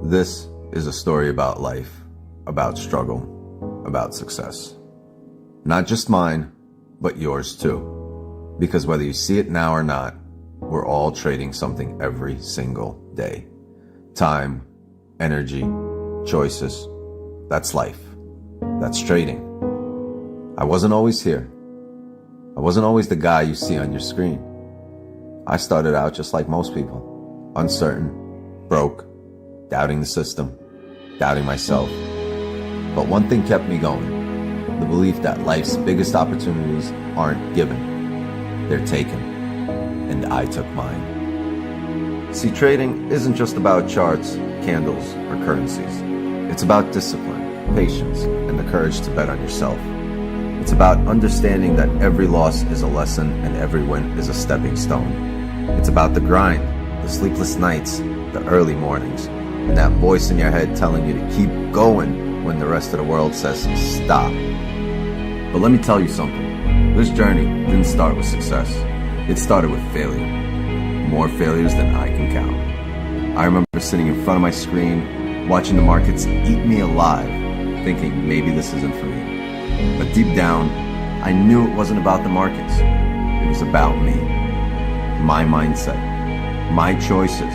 This is a story about life, about struggle, about success. Not just mine, but yours too. Because whether you see it now or not, we're all trading something every single day. Time, energy, choices. That's life. That's trading. I wasn't always here. I wasn't always the guy you see on your screen. I started out just like most people, uncertain, broke, doubting the system, doubting myself. But one thing kept me going, the belief that life's biggest opportunities aren't given, they're taken, and I took mine. See, trading isn't just about charts, candles, or currencies. It's about discipline, patience, and the courage to bet on yourself. It's about understanding that every loss is a lesson and every win is a stepping stone. It's about the grind, the sleepless nights, the early mornings, and that voice in your head telling you to keep going when the rest of the world says stop. But let me tell you something. This journey didn't start with success. It started with failure. More failures than I can count. I remember sitting in front of my screen, watching the markets eat me alive, thinking maybe this isn't for me. But deep down, I knew it wasn't about the markets. It was about me. My mindset. My choices.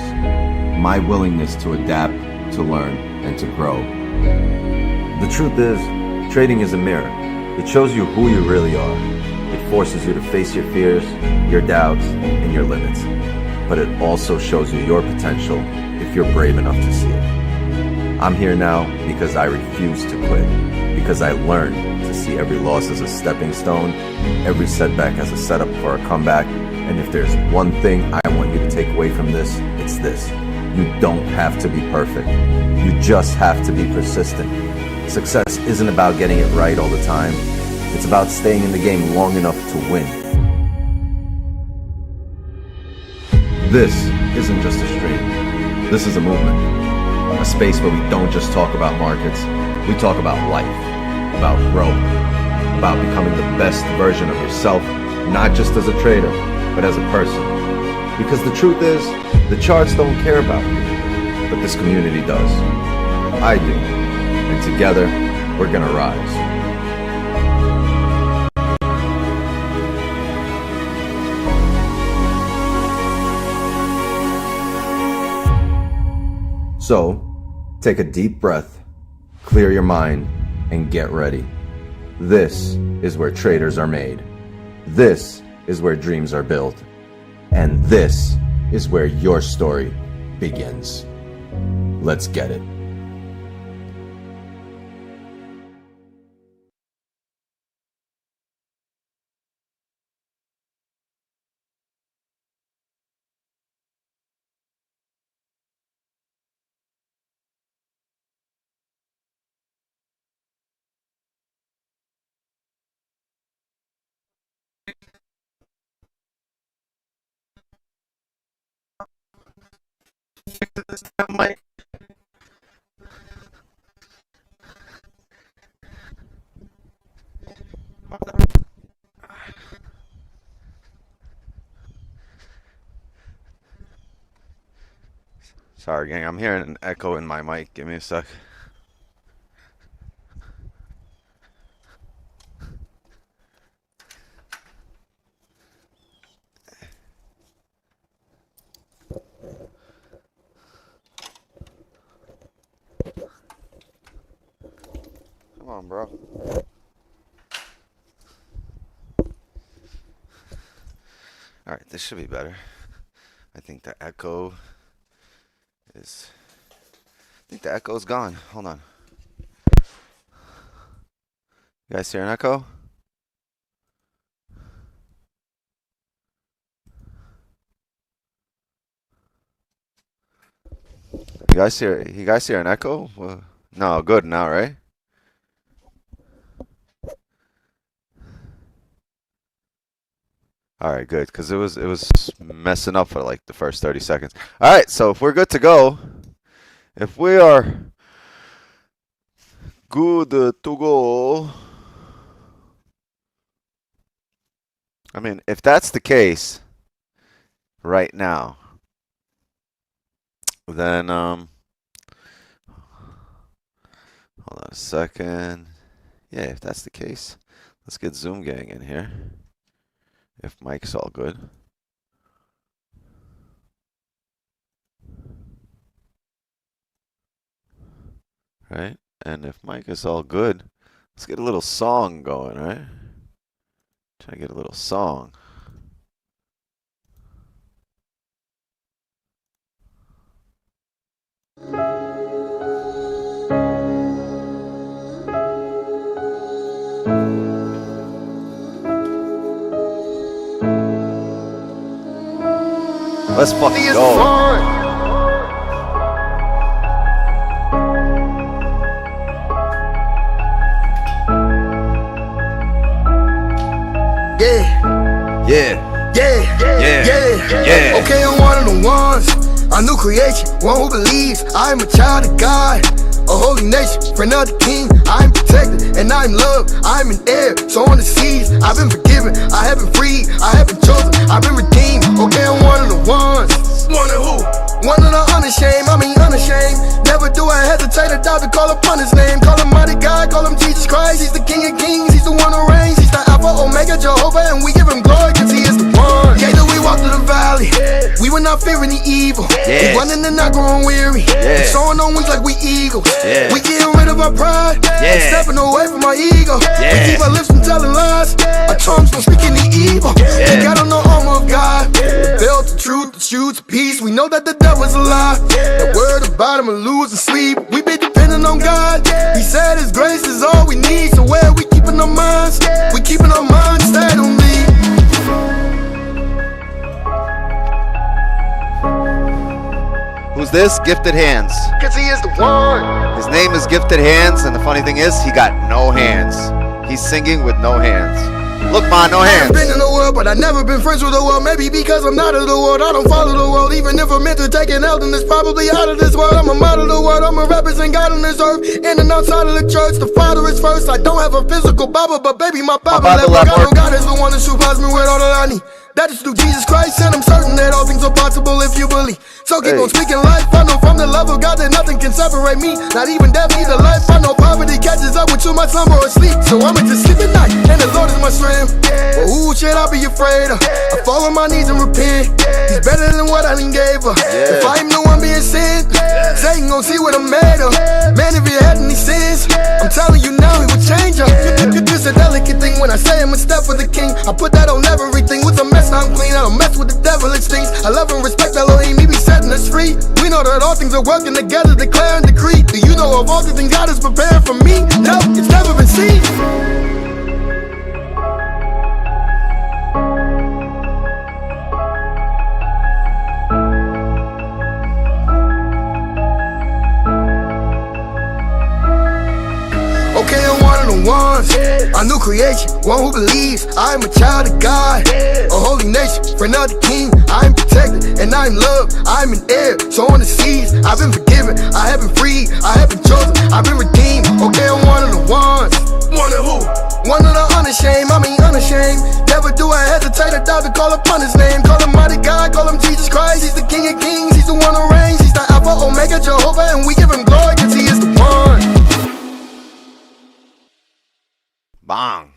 My willingness to adapt, to learn, and to grow. The truth is, trading is a mirror. It shows you who you really are. It forces you to face your fears, your doubts, and your limits. But it also shows you your potential if you're brave enough to see it. I'm here now because I refuse to quit, because I learned to see every loss as a stepping stone, every setback as a setup for a comeback, and if there's one thing I want you to take away from this, it's this. You don't have to be perfect. You just have to be persistent. Success isn't about getting it right all the time. It's about staying in the game long enough to win. This isn't just a stream. This is a movement. A space where we don't just talk about markets. We talk about life, about growth, about becoming the best version of yourself, not just as a trader, but as a person. Because the truth is, the charts don't care about you, but this community does. I do. And together, we're gonna rise. So, take a deep breath, clear your mind, and get ready. This is where traders are made. This is where dreams are built. And this is where your story begins. Let's get it. Sorry, gang. I'm hearing an echo in my mic. Give me a sec. Come on, bro. Alright, this should be better. I think the echo's gone. Hold on. You guys hear an echo? You guys hear an echo? No, good now, right? All right, good, because it was messing up for like the first 30 seconds. All right, so if we're good to go, if we are good to go, I mean, if that's the case right now, then hold on a second. Yeah, if that's the case, let's get Zoom Gang in here. If Mike's all good. Right? And if Mike is all good, let's get a little song going, right? Try to get a little song. Let's fucking go. Yeah. Okay, I'm one of the ones. A new creation, one who believes I'm a child of God. A holy nation, friend of the king. I'm protected and I'm loved. I'm an heir, so on the seas. I've been forgiven, I have been freed, I have been chosen, I've been redeemed. Okay, I'm one of the ones. One of who? One of the unashamed, I mean unashamed. Never do I hesitate or doubt to call upon his name. Call him mighty God, call him Jesus Christ. He's the King of kings, he's the one who reigns. He's the Alpha, Omega, Jehovah, and we give him glory cause he is the one. Yeah, though we walk through the valley, we were not fearing the evil. We running and not growing weary, soaring on wings like we eagles. We getting rid of our pride, and stepping away from our ego. We keep our lips from telling lies, our tongues from speaking the evil. We got on the armor of God, the belt, the truth, the shoes, the peace. We know that the devil's a lie. The word about him will lose and sleep. We be depending on God. He said his grace is all we need. So where we keeping our minds? We keeping our minds stayed on me. Who's this? Gifted Hands. Cause he is the one. His name is Gifted Hands, and the funny thing is, he got no hands. He's singing with no hands. Look, man, no hands. I've been in the world, but I've never been friends with the world. Maybe because I'm not of the world, I don't follow the world. Even if I'm meant to take an L, then it's probably out of this world. I'm a model of the world, I'm a represent God on this earth. In and outside of the church, the Father is first. I don't have a physical Bible, but baby, my Bible never got no. God is the one that supplies me with all that I need. That is through Jesus Christ, and I'm certain that all things are possible if you believe. So keep on speaking life. I know from the love of God that nothing can separate me. Not even death, either life. I know poverty catches up with too much slumber or sleep. So I'ma just sleep at night, and the Lord is my strength. But who should I be afraid of? I fall on my knees and repent. He's better than what I done gave her. If I am the one being sent, Satan gon' see what I'm made of. Man, if you had any sins, I'm telling you now, he would change her. It's a delicate thing when I say I'm a step for the king. I put that on everything. What's a mess? I'm clean. I don't mess with the devil, it stings. I love and respect Elohim, he be setting us free. We know that all things are working together, declare and decree. Do you know of all the things God has prepared for me? No, it's never been seen. Okay, I'm one of the ones. A new creation, one who believes I'm a child of God. A holy nation, friend of the king. I'm protected and I'm loved. I'm an heir, so on the seas. I've been forgiven, I have been freed, I have been chosen, I've been redeemed. Okay, I'm one of the ones. One of who? One of the unashamed, I mean unashamed. Never do I hesitate or doubt to call upon his name. Call him mighty God, call him Jesus Christ. He's the King of kings, he's the one who reigns. He's the Alpha, Omega, Jehovah, and we give him glory cause he is the one. Bang.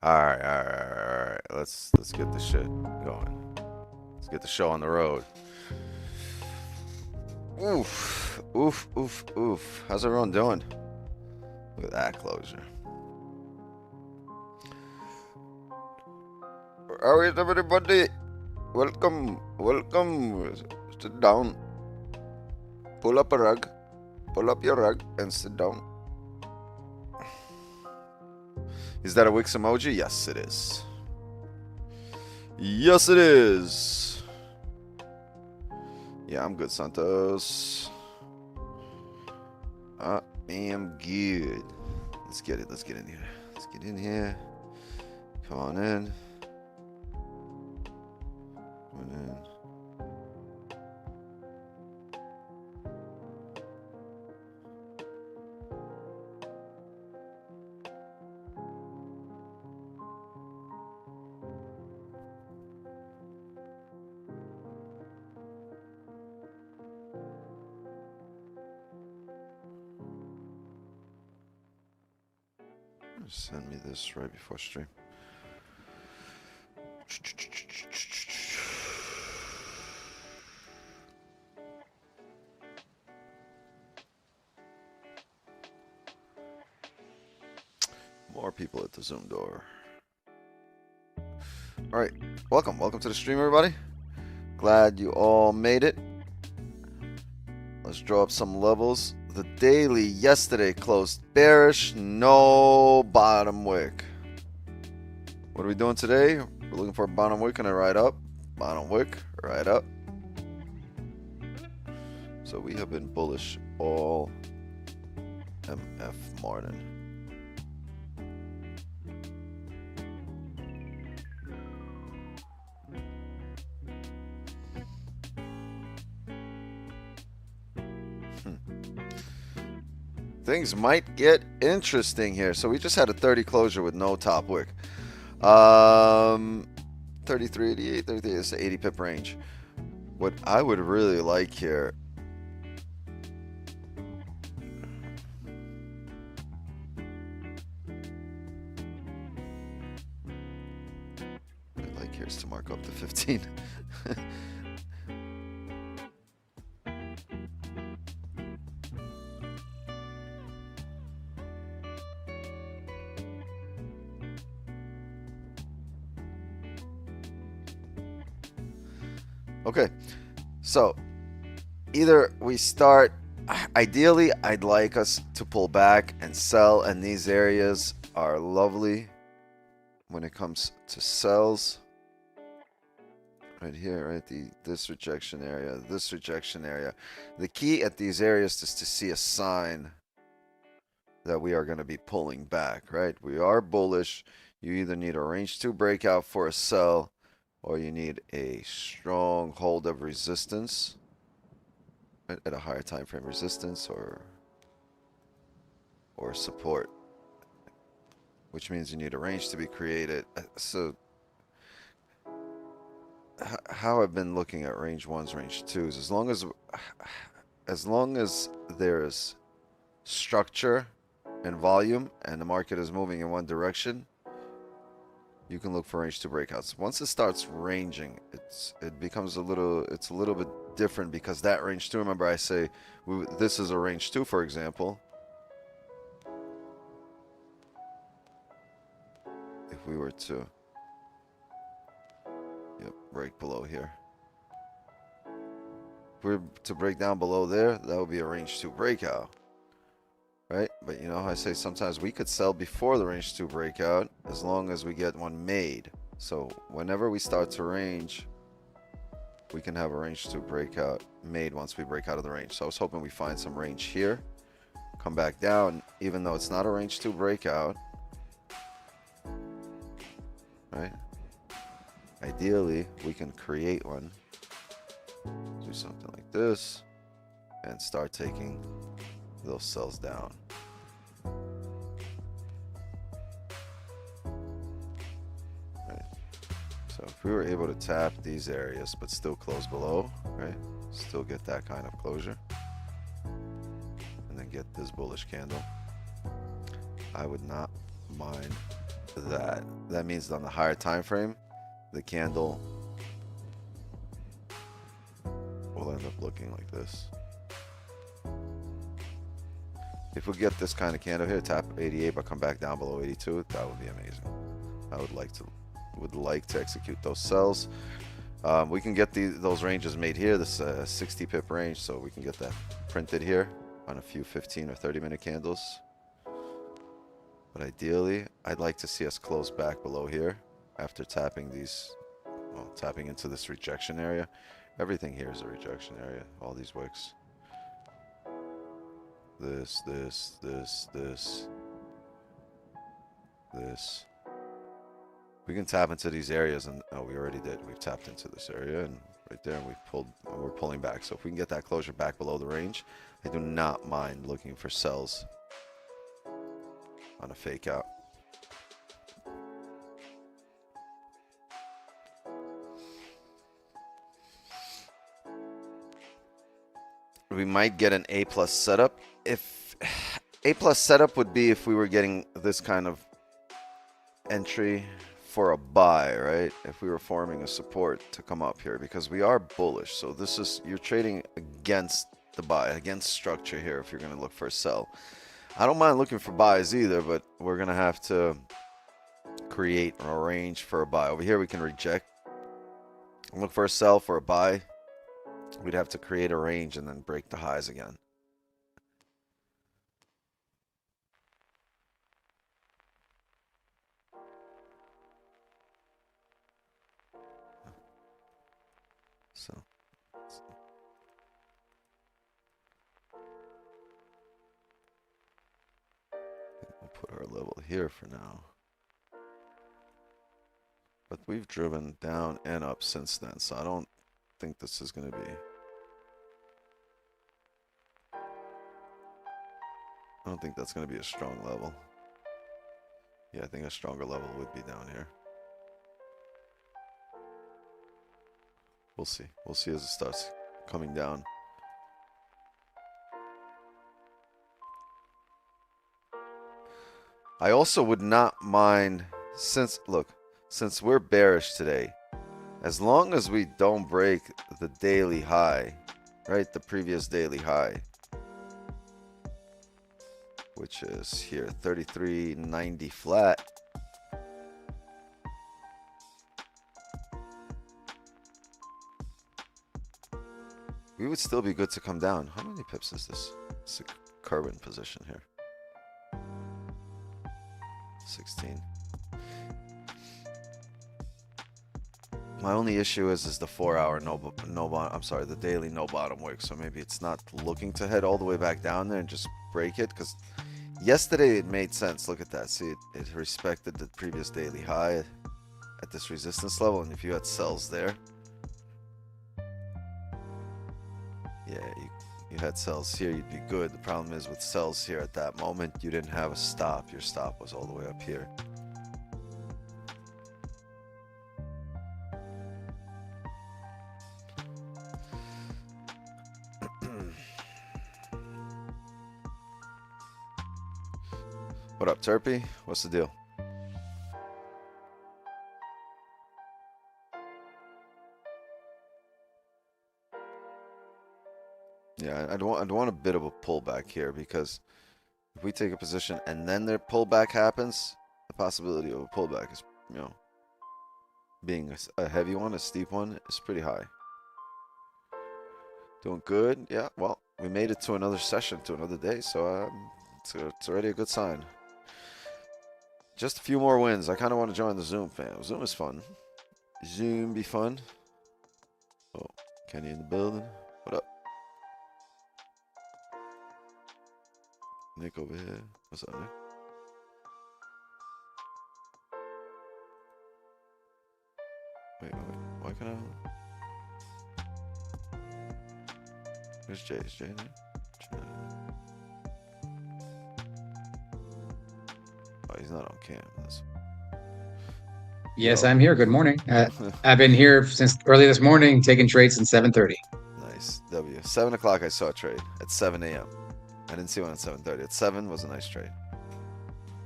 Alright. Let's get the shit going. Let's get the show on the road. Oof. How's everyone doing? Look at that closure. Alright, everybody. Welcome. Sit down. Pull up a rug. Pull up your rug and sit down. Is that a Wix emoji? Yes, it is. Yes, it is. Yeah, I'm good, Santos. I am good. Let's get it. Let's get in here. Let's get in here. Come on in. Come on in. Send me this right before stream. More people at the Zoom door. All right, welcome to the stream, everybody. Glad you all made it. Let's draw up some levels. The daily yesterday closed bearish, no bottom wick. What are we doing today? We're looking for a bottom wick and a right up. Bottom wick, right up. So we have been bullish all MF Martin. Things might get interesting here. So we just had a 30 closure with no top wick. 33.88, 33 is the 80 pip range. What I would really like here, is to mark up to 15. Okay, so either we start, ideally I'd like us to pull back and sell, and these areas are lovely when it comes to sells. Right here, right, this rejection area, this rejection area. The key at these areas is to see a sign that we are going to be pulling back, right? We are bullish. You either need a range 2 breakout for a sell, or you need a strong hold of resistance at a higher time frame resistance or support, which means you need a range to be created. So how I've been looking at range 1s, range 2s, as long as there's structure and volume and the market is moving in one direction, you can look for range 2 breakouts. Once it starts ranging, it becomes a little bit different, because that range 2, remember I say this is a range 2, for example. If we were to break below here, if we were to break down below there, that would be a range 2 breakout, right? But you know, I say sometimes we could sell before the range 2 breakout as long as we get one made. So whenever we start to range, we can have a range 2 breakout made once we break out of the range. So I was hoping we find some range here, come back down, even though it's not a range 2 breakout, right? Ideally, we can create one, do something like this, and start taking those cells down. Right. So if we were able to tap these areas but still close below, right? Still get that kind of closure, and then get this bullish candle, I would not mind that. That means on the higher time frame, the candle will end up looking like this. If we get this kind of candle here, tap 88 but come back down below 82, that would be amazing. I would like to execute those sells. We can get those ranges made here, this 60 pip range, so we can get that printed here on a few 15 or 30-minute candles. But ideally, I'd like to see us close back below here after tapping these, well, tapping into this rejection area, Everything here is a rejection area. All these wicks. This. We can tap into these areas, and oh, we already did. We've tapped into this area and right there, and we're pulling back. So if we can get that closure back below the range, I do not mind looking for sells on a fake out. We might get an A+ setup. If A+ setup would be if we were getting this kind of entry for a buy, right? If we were forming a support to come up here, because we are bullish. So this is, you're trading against the buy, against structure here if you're going to look for a sell. I don't mind looking for buys either, but we're going to have to create a range for a buy. Over here we can reject and look for a sell. For a buy, we'd have to create a range and then break the highs again. So we'll put our level here for now. But we've driven down and up since then, so I don't think this is going to be. I don't think that's going to be a strong level. Yeah, I think a stronger level would be down here. We'll see. We'll see as it starts coming down. I also would not mind, since we're bearish today, as long as we don't break the daily high, right? The previous daily high, which is here, 33.90 flat. We would still be good to come down. How many pips is this? It's a carbon position here. 16. My only issue is the 4-hour the daily no bottom wick. So maybe it's not looking to head all the way back down there and just break it, because yesterday it made sense. Look at that. See, it respected the previous daily high at this resistance level, and if you had sells there, yeah, you had sells here, you'd be good. The problem is with sells here at that moment, you didn't have a stop. Your stop was all the way up here. What up, Turpy? What's the deal? Yeah, I'd want a bit of a pullback here, because if we take a position and then their pullback happens, the possibility of a pullback is, you know, being a heavy one, a steep one, is pretty high. Doing good. Yeah, well, we made it to another session, to another day, so it's already a good sign. Just a few more wins. I kind of want to join the Zoom, fam. Zoom is fun. Zoom be fun. Oh, Kenny in the building. What up? Nick over here. What's up, Nick? Wait. Why can't I? Where's Jay? Is Jay there? Jay. Oh, he's not on cam. Yes, I'm here. Good morning. I've been here since early this morning, taking trades since 7:30. Nice. W. 7 o'clock I saw a trade at 7 a.m. I didn't see one at 7:30. At 7 was a nice trade.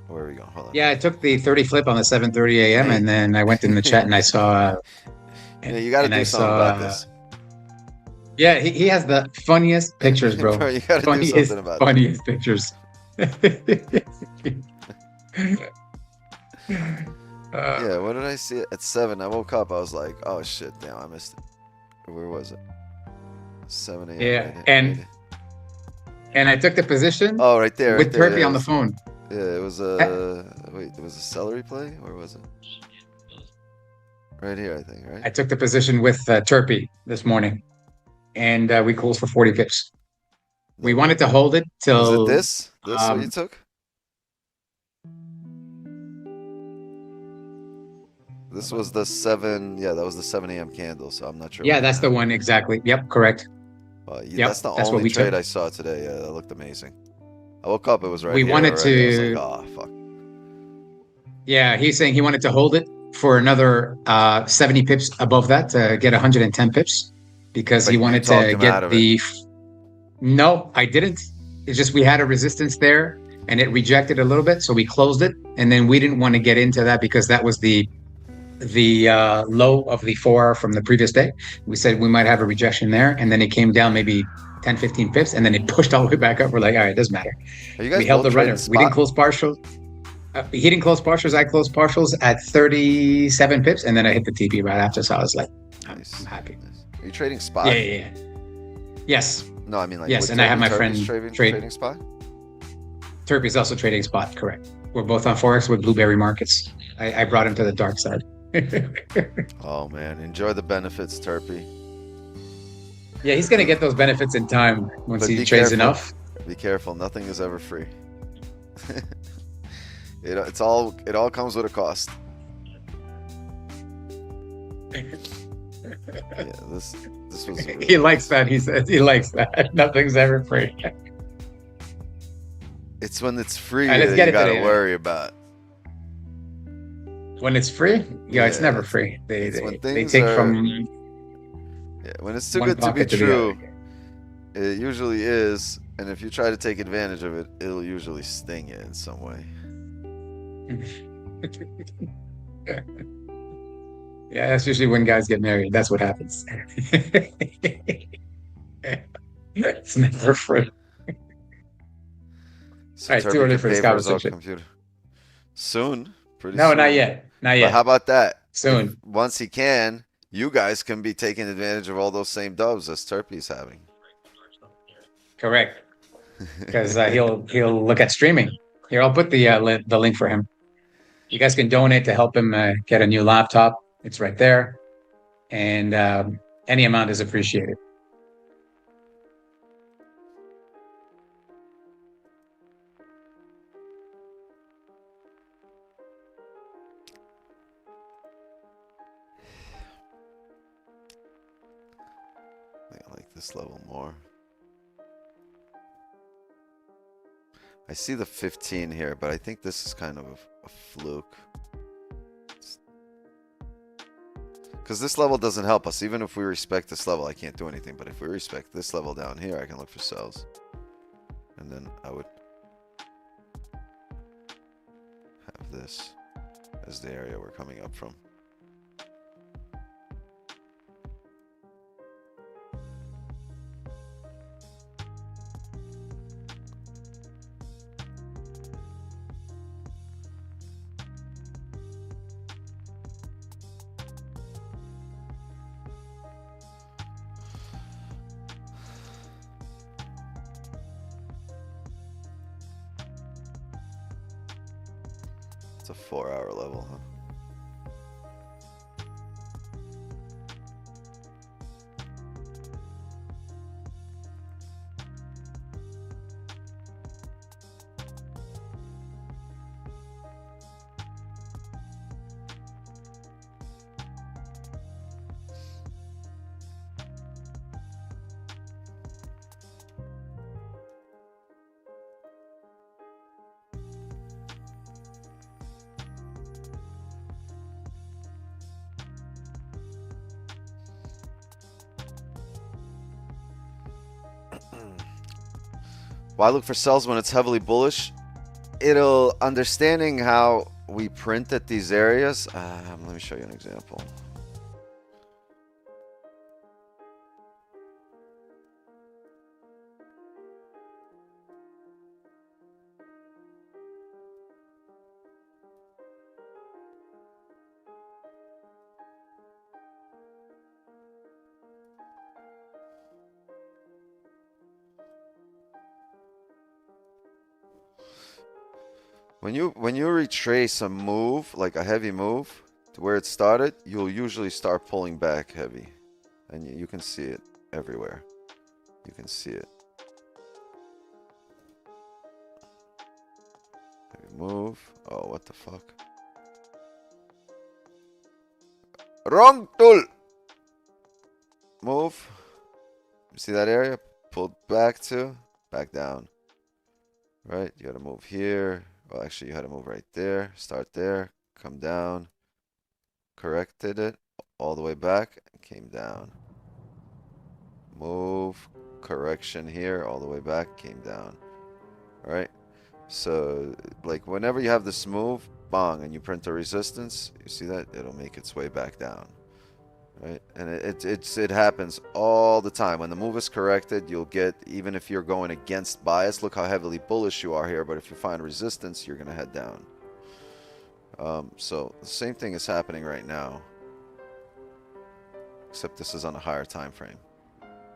Where are we going? Hold on. Yeah, I took the 30 flip on the 7:30 a.m. and then I went in the chat and I saw. Yeah, you got to do something about this. Yeah, he has the funniest pictures, bro. Bro, you got to do something about it. Funniest pictures. Yeah, what did I see at 7? I woke up. I was like, oh shit, damn, I missed it. Where was it? 7 a.m. Yeah, and I took the position. Oh, right there. With Turpy on the phone. Yeah, it was a wait. It was a celery play. Where was it? Right here, I think, I right? took the position with Turpy this morning, and we closed for 40 pips. We wanted to hold it Was it till this? This what you um, took? This was the 7, yeah, that was the 7 a.m. candle, so I'm not sure what yeah, that's the happened. one exactly. Yep, correct. That's Yep, the that's what only we trade took. I saw today. Yeah, that looked amazing. I woke up, it was right We here wanted already. I was like, to, oh, fuck. yeah, he's saying he wanted to hold it for another 70 pips above that to get 110 pips because he But you wanted talked to him out get of it. the. No, I didn't. It's just we had a resistance there and it rejected a little bit, so we closed it, and then we didn't want to get into that because that was the low of the 4 from the previous day. We said we might have a rejection there, and then it came down maybe 10, 15 pips, and then it pushed all the way back up. We're like, all right, it doesn't matter. Are you We guys held both the trading runner. We didn't spot? close partials. He didn't close partials. I closed partials at 37 pips, and then I hit the TP right after. So I was like, I'm Nice. happy. Nice. Are you trading Yeah, spot? yeah, yeah. Yes, No, I mean like yes. with And I have my friend Turpy's trade. trading spot? Turpy's also trading spot, correct. We're both on Forex with Blueberry Markets. I brought him to the dark side. Oh man, enjoy the benefits, Turpy. Yeah, he's gonna get those benefits in time once But he be trades careful. enough. Be careful. Nothing is ever free. It all comes with a cost. Yeah, this was. Really He likes that. He says he likes that. Nothing's ever free. It's when it's free All right, let's that get you it gotta today. worry about. When it's free, yeah, it's never it's- free. it's when They things take are- from Yeah, when it's too one good to be pocket to the true, other. it usually is. And if you try to take advantage of it, it'll usually sting you in some way. Yeah, that's usually when guys get married. That's what happens. It's never free. So All right, it's too Turpy early can for this pay for his own conversation. computer soon. Pretty No, soon. not yet. Not But yet. how about that? Soon. Once he can, you guys can be taking advantage of all those same dubs as Turpy's having. Correct. Because he'll look at streaming. Here, I'll put the link for him. You guys can donate to help him get a new laptop. It's right there, and any amount is appreciated. I think I like this level more. I see the 15 here, but I think this is kind of a fluke. Because this level doesn't help us. Even if we respect this level, I can't do anything. But if we respect this level down here, I can look for sells. And then I would have this as the area we're coming up from. It's a 4-hour level, huh? Why look for sells when it's heavily bullish? It'll understanding how we print at these areas. Let me show you an example. When you retrace a move, like a heavy move, to where it started, you'll usually start pulling back heavy. And you can see it everywhere. You can see it. Move. Oh, what the fuck? Wrong tool. Move. You see that area? Pulled back to, back down. Right? You gotta move here. Well, actually, you had to move right there. Start there. Come down. Corrected it all the way back and came down. Move. Correction here all the way back, came down. All right. So, like, whenever you have this move, bong, and you print a resistance, you see that? It'll make its way back down. Right? And it happens all the time. When the move is corrected, you'll get, even if you're going against bias, look how heavily bullish you are here, but if you find resistance, you're going to head down. So, the same thing is happening right now. Except this is on a higher time frame.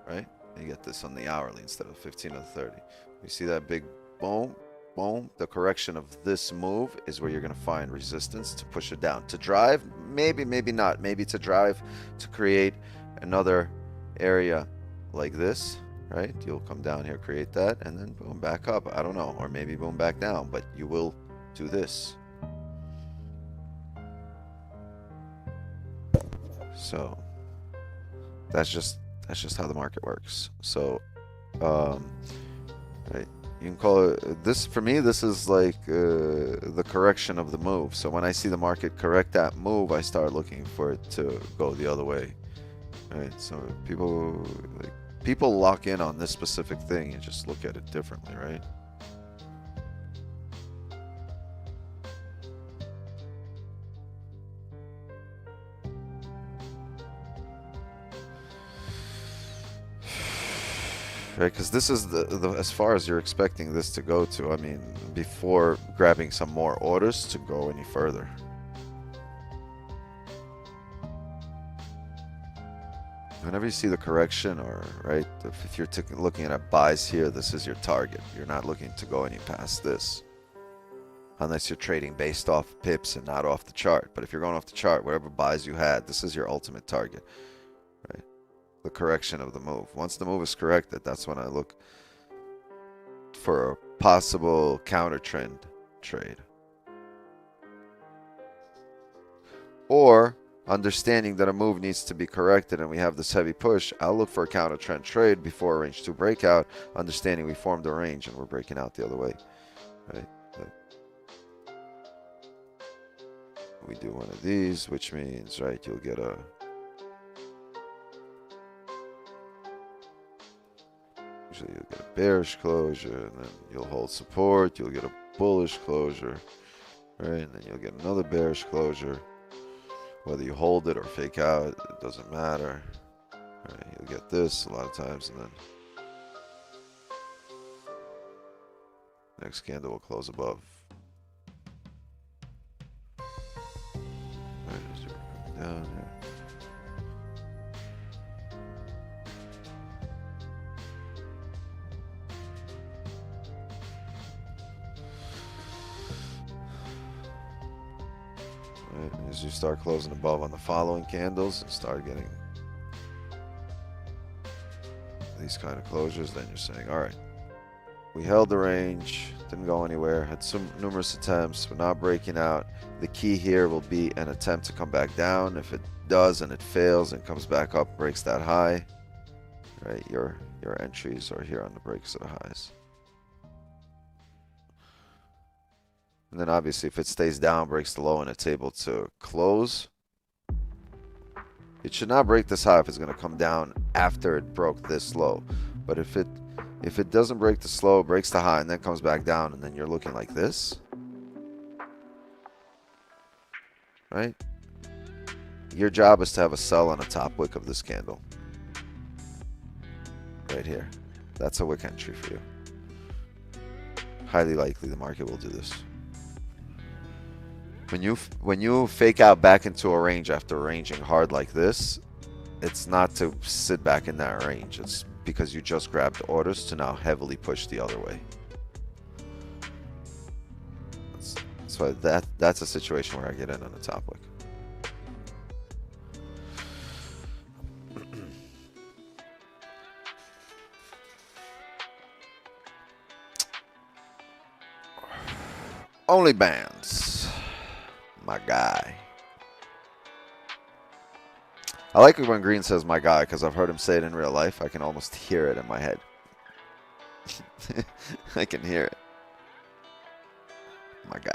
Right? You get this on the hourly instead of 15 or 30. You see that big boom? Boom. The correction of this move is where you're going to find resistance to push it down. To drive, maybe, maybe not. Maybe to drive to create another area like this, right? You'll come down here, create that, and then boom, back up. I don't know. Or maybe boom, back down. But you will do this. So that's just how the market works. So, right. You can call it this. For me, this is like the correction of the move. So when I see the market correct that move, I start looking for it to go the other way. Right. So people lock in on this specific thing and just look at it differently, right? Right, because this is the as far as you're expecting this to go to. I mean, before grabbing some more orders to go any further. Whenever you see the correction, or right, if you're looking at buys here, this is your target. You're not looking to go any past this, unless you're trading based off pips and not off the chart. But if you're going off the chart, whatever buys you had, this is your ultimate target. Right. The correction of the move. Once the move is corrected, that's when I look for a possible counter trend trade. Or understanding that a move needs to be corrected and we have this heavy push, I'll look for a counter trend trade before a range 2 breakout, understanding we formed a range and we're breaking out the other way. Right? We do one of these, which means, right, you'll get a usually you'll get a bearish closure, and then you'll hold support, you'll get a bullish closure, right? And then you'll get another bearish closure. Whether you hold it or fake out, it doesn't matter. Right? You'll get this a lot of times, and then next candle will close above. Right, as you're coming down here. As you start closing above on the following candles and start getting these kind of closures, then you're saying, all right, we held the range, didn't go anywhere, had some numerous attempts, we're not breaking out. The key here will be an attempt to come back down. If it does and it fails and comes back up, breaks that high, right? Your entries are here on the breaks of the highs. And then obviously if it stays down, breaks the low, and it's able to close, it should not break this high if it's going to come down after it broke this low. But if it doesn't break the low, breaks the high, and then comes back down, and then you're looking like this, right? Your job is to have a sell on the top wick of this candle. Right here. That's a wick entry for you. Highly likely the market will do this. When you fake out back into a range after ranging hard like this, it's not to sit back in that range. It's because you just grabbed orders to now heavily push the other way. That's why that's a situation where I get in on the top wick. Only bands. My guy. I like it when Green says my guy because I've heard him say it in real life. I can almost hear it in my head. I can hear it. My guy.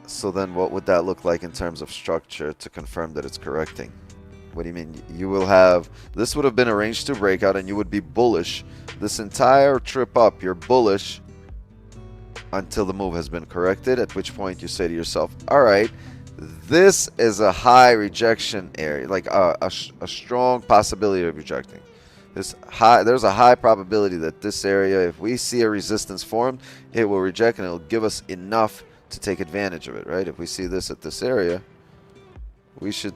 So then what would that look like in terms of structure to confirm that it's correcting? What do you mean? You will have, this would have been a range 2 breakout and you would be bullish this entire trip up. You're bullish until the move has been corrected, at which point you say to yourself, all right, this is a high rejection area, like a strong possibility of rejecting. There's a high probability that this area, if we see a resistance formed, it will reject and it'll give us enough to take advantage of it, right? If we see this at this area, we should,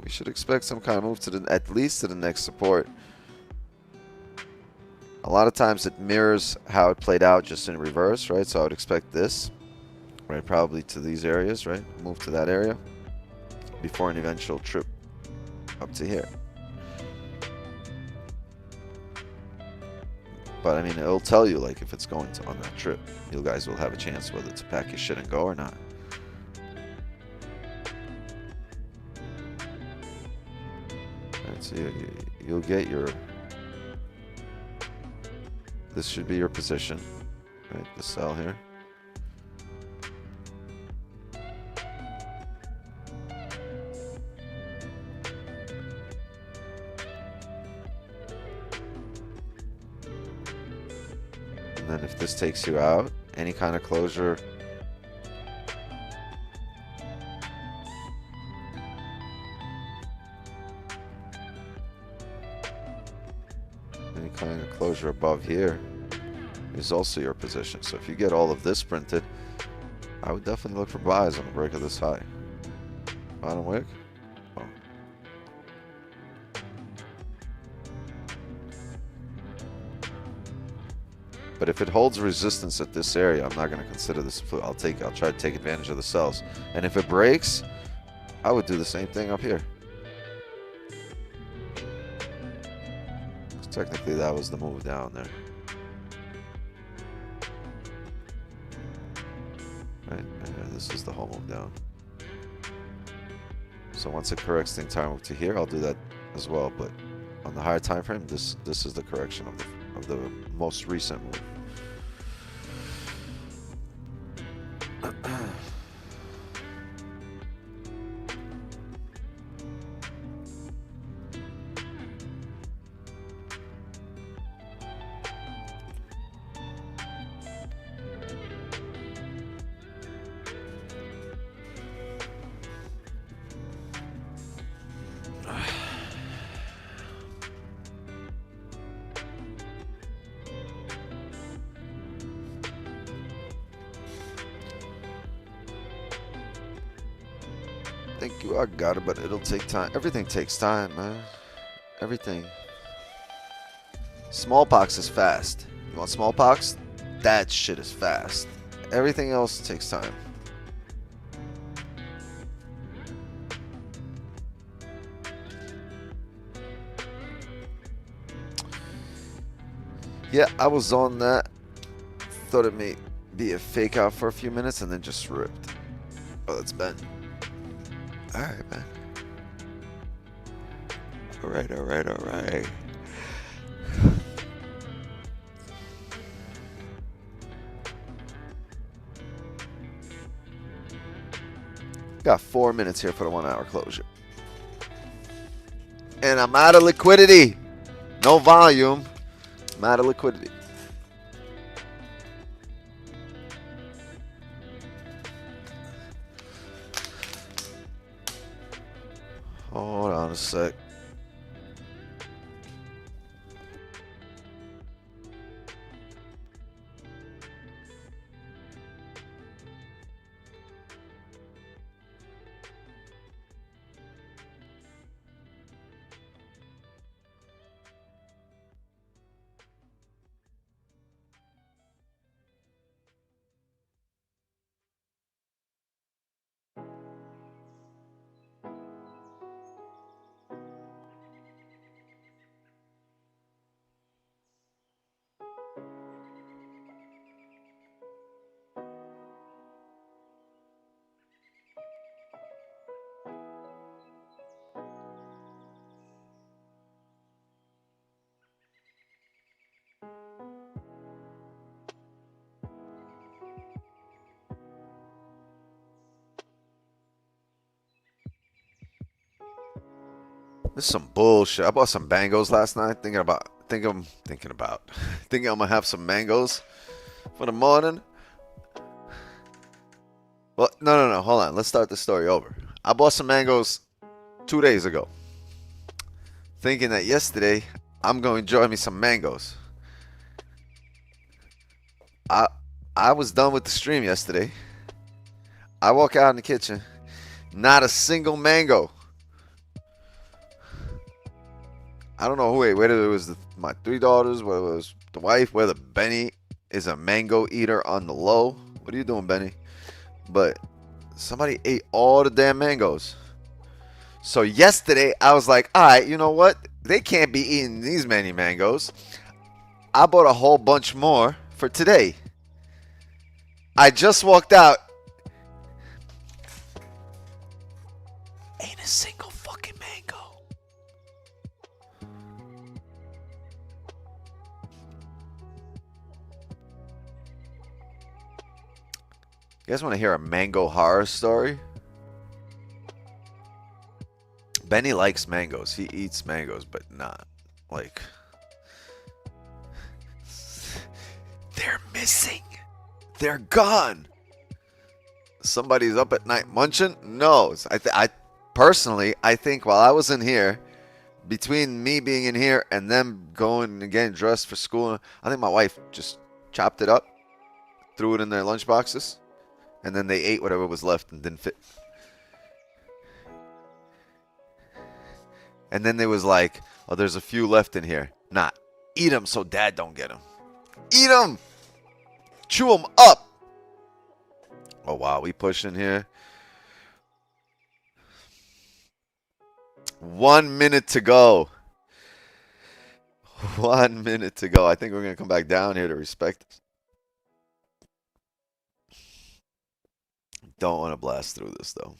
we should expect some kind of move to at least to the next support. A lot of times it mirrors how it played out just in reverse, right? So I would expect this, right? Probably to these areas, right? Move to that area before an eventual trip up to here. But I mean, it'll tell you like if it's going to on that trip. You guys will have a chance whether to pack your shit and go or not. Right, so you'll get your. This should be your position, right? The sell here. And then if this takes you out, any kind of closure. Any kind of closure above here is also your position. So if you get all of this printed, I would definitely look for buys on the break of this high. Bottom wick. Oh. But if it holds resistance at this area, I'm not going to consider this. I'll try to take advantage of the sells. And if it breaks, I would do the same thing up here. Technically, that was the move down there. Right? And this is the whole move down. So once it corrects the entire move to here, I'll do that as well. But on the higher time frame, this is the correction of the most recent move. Thank you, I got it, but it'll take time. Everything takes time, man. Everything. Smallpox is fast. You want smallpox? That shit is fast. Everything else takes time. Yeah, I was on that. Thought it may be a fake out for a few minutes and then just ripped. Oh, it's bent. Alright, man. Alright. Got 4 minutes here for the 1 hour closure. And I'm out of liquidity. No volume. I'm out of liquidity. Hold on a sec. This is some bullshit. I bought some mangoes last night. Thinking I'm gonna have some mangoes for the morning. Well, no. Hold on. Let's start the story over. I bought some mangoes 2 days ago, thinking that yesterday I'm going to enjoy me some mangoes. I was done with the stream yesterday. I walk out in the kitchen, not a single mango. I don't know whether it was my 3 daughters, whether it was the wife, whether Benny is a mango eater on the low. What are you doing, Benny? But somebody ate all the damn mangoes. So yesterday, I was like, all right, you know what? They can't be eating these many mangoes. I bought a whole bunch more for today. I just walked out. Ain't a single fucking mango. You guys want to hear a mango horror story? Benny likes mangoes. He eats mangoes, but not like... They're missing. They're gone. Somebody's up at night munching? No. I personally, I think while I was in here, between me being in here and them going and getting dressed for school, I think my wife just chopped it up, threw it in their lunch boxes, and then they ate whatever was left and didn't fit. And then they was like, oh, there's a few left in here. Nah, eat them so dad don't get them. Eat them! Chew them up! Oh, wow, we pushing here. 1 minute to go. 1 minute to go. I think we're going to come back down here to respect this. Don't want to blast through this, though.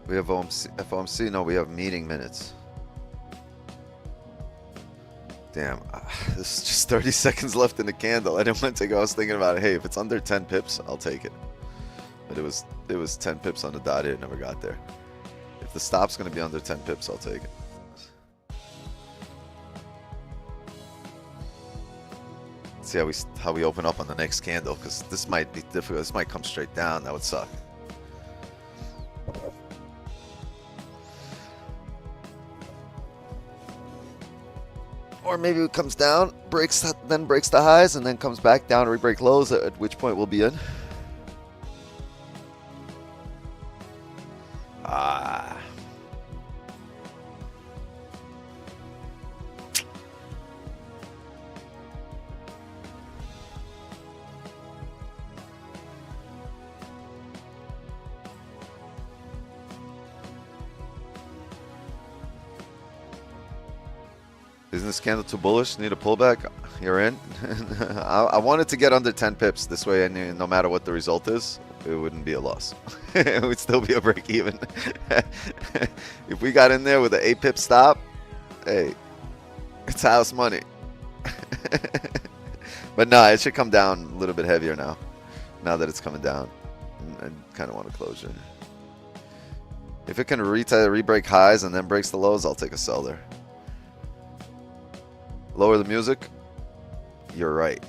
We have FOMC? No, we have meeting minutes. Damn, this is just 30 seconds left in the candle. I didn't want to take it. I was thinking about it. Hey, if it's under 10 pips, I'll take it. But it was 10 pips on the dot here. It never got there. If the stop's going to be under 10 pips, I'll take it. Let's see how we open up on the next candle, because this might be difficult. This might come straight down. That would suck. Or maybe it comes down, then breaks the highs, and then comes back down to re-break lows, at which point we'll be in. Ah. Isn't this candle too bullish? Need a pullback? You're in. I wanted to get under 10 pips. This way, I knew no matter what the result is, it wouldn't be a loss. It would still be a break even. If we got in there with an 8 pip stop, hey, it's house money. But no, it should come down a little bit heavier now. Now that it's coming down, I kind of want a closure. If it can re-break highs and then breaks the lows, I'll take a sell there. Lower the music. You're right.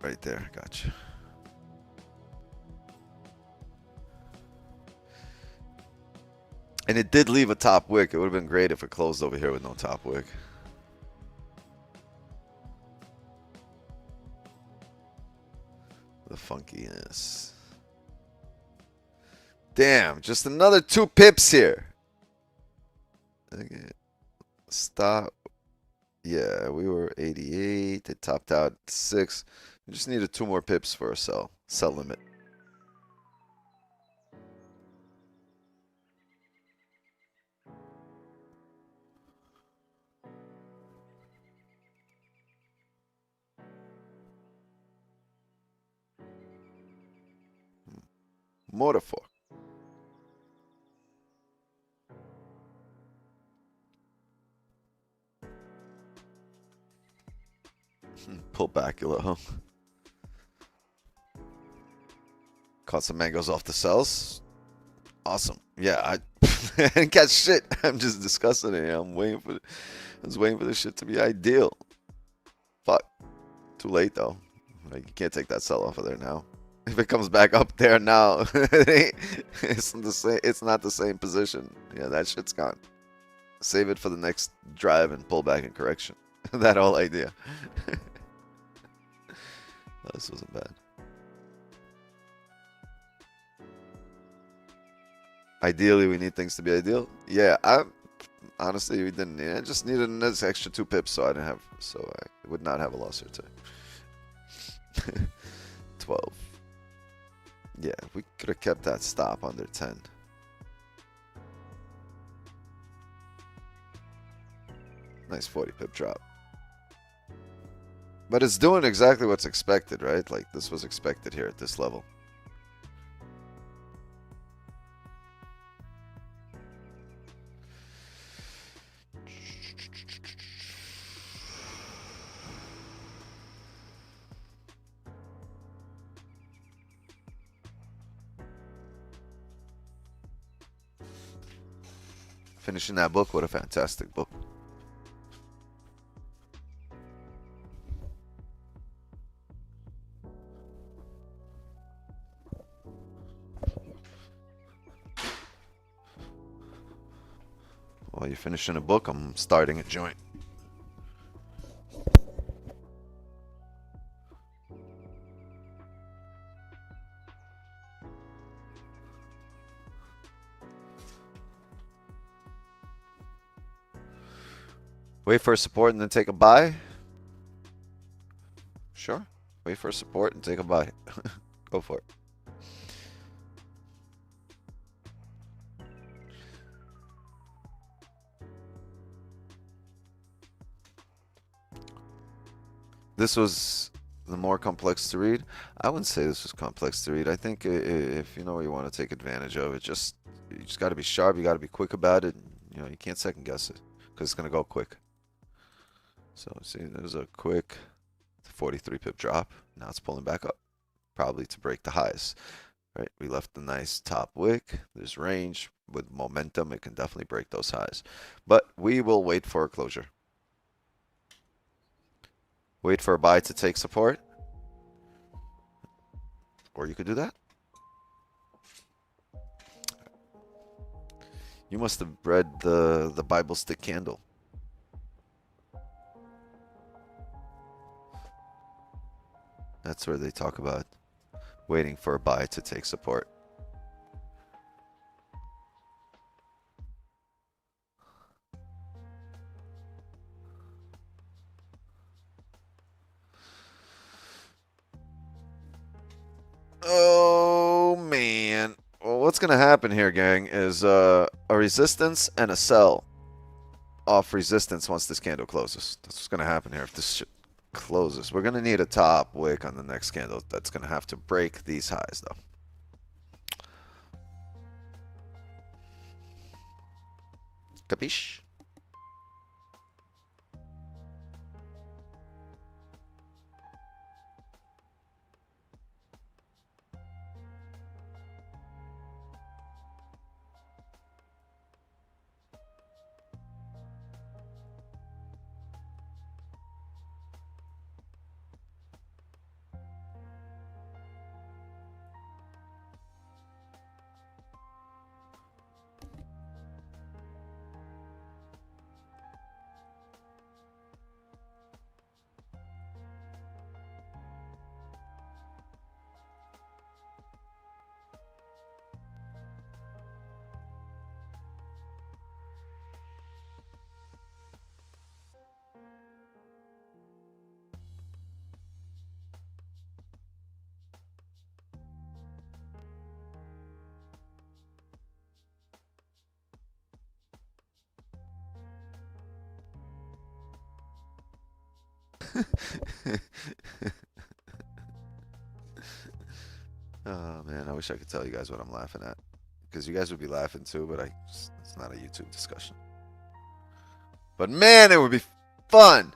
Right there. Gotcha. And it did leave a top wick. It would have been great if it closed over here with no top wick. The funkiness. Damn. Just another 2 pips here. Okay. Stop. Yeah, we were 88. It topped out 6. We just needed 2 more pips for a sell limit. Metaphor. Pull back a little. Caught some mangoes off the cells. Awesome. Yeah, I didn't catch shit. I'm just discussing it. I'm waiting for. I was waiting for this shit to be ideal. Fuck. Too late though. Like, you can't take that sell off of there now. If it comes back up there now, it's the same. It's not the same position. Yeah, that shit's gone. Save it for the next drive and pull back and correction. That whole idea. This wasn't bad. Ideally, we need things to be ideal. Yeah, honestly, we didn't. I just needed an extra 2 pips, so I would not have a loss here today. 12. Yeah, we could have kept that stop under 10. Nice 40 pip drop. But it's doing exactly what's expected, right? Like, this was expected here at this level. Finishing that book, what a fantastic book. While you're finishing a book, I'm starting a joint. Wait for a support and then take a buy? Sure. Wait for a support and take a buy. Go for it. This was the more complex to read. I wouldn't say this was complex to read. I think if you know you want to take advantage of it, you just got to be sharp. You got to be quick about it. You know, you can't second guess it because it's gonna go quick. So see, there's a quick 43 pip drop. Now it's pulling back up, probably to break the highs. Right, we left a nice top wick. There's range with momentum. It can definitely break those highs, but we will wait for a closure. Wait for a buy to take support, or you could do that. You must have read the Bible stick candle. That's where they talk about waiting for a buy to take support. Oh man. Well, what's gonna happen here, gang, is a resistance and a sell off resistance once this candle closes. That's what's gonna happen here if this shit closes. We're gonna need a top wick on the next candle. That's gonna have to break these highs though. Capiche? Oh man, I wish I could tell you guys what I'm laughing at, because you guys would be laughing too, but it's not a YouTube discussion. But man, it would be fun.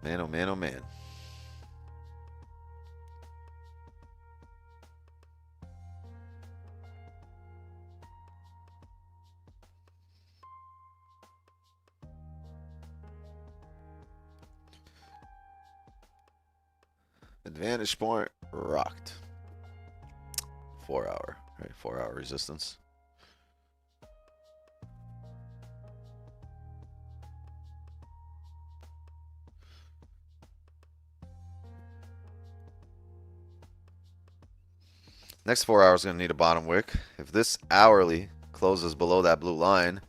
Man, oh man, oh man. Advantage point rocked. 4 hour, right? 4 hour resistance. Next 4 hours going to need a bottom wick. If this hourly closes below that blue line,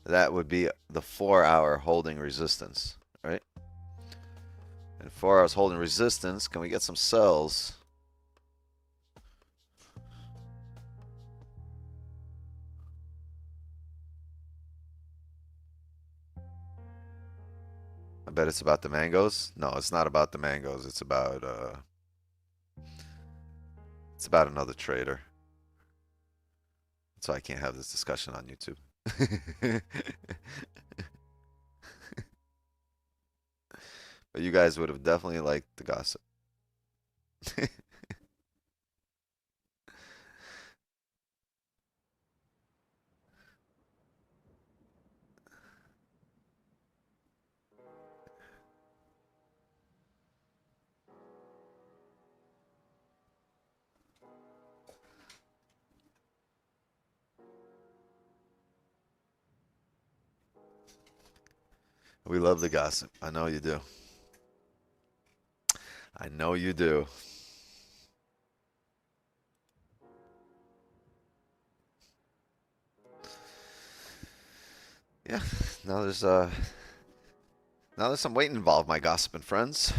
that would be the 4 hour holding resistance, right? And 4 hours holding resistance, can we get some sells? I bet it's about the mangoes. No, it's not about the mangoes. It's about another trader. That's why I can't have this discussion on YouTube. But you guys would have definitely liked the gossip. We love the gossip. I know you do. I know you do. Yeah, now there's some weight involved, my gossiping friends.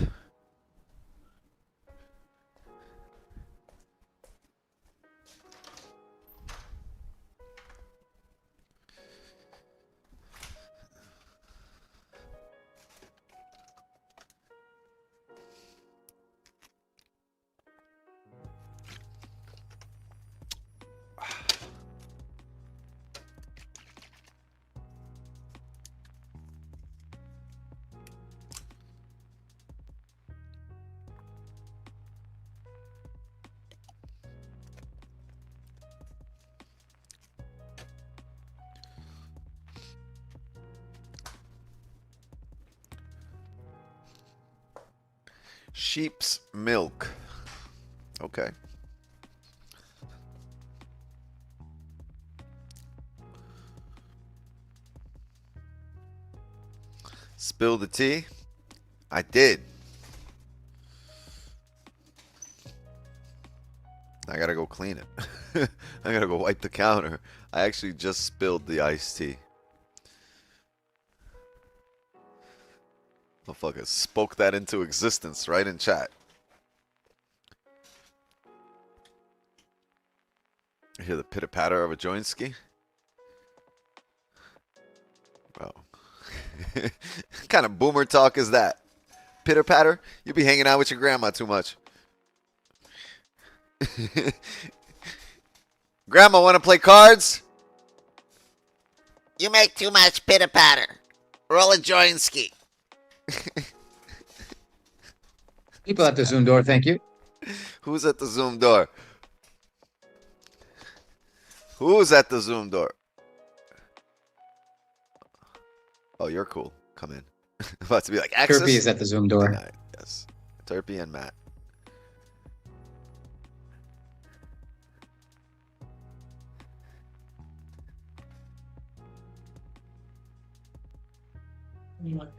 Sheep's milk. Okay. Spill the tea? I did. I gotta go clean it. I gotta go wipe the counter. I actually just spilled the iced tea. Motherfucker spoke that into existence right in chat. I hear the pitter-patter of a joint ski. Bro. What kind of boomer talk is that? Pitter-patter? You be hanging out with your grandma too much. Grandma, want to play cards? You make too much pitter-patter. Roll a joint ski. People at the Zoom door, thank you. Who's at the Zoom door? Who's at the Zoom door? Oh, you're cool. Come in. I'm about to be like, access. Kirby is at the Zoom door. Denied. Yes. Turpy and Matt.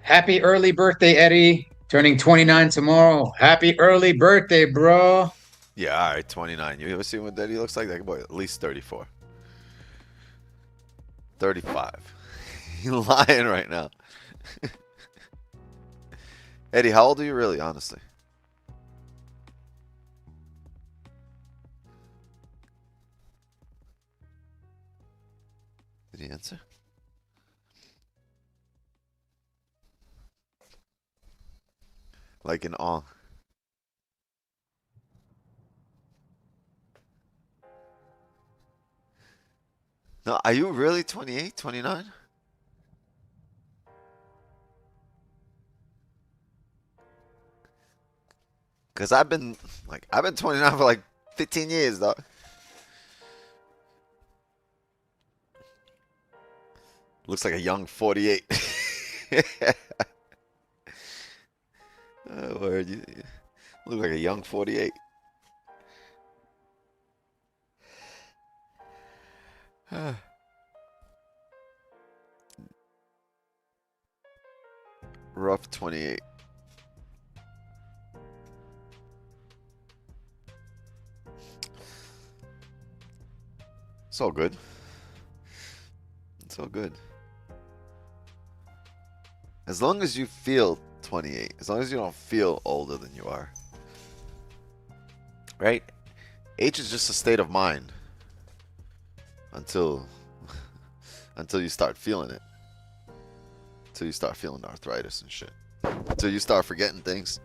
Happy early birthday, Eddie. Turning 29 tomorrow. Happy early birthday, bro. Yeah, all right, 29. You ever seen what Daddy looks like? That boy, at least 34. 35. You're lying right now. Eddie, how old are you really, honestly? Did he answer? Like in awe. No, are you really 28, 29? Cause I've been 29 for like 15 years, dog. Looks like a young 48. Oh, word, you look like a young 48. Rough 28. It's all good. It's all good. As long as you feel 28, as long as you don't feel older than you are. Right? Age is just a state of mind. Until you start feeling it. Until you start feeling arthritis and shit. Until you start forgetting things.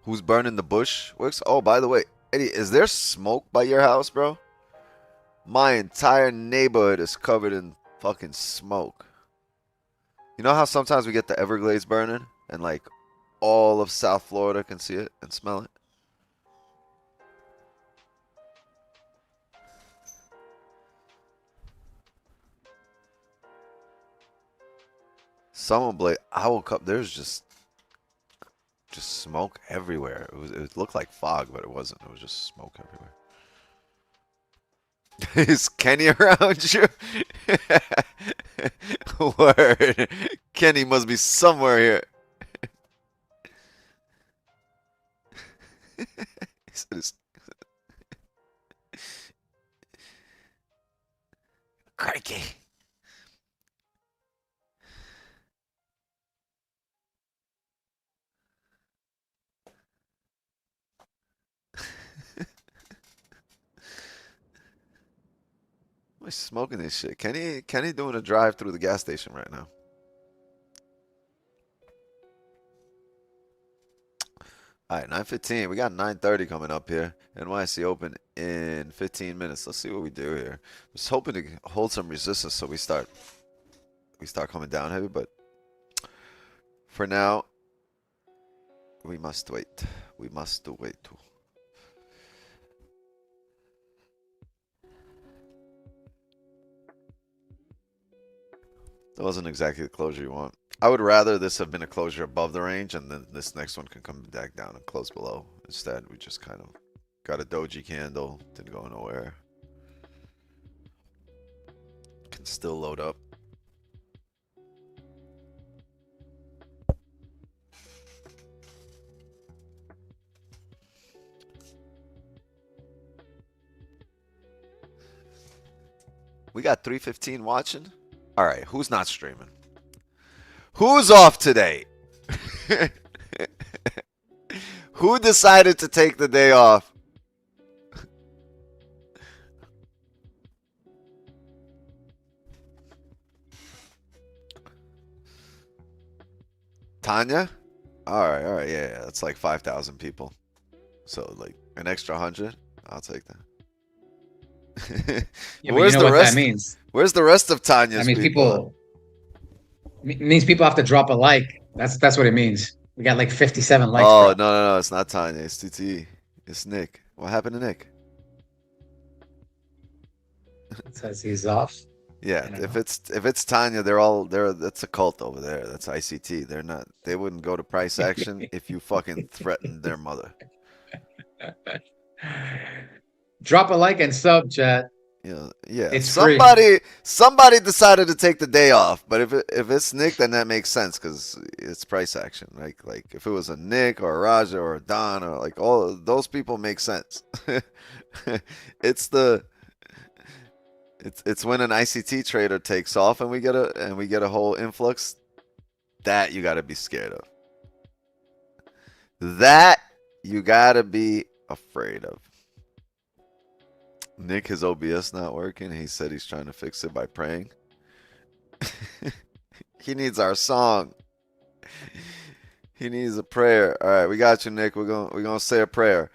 Who's burning the bush? Works. Oh, by the way, Eddie, is there smoke by your house, bro? My entire neighborhood is covered in fucking smoke. You know how sometimes we get the Everglades burning and like all of South Florida can see it and smell it? Someone blade. I woke up. There's just smoke everywhere. It looked like fog, but it wasn't. It was just smoke everywhere. Is Kenny around you? Word. Kenny must be somewhere here. He said it's crikey. Why smoking this shit? Kenny doing a drive through the gas station right now. Alright, 9:15. We got 9:30 coming up here. NYC open in 15 minutes. Let's see what we do here. I'm just hoping to hold some resistance so we start coming down heavy, but for now, we must wait. We must wait. That wasn't exactly the closure you want. I would rather this have been a closure above the range and then this next one can come back down and close below. Instead, we just kind of got a doji candle, didn't go nowhere. Can still load up. We got 315 watching. All right, who's not streaming? Who's off today? Who decided to take the day off? Tanya? All right, yeah, that's like 5,000 people. So like an extra 100, I'll take that. Yeah, but you know what that means. Where's the rest of Tanya's I mean, people means people have to drop a like. That's what it means. We got like 57 likes. Oh, bro. no, it's not Tanya. It's TT. It's Nick. What happened to Nick? It says he's off. Yeah, I don't if know. it's Tanya, that's a cult over there. That's ICT. They wouldn't go to price action if you fucking threatened their mother. Drop a like and sub, chat. Yeah. It's free. Somebody decided to take the day off, but if it's Nick, then that makes sense because it's price action. Like if it was a Nick or a Raja or a Don or like all of those people make sense. it's the it's when an ICT trader takes off and we get a whole influx that you got to be scared of. That you got to be afraid of. Nick, his OBS not working. He said he's trying to fix it by praying. He needs our song. He needs a prayer. All right, we got you, Nick. We're gonna say a prayer.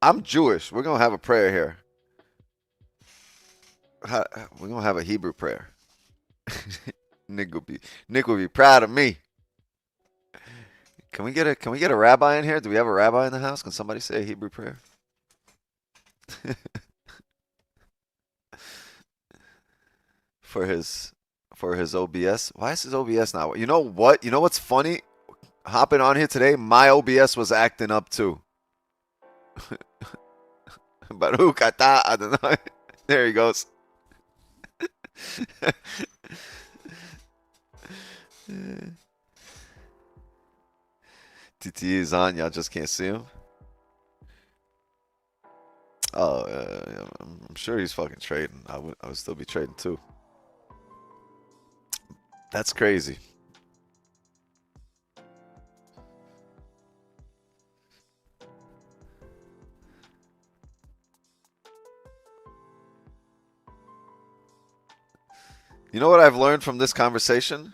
I'm Jewish. We're gonna have a prayer here. We're gonna have a Hebrew prayer. Nick will be proud of me. Can we get a rabbi in here? Do we have a rabbi in the house? Can somebody say a Hebrew prayer? for his OBS. Why is his OBS not? You know what? You know what's funny? Hopping on here today, my OBS was acting up too. Baruch atah Adonai. There he goes. TTE is on. Y'all just can't see him. Oh, I'm sure he's fucking trading. I would still be trading too. That's crazy. You know what I've learned from this conversation?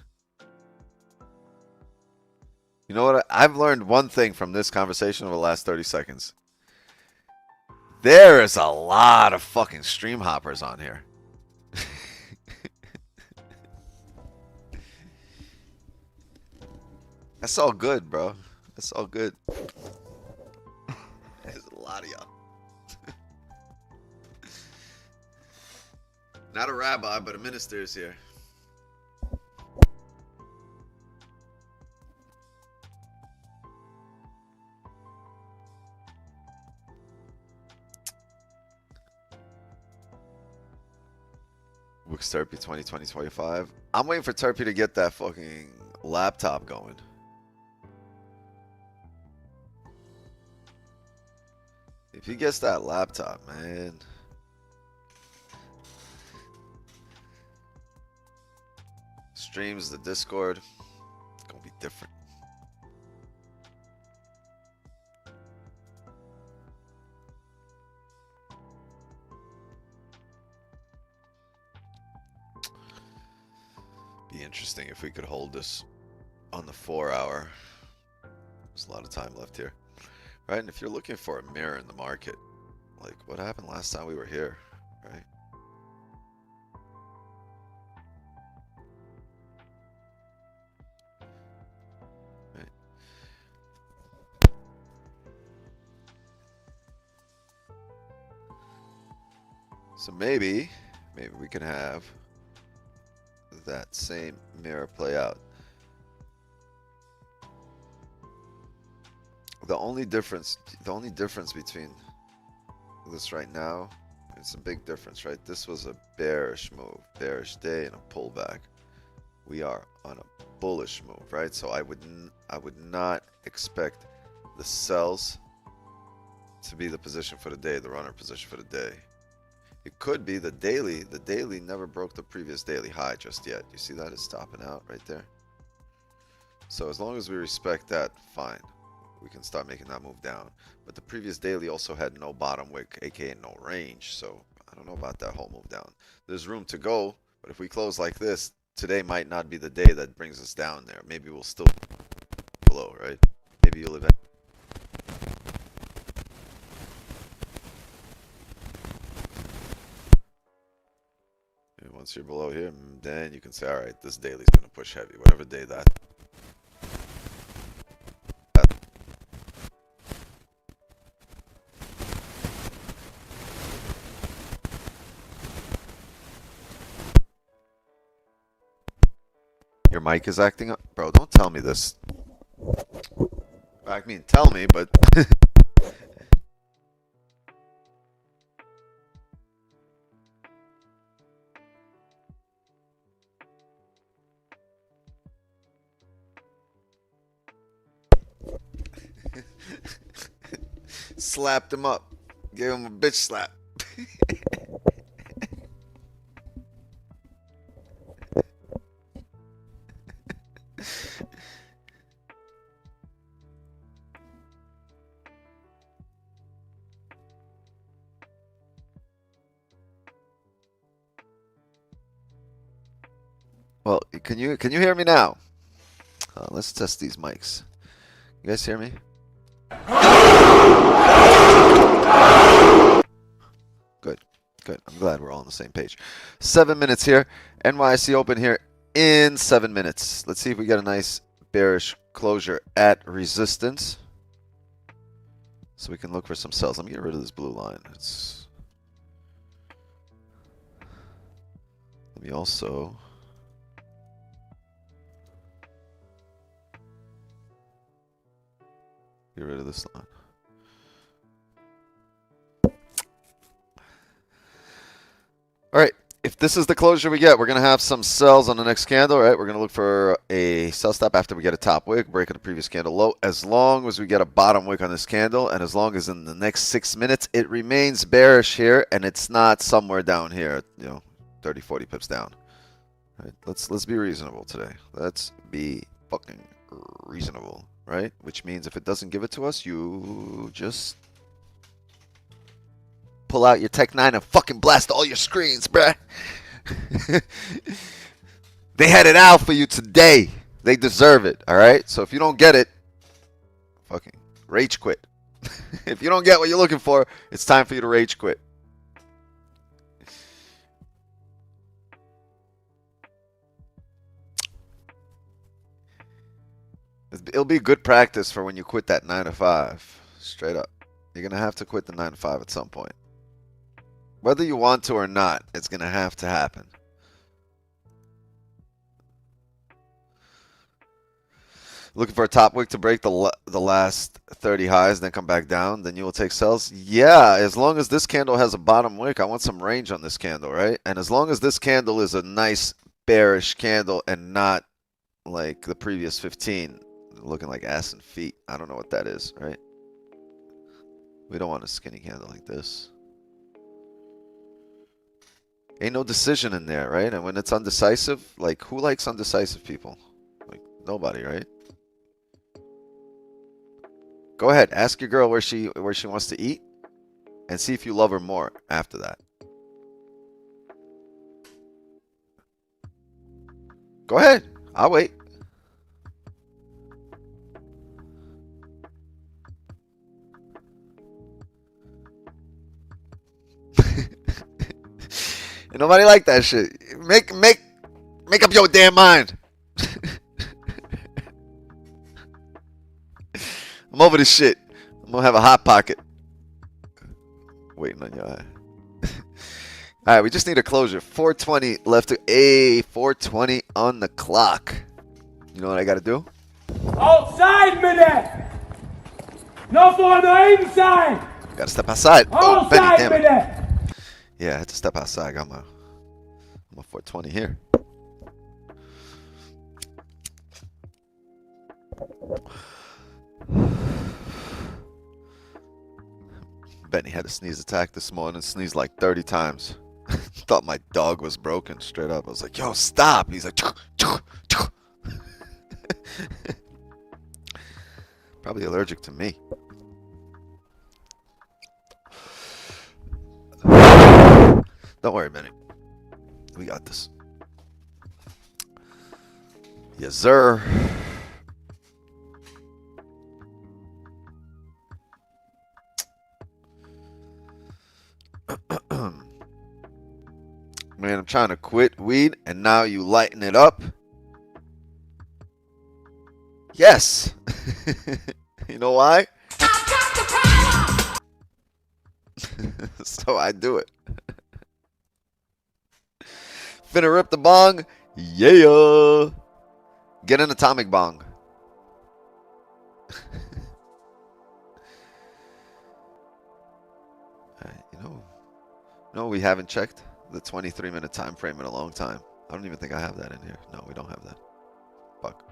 You know what? I've learned one thing from this conversation over the last 30 seconds. There is a lot of fucking stream hoppers on here. That's all good, bro. That's all good. There's a lot of y'all. Not a rabbi, but a minister is here. Wix Turpy 2020-25. I'm waiting for Turpy to get that fucking laptop going. If he gets that laptop, man. Streams, the Discord, it's gonna be different. Be interesting if we could hold this on the 4 hour. There's a lot of time left here. Right, and if you're looking for a mirror in the market, like what happened last time we were here, right? Right. So maybe we can have that same mirror play out. The only difference between this right now, it's a big difference, right? This was a bearish move, bearish day and a pullback. We are on a bullish move, right? So I would not expect the sells to be the position for the day, the runner position for the day. It could be the daily. The daily never broke the previous daily high just yet. You see that? It's topping out right there. So as long as we respect that, fine. We can start making that move down. But the previous daily also had no bottom wick, aka no range. So I don't know about that whole move down. There's room to go, but if we close like this, today might not be the day that brings us down there. Maybe we'll still be below, right? Maybe you'll eventually. Once you're below here, then you can say, all right, this daily's going to push heavy. Whatever day that. Your mic is acting up? Bro, don't tell me this. I mean, tell me, but... Slapped him up. Gave him a bitch slap. Well, can you hear me now? Let's test these mics. You guys hear me? Good, good. I'm glad we're all on the same page. 7 minutes here. NYC open here in 7 minutes. Let's see if we get a nice bearish closure at resistance, so we can look for some sells. Let me get rid of this blue line. Let me also get rid of this line. All right, if this is the closure we get, we're going to have some sells on the next candle, right? We're going to look for a sell stop after we get a top wick, break of the previous candle low. As long as we get a bottom wick on this candle, and as long as in the next 6 minutes it remains bearish here, and it's not somewhere down here, 30, 40 pips down. All right, let's be reasonable today. Let's be fucking reasonable, right? Which means if it doesn't give it to us, you just pull out your Tech 9 and fucking blast all your screens, bruh. They had it out for you today. They deserve it, all right? So if you don't get it, fucking rage quit. If you don't get what you're looking for, it's time for you to rage quit. It'll be good practice for when you quit that 9 to 5. Straight up. You're going to have to quit the 9 to 5 at some point. Whether you want to or not, it's going to have to happen. Looking for a top wick to break the last 30 highs, then come back down, then you will take sells? Yeah, as long as this candle has a bottom wick, I want some range on this candle, right? And as long as this candle is a nice bearish candle and not like the previous 15, looking like ass and feet. I don't know what that is, right? We don't want a skinny candle like this. Ain't no decision in there, right? And when it's undecisive, like who likes undecisive people? Like nobody, right? Go ahead, ask your girl where she wants to eat and see if you love her more after that. Go ahead. I'll wait. And nobody like that shit. Make up your damn mind. I'm over this shit. I'm gonna have a hot pocket. Waiting on your eye. Alright, we just need a closure. 420 left to a 420 on the clock. You know what I gotta do? Outside med det! No for the inside! Gotta step outside. Oh, Benny, Outside damn med it. det! Yeah, I had to step outside. I'm a 420 here. Benny had a sneeze attack this morning. Sneezed like 30 times. Thought my dog was broken. Straight up. I was like, yo, stop. He's like, probably allergic to me. Don't worry, Benny. We got this. Yes, sir. Man, I'm trying to quit weed, and now you lighten it up. Yes. You know why? So I do it. Finna rip the bong. Yeah. Get an atomic bong. No, we haven't checked the 23-minute time frame in a long time. I don't even think I have that in here. No, we don't have that. Fuck.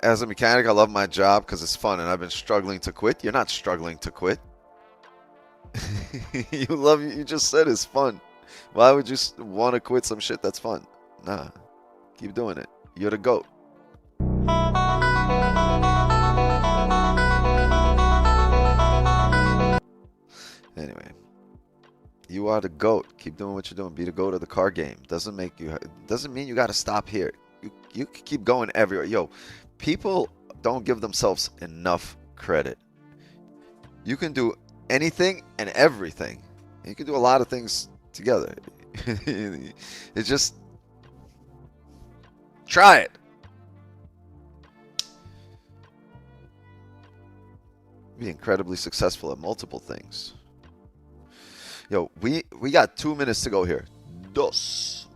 As a mechanic, I love my job because it's fun, and I've been struggling to quit. You're not struggling to quit. You just said it's fun. Why would you want to quit some shit that's fun? Nah, keep doing it. You're the GOAT. Anyway, you are the GOAT. Keep doing what you're doing. Be the GOAT of the car game. Doesn't mean you got to stop here. You can keep going everywhere. Yo, people don't give themselves enough credit. You can do anything and everything. You can do a lot of things together. It's just try it. Be incredibly successful at multiple things. Yo, we got 2 minutes to go here. 2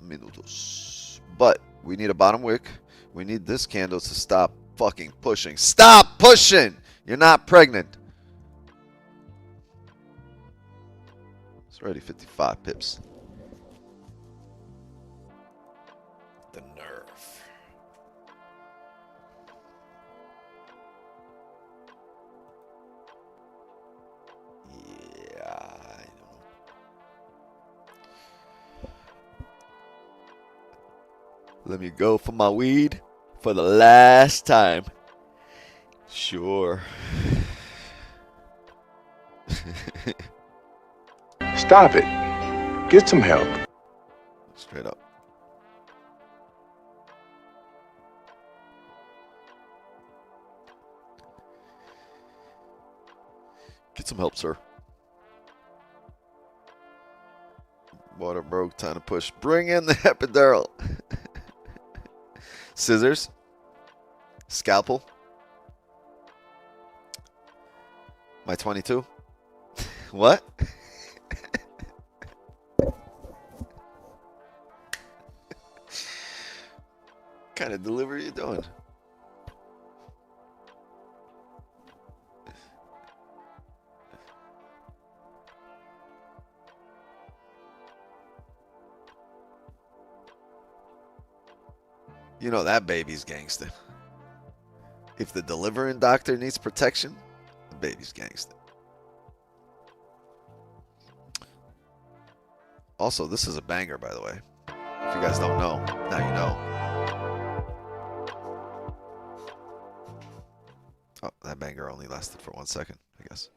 minutos. But we need a bottom wick. We need this candle to stop fucking pushing. Stop pushing! You're not pregnant. It's already 55 pips. The nerve. Let me go for my weed for the last time. Sure. Stop it. Get some help. Straight up. Get some help, sir. Water broke, time to push. Bring in the epidural. Scissors. Scalpel. My 22. What? What kind of delivery are you doing? You know that baby's gangster. If the delivering doctor needs protection, the baby's gangster. Also, this is a banger, by the way. If you guys don't know, now you know. Oh, that banger only lasted for 1 second, I guess.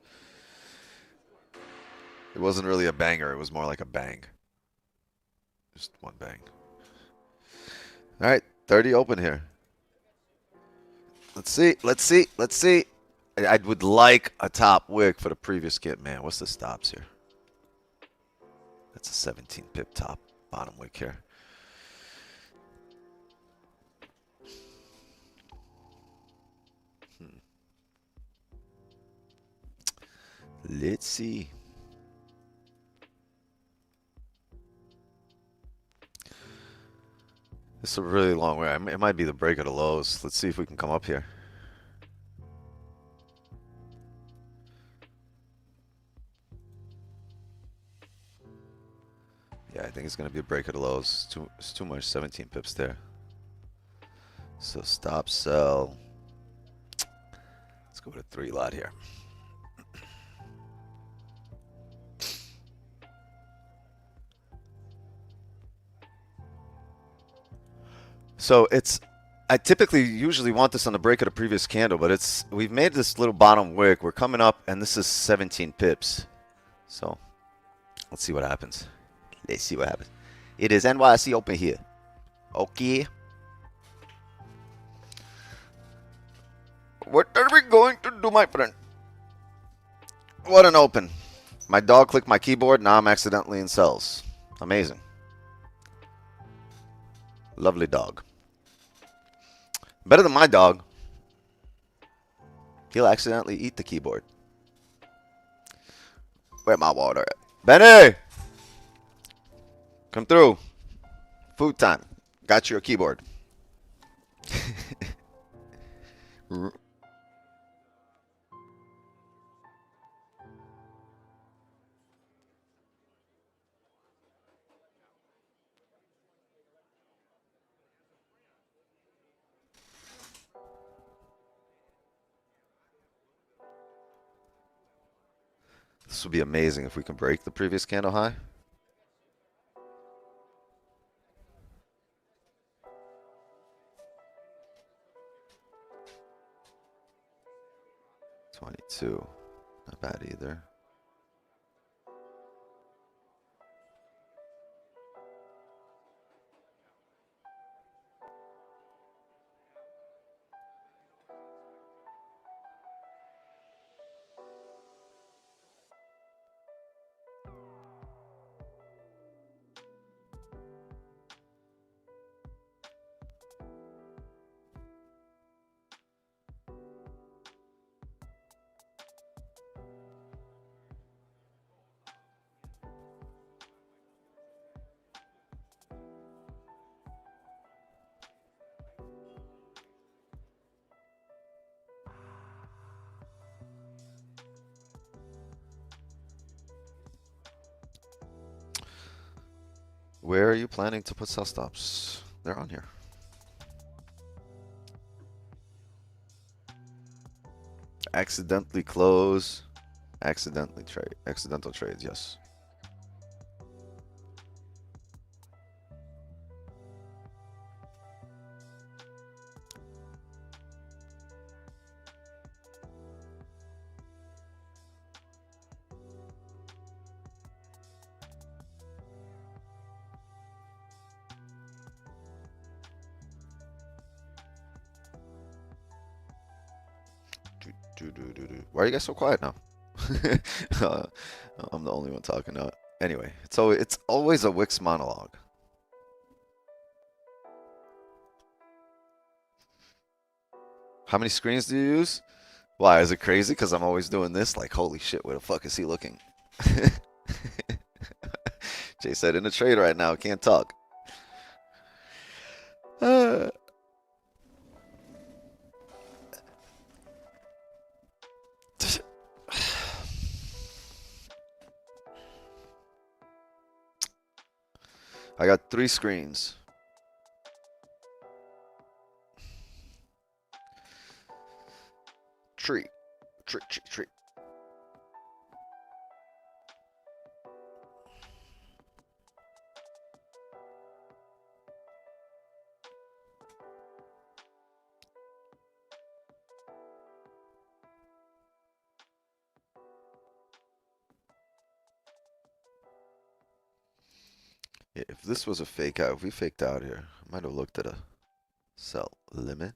It wasn't really a banger, it was more like a bang. Just one bang. Alright, 30 open here. Let's see, let's see, let's see. I would like a top wick for the previous kit, man. What's the stops here? That's a 17 pip top bottom wick here. Let's see. It's a really long way. It might be the break of the lows. Let's see if we can come up here. Yeah, I think it's going to be a break of the lows. It's too much 17 pips there. So stop, sell. Let's go with a 3 lot here. So I typically usually want this on the break of the previous candle, but we've made this little bottom wick. We're coming up, and this is 17 pips. So let's see what happens. Let's see what happens. It is NYC open here. Okay. What are we going to do, my friend? What an open. My dog clicked my keyboard. Now I'm accidentally in cells. Amazing. Lovely dog. Better than my dog. He'll accidentally eat the keyboard. Where my water at? Benny! Come through. Food time. Got you a keyboard. This would be amazing if we can break the previous candle high. $22. Not bad either. Where are you planning to put sell stops? They're on here. Accidentally close. Accidentally trade. Accidental trades, yes. Why are you guys so quiet now? I'm the only one talking now. Anyway, it's always a Wix monologue. How many screens do you use? Why, is it crazy? Because I'm always doing this? Like, holy shit, where the fuck is he looking? Jay said, in a trade right now, can't talk. I got 3 screens. Tree. Yeah, if this was a fake out, if we faked out here, I might have looked at a sell limit.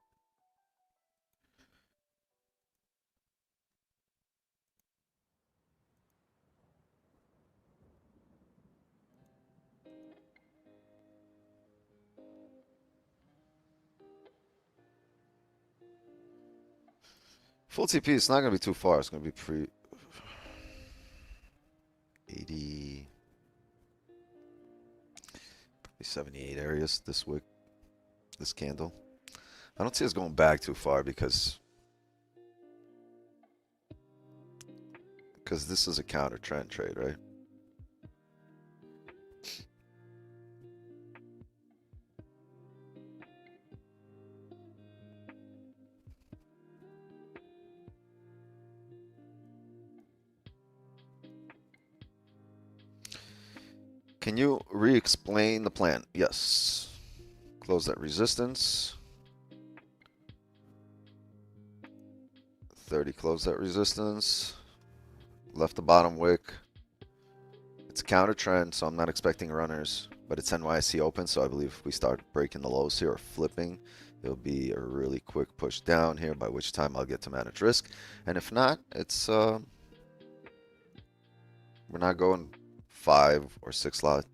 Full TP, it's not going to be too far. It's going to be pre 80, probably 78 areas this wick, this candle. I don't see us going back too far because this is a counter trend trade, right? Can you re-explain the plan? Yes. Close that resistance. 30, close that resistance. Left the bottom wick. It's a counter trend, so I'm not expecting runners, but it's NYSE open, so I believe if we start breaking the lows here or flipping, it'll be a really quick push down here, by which time I'll get to manage risk. And if not, it's we're not going 5 or 6 lot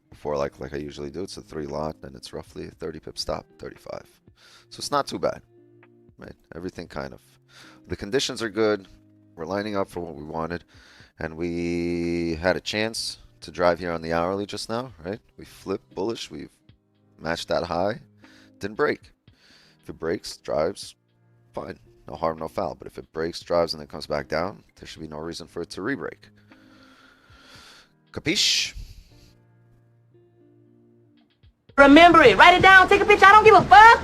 before like I usually do. It's a 3 lot, and it's roughly a 30 pip stop, 35. So it's not too bad, right? Everything kind of, the conditions are good. We're lining up for what we wanted, and we had a chance to drive here on the hourly just now, right? We flipped bullish. We've matched that high. Didn't break. If it breaks, drives, fine. No harm, no foul. But if it breaks, drives, and then comes back down, there should be no reason for it to re-break. Capiche? Remember it. Write it down. Take a picture. I don't give a fuck.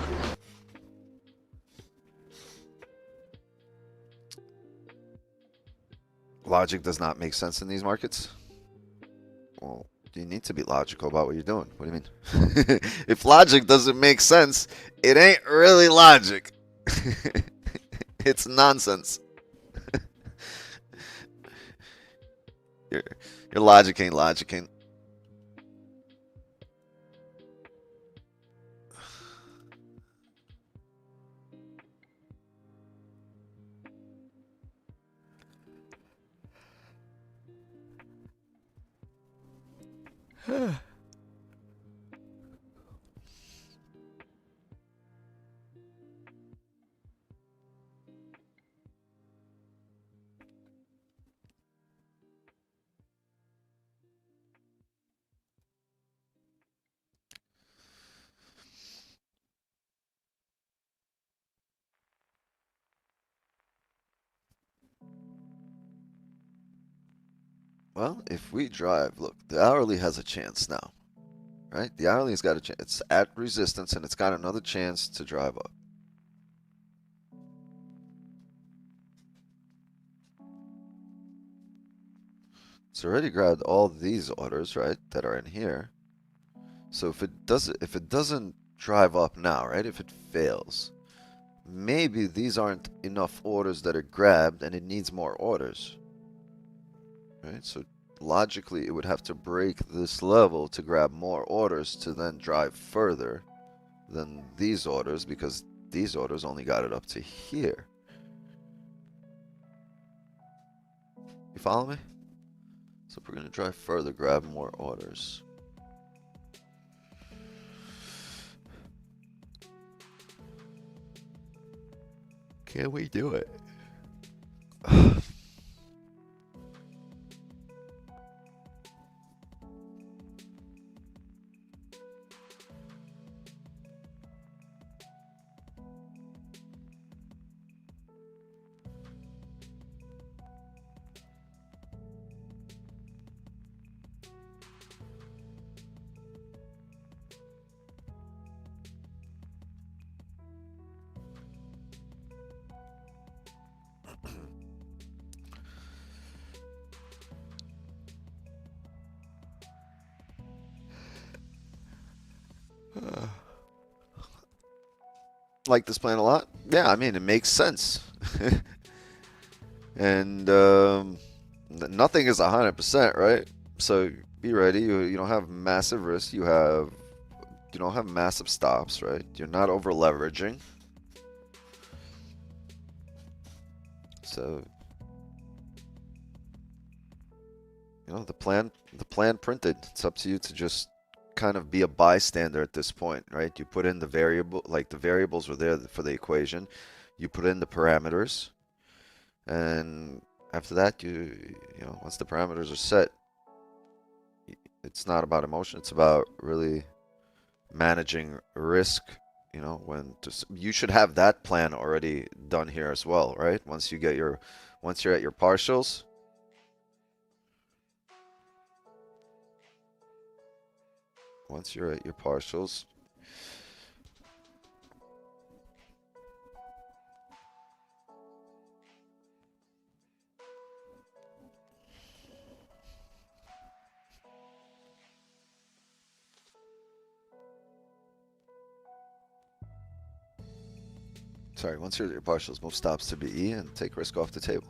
Logic does not make sense in these markets. Well, you need to be logical about what you're doing. What do you mean? If logic doesn't make sense, it ain't really logic. It's nonsense. Your logic ain't logicking. Well, if we drive, look, the hourly has a chance now, right? The hourly's got a chance. It's at resistance, and it's got another chance to drive up. It's already grabbed all these orders, right, that are in here. So if it doesn't drive up now, right, if it fails, maybe these aren't enough orders that are grabbed, and it needs more orders. Right, so logically it would have to break this level to grab more orders to then drive further than these orders, because these orders only got it up to here. You follow me? So if we're going to drive further, grab more orders. Can we do it? Like this plan a lot? Yeah, I mean, it makes sense. And nothing is 100%, right? So be ready. You don't have massive risk. You don't have massive stops, right? You're not over leveraging. So the plan printed. It's up to you to just kind of be a bystander at this point, right? You put in the variable, like the variables were there for the equation. You put in the parameters, and after that, once the parameters are set, it's not about emotion. It's about really managing risk. You should have that plan already done here as well, right? Once you're at your partials. Once you're at your partials, once you're at your partials, move stops to BE and take risk off the table.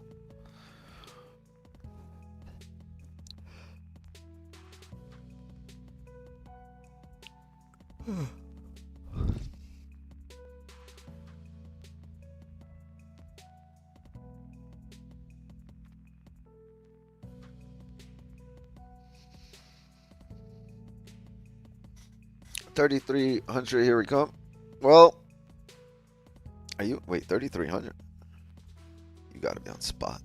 $3,300, here we come. Well, wait, 3,300? You gotta be on spot.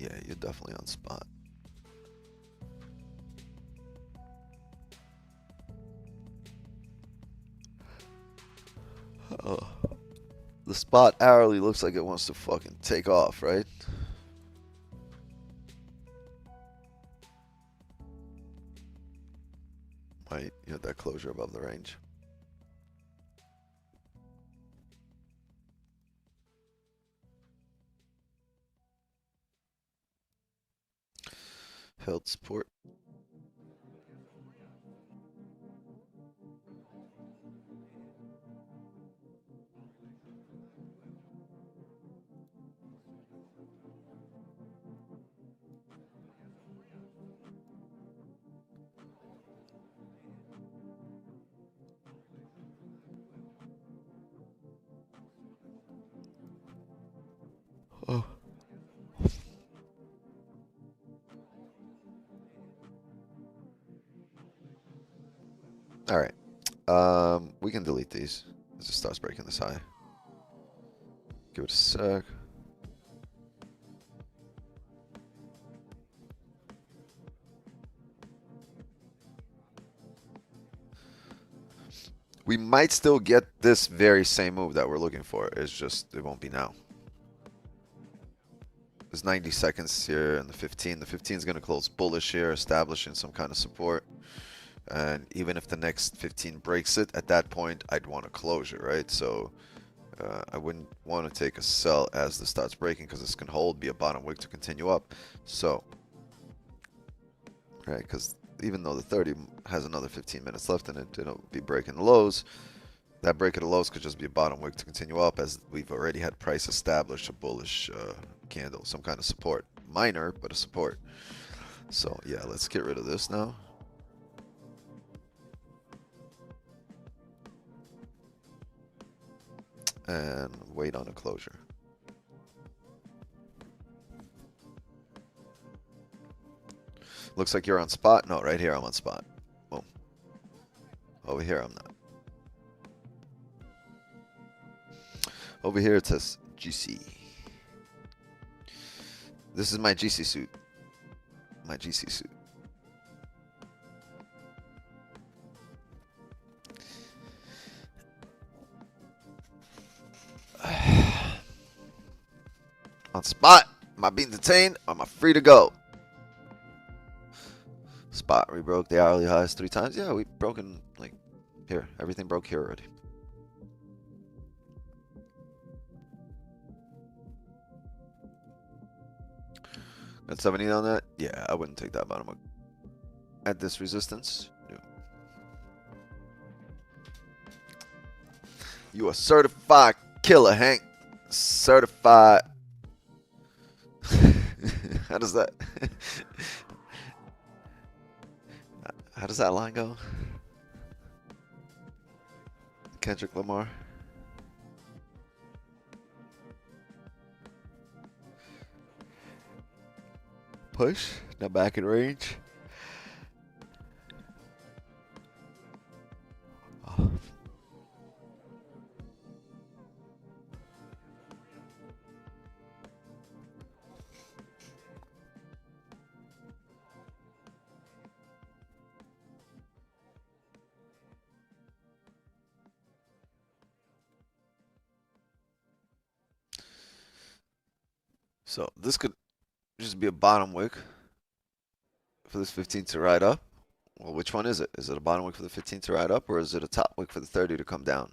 Yeah, you're definitely on spot. Oh. The spot hourly looks like it wants to fucking take off, right? Might hit that closure above the range. Held support. Oh. All right. We can delete these as it starts breaking this high. Give it a sec. We might still get this very same move that we're looking for. It's just, it won't be now. There's 90 seconds here and the 15. The 15 is going to close bullish here, establishing some kind of support. And even if the next 15 breaks it, at that point, I'd want a closure, right? So I wouldn't want to take a sell as this starts breaking because this can hold, be a bottom wick to continue up. So, right, because even though the 30 has another 15 minutes left in it, it'll be breaking the lows. That break of the lows could just be a bottom wick to continue up, as we've already had price establish a bullish candle, some kind of support. Minor, but a support. So, yeah, let's get rid of this now. And wait on a closure. Looks like you're on spot. No, right here I'm on spot. Boom. Over here I'm not. Over here it says GC. This is my GC suit. My GC suit. On spot. Am I being detained or am I free to go? Spot. We broke the hourly highs 3 times. Yeah, we broken like here. Everything broke here already. Got 70 on that? Yeah, I wouldn't take that bottom at this resistance. No. You a certified killer, Hank. Certified. How does that? How does that line go? Kendrick Lamar. Push. Now back in range. Oh. So this could just be a bottom wick for this 15 to ride up. Well, which one is it? Is it a bottom wick for the 15 to ride up, or is it a top wick for the 30 to come down?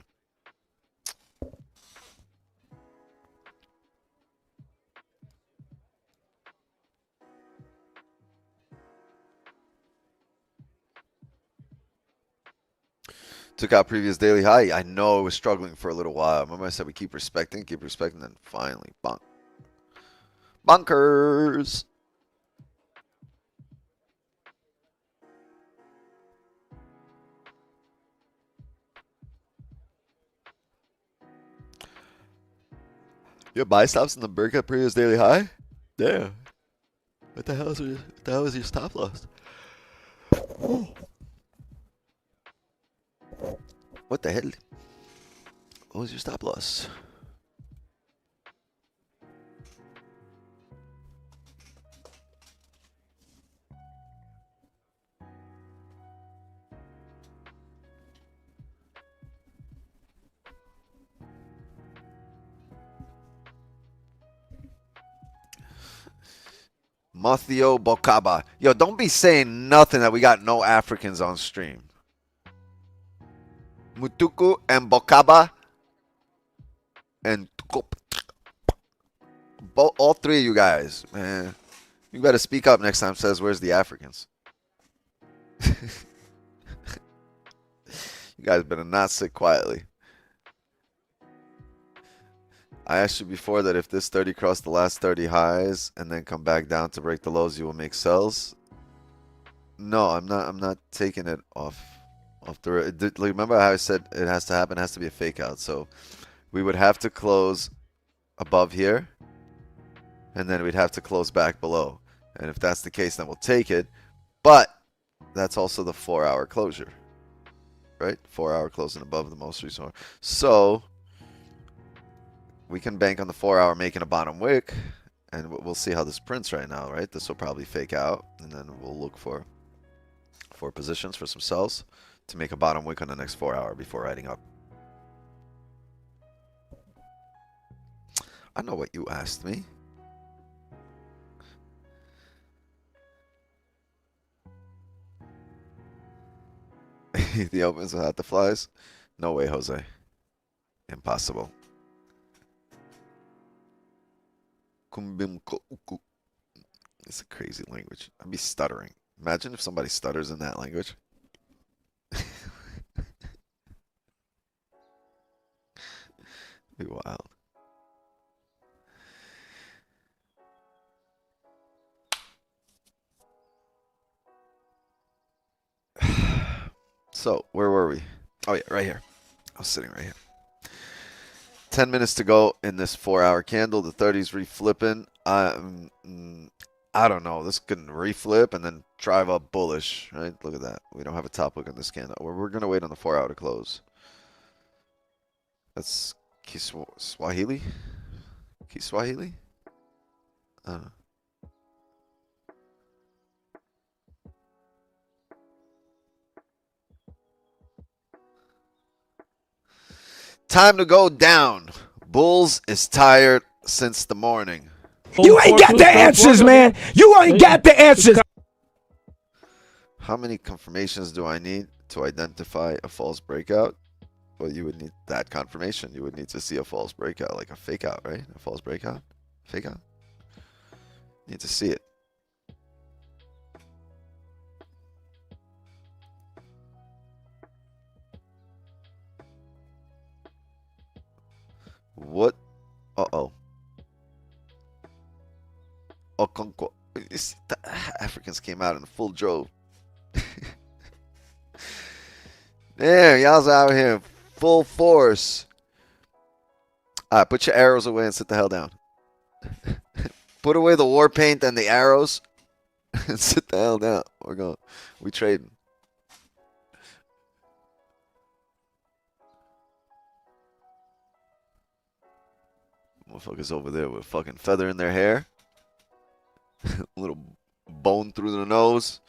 Took out previous daily high. I know it was struggling for a little while. Remember I said we keep respecting, then finally, bonk. Bunkers. You have buy stops in the break at previous daily high? Yeah. What the hell is your stop loss? What the hell? What was your stop loss? Mathio Bokaba. Yo, don't be saying nothing that we got no Africans on stream. Mutuku and Bokaba and all three of you guys, man. You better speak up next time. Says, where's the Africans? You guys better not sit quietly. I asked you before that if this 30 crossed the last 30 highs and then come back down to break the lows, you will make sells. No, I'm not taking it off the. Remember how I said it has to happen? It has to be a fake out. So we would have to close above here, and then we'd have to close back below. And if that's the case, then we'll take it. But that's also the 4-hour closure, right? 4-hour closing above the most recent one. So we can bank on the 4-hour making a bottom wick, and we'll see how this prints right now, right? This will probably fake out, and then we'll look for positions for some sells to make a bottom wick on the next 4-hour before riding up. I know what you asked me. The opens without the flies? No way, Jose. Impossible. It's a crazy language. I'd be stuttering. Imagine if somebody stutters in that language. Be wild. So, where were we? Oh yeah, right here. I was sitting right here. 10 minutes to go in this 4-hour candle. The 30's reflipping. I don't know. This can reflip and then drive up bullish, right? Look at that. We don't have a top hook on this candle. We're going to wait on the 4-hour to close. That's Kiswahili? Kiswahili? I don't know. Time to go down. Bulls is tired since the morning. You ain't got the answers, man. You ain't got the answers. How many confirmations do I need to identify a false breakout? Well, you would need that confirmation. You would need to see a false breakout, like a fake out, right? A false breakout? Fake out? You need to see it. What? Uh-oh. Okonkwo. The Africans came out in full drove. There, y'all's out here in full force. All right, put your arrows away and sit the hell down. Put away the war paint and the arrows and sit the hell down. We trading. Motherfuckers over there with fucking feather in their hair. Little bone through the nose.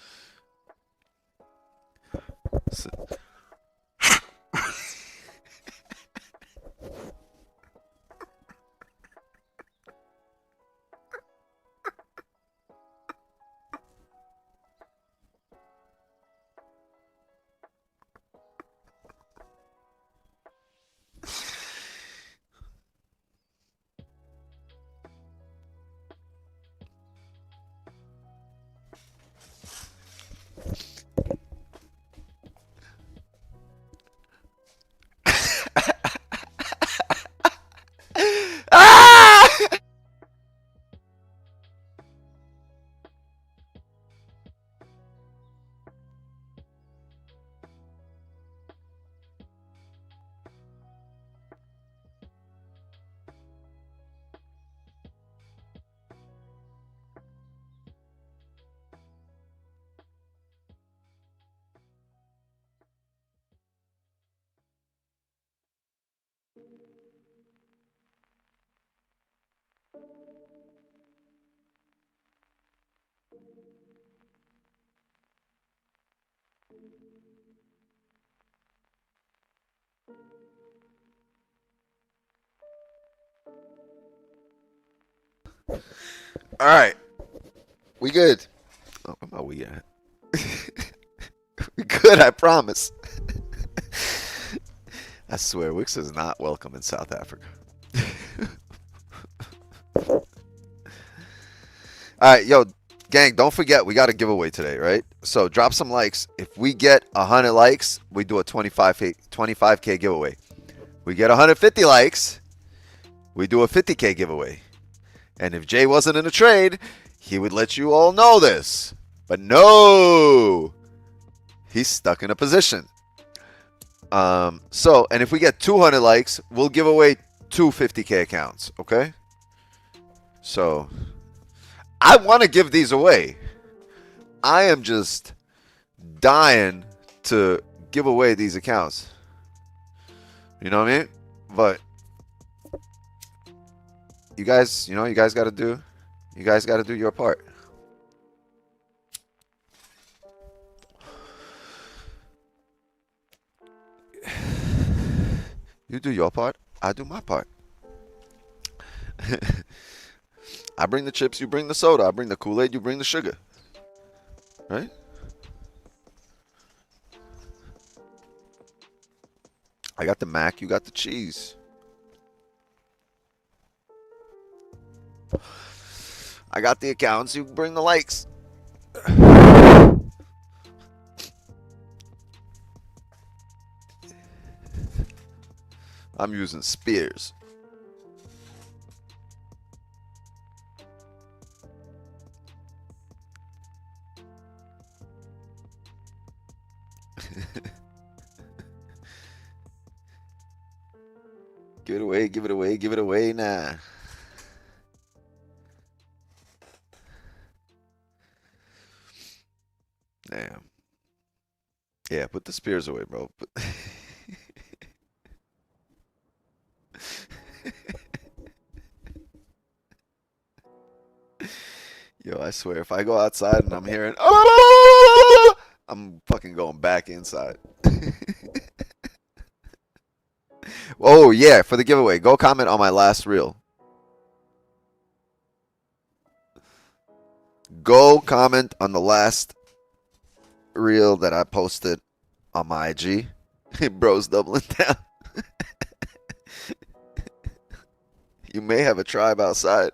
All right. We good. Oh, where are we at? We good, I promise. I swear, Wix is not welcome in South Africa. Alright, yo, gang, don't forget, we got a giveaway today, right? So drop some likes. If we get 100 likes, we do a 25K giveaway. We get 150 likes, we do a 50K giveaway. And if Jay wasn't in a trade, he would let you all know this. But no! He's stuck in a position. And if we get 200 likes, we'll give away 2 50K accounts, okay? So, I want to give these away. I am just dying to give away these accounts. You know what I mean? But you guys, you guys got to do your part. You do your part, I do my part. I bring the chips, you bring the soda. I bring the Kool-Aid, you bring the sugar. Right? I got the mac, you got the cheese. I got the accounts, you bring the likes. I'm using spears. Give it away, give it away, give it away now. Damn. Yeah, put the spears away, bro. Yo, I swear, if I go outside and I'm hearing, oh, I'm fucking going back inside. Oh, yeah, for the giveaway, go comment on my last reel. Go comment on the last reel that I posted on my IG. Bro's doubling down. You may have a tribe outside.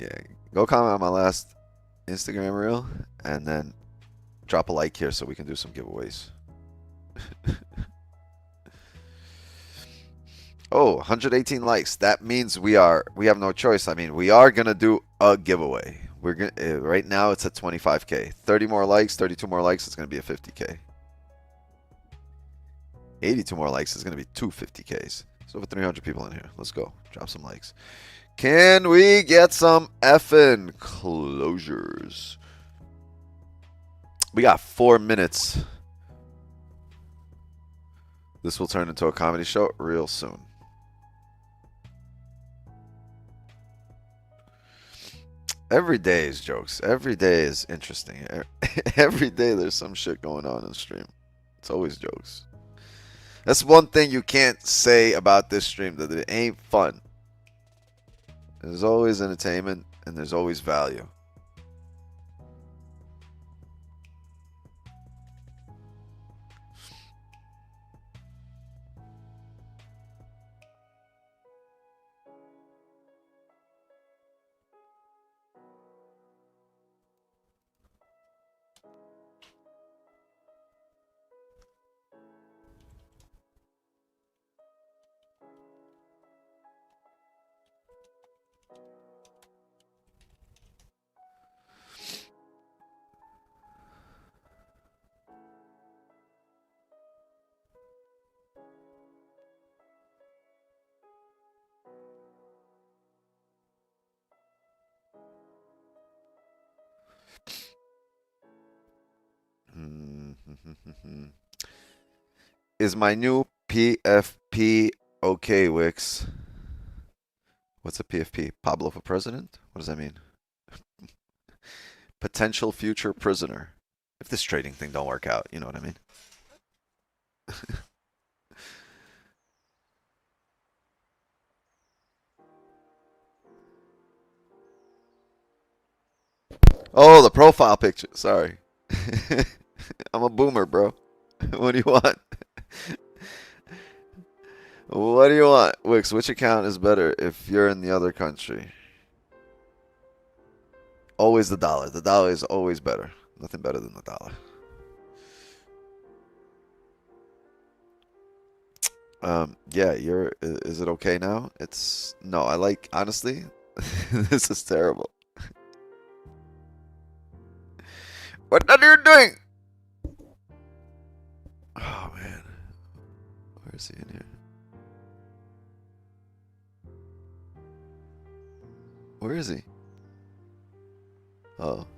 Yeah, go comment on my last Instagram reel and then drop a like here so we can do some giveaways. Oh, 118 likes. That means we have no choice. I mean, we are gonna do a giveaway. We're gonna right now it's at 25K. 30 more likes, 32 more likes, it's gonna be a 50K. 82 more likes is gonna be 250Ks. So over 300 people in here. Let's go. Drop some likes. Can we get some effing closures? We got 4 minutes. This will turn into a comedy show real soon. Every day is jokes. Every day is interesting. Every day there's some shit going on in the stream. It's always jokes. That's one thing you can't say about this stream, that it ain't fun. There's always entertainment and there's always value. Is my new PFP okay, Wix? What's a PFP? Pablo for president? What does that mean? Potential future prisoner. If this trading thing don't work out, you know what I mean? Oh, the profile picture. Sorry. I'm a boomer, bro. What do you want? What do you want? Wix, which account is better if you're in the other country? Always the dollar. The dollar is always better. Nothing better than the dollar. Yeah, is it okay now? No, I like, honestly, this is terrible. What are you doing? Oh, man. Where is he in here? Where is he? Oh.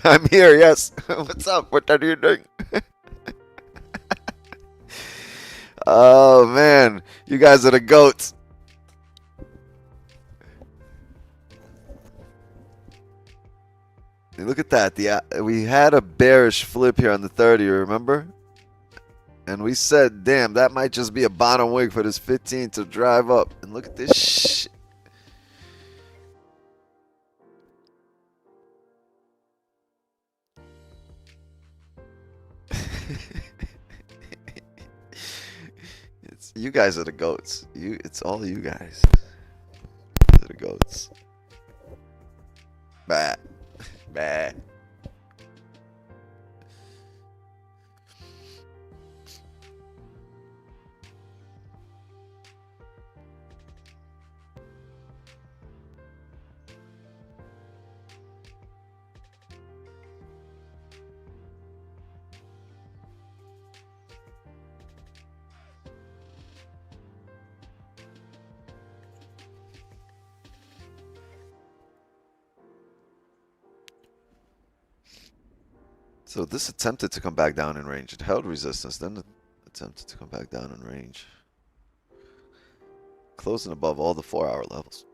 I'm here, yes. What's up? What are you doing? Oh, man. You guys are the goats. Look at that. We had a bearish flip here on the 30, remember? And we said, damn, that might just be a bottom wick for this 15 to drive up. And look at this shit. You guys are the goats. It's all you guys. These are the goats. Bah. Bah. So this attempted to come back down in range. It held resistance, then it attempted to come back down in range. Closing above all the 4-hour levels.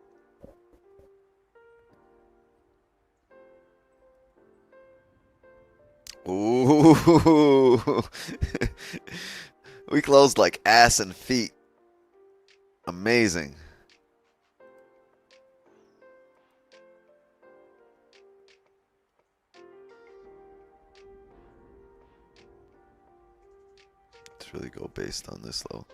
Ooh. We closed like ass and feet. Amazing. Let's really go based on this low.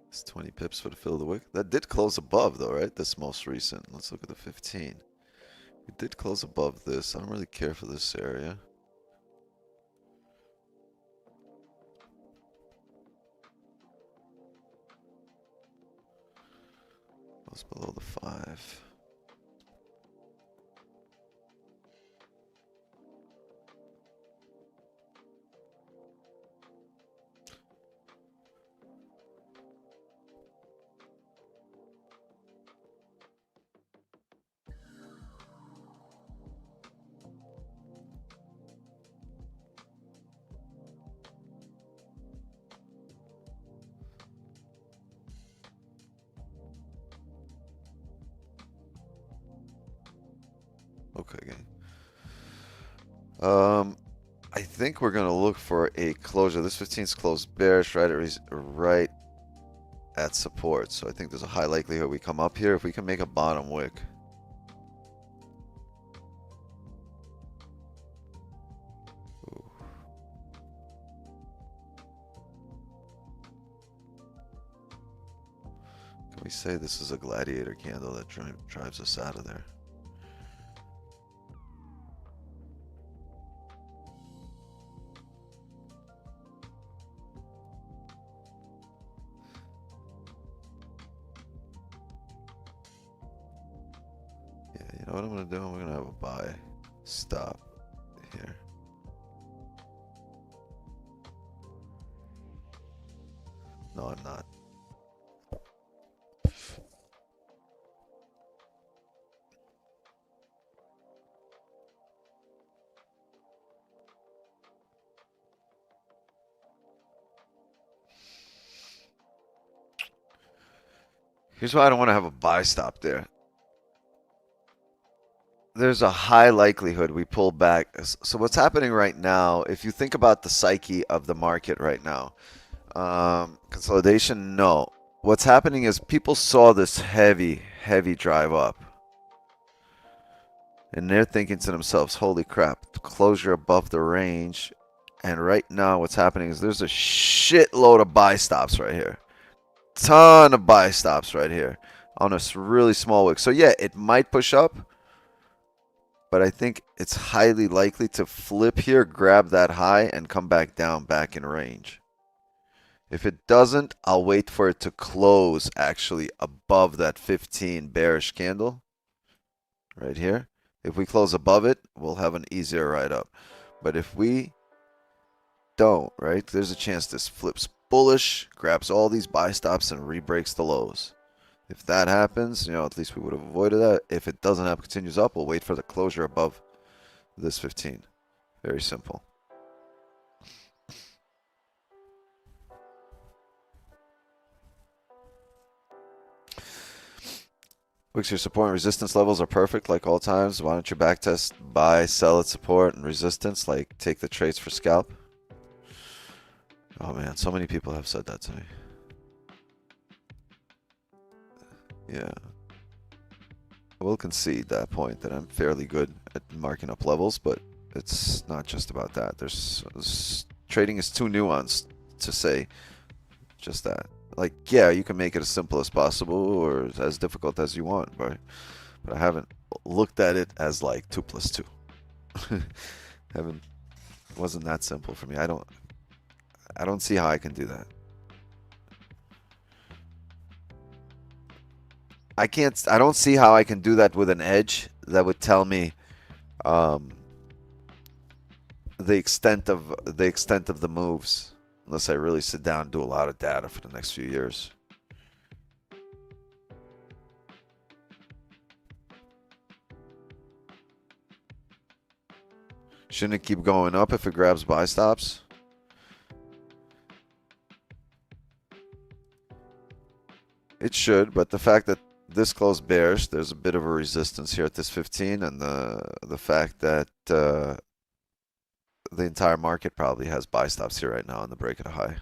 It's 20 pips for the fill of the wick. That did close above though, right? This most recent. Let's look at the 15. It did close above this. I don't really care for this area. Close below the 5. Okay, gang. I think we're gonna look for a closure. This 15's closed bearish right at support. So I think there's a high likelihood we come up here if we can make a bottom wick. Ooh. Can we say this is a gladiator candle that drives us out of there? What I'm going to do, I'm going to have a buy stop here. No, I'm not. Here's why I don't want to have a buy stop there. There's a high likelihood we pull back. So what's happening right now, if you think about the psyche of the market right now, consolidation, no. What's happening is people saw this heavy drive up. And they're thinking to themselves, holy crap, closure above the range. And right now what's happening is there's a shitload of buy stops right here. Ton of buy stops right here on a really small wick. So yeah, it might push up, but I think it's highly likely to flip here, grab that high, and come back down, back in range. If it doesn't, I'll wait for it to close actually above that 15 bearish candle right here. If we close above it, we'll have an easier ride up. But if we don't, right, there's a chance this flips bullish, grabs all these buy stops, and re-breaks the lows. If that happens, you know, at least we would have avoided that. If it doesn't happen, continues up, we'll wait for the closure above this 15. Very simple. Wicks, your support and resistance levels are perfect like all times. Why don't you backtest, buy, sell at support and resistance, like take the trades for scalp? Oh man, so many people have said that to me. Yeah. I will concede that point that I'm fairly good at marking up levels, but it's not just about that. Trading is too nuanced to say just that. Like, yeah, you can make it as simple as possible or as difficult as you want, but I haven't looked at it as like 2 + 2. It wasn't that simple for me. I don't see how I can do that. I don't see how I can do that with an edge that would tell me the extent of the moves, unless I really sit down and do a lot of data for the next few years. Shouldn't it keep going up if it grabs buy stops? It should, but the fact that this closed bearish, there's a bit of a resistance here at this 15, and the fact that the entire market probably has buy stops here right now on the break at a high.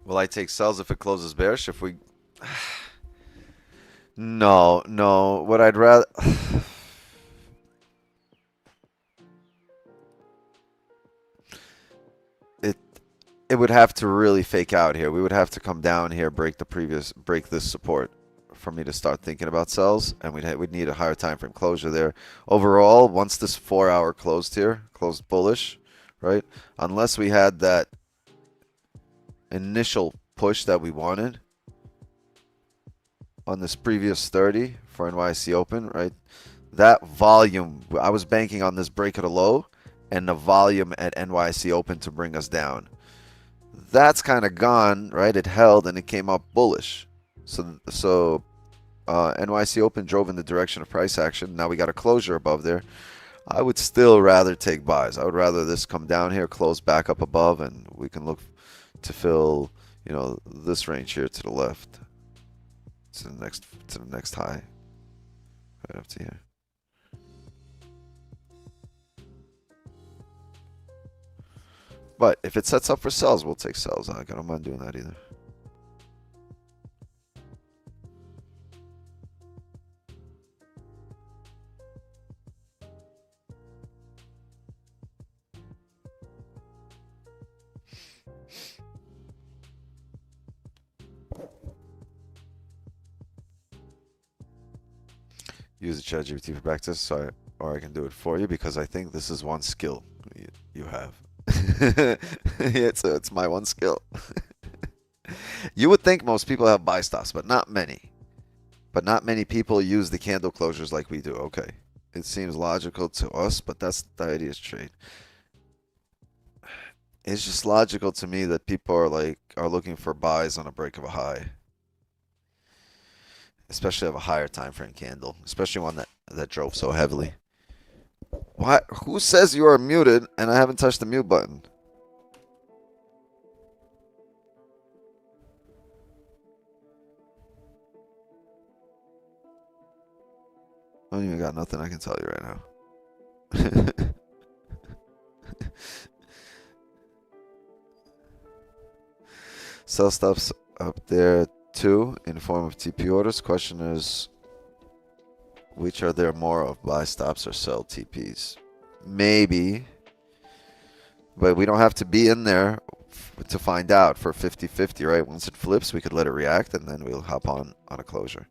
Will I take sells if it closes bearish? If we no, what I'd rather it would have to really fake out here. We would have to come down here, break this support for me to start thinking about sells, and we'd need a higher time frame closure there. Overall, once this 4-hour closed bullish, right? Unless we had that initial push that we wanted on this previous 30 for NYC Open, right? That volume, I was banking on this break at a low and the volume at NYC Open to bring us down. That's kind of gone, right? It held and it came up bullish. So NYC Open drove in the direction of price action. Now we got a closure above there. I would still rather take buys. I would rather this come down here, close back up above, and we can look to fill, you know, this range here to the left. To the next high. Right up to here. But if it sets up for sells, we'll take sells. I don't mind doing that either. Use the ChatGPT for backtest, or I can do it for you, because I think this is one skill you have. It's my one skill. You would think most people have buy stops, but not many. But not many people use the candle closures like we do. Okay. It seems logical to us, but that's the ideas trade. It's just logical to me that people are looking for buys on a break of a high. Especially of a higher time frame candle. Especially one that drove so heavily. Why? Who says you are muted and I haven't touched the mute button? I don't even got nothing I can tell you right now. Sell stops up there too in form of TP orders. Question is, which are there more of, buy stops or sell TPs? Maybe, but we don't have to be in there to find out for 50-50, right? Once it flips, we could let it react and then we'll hop on a closure.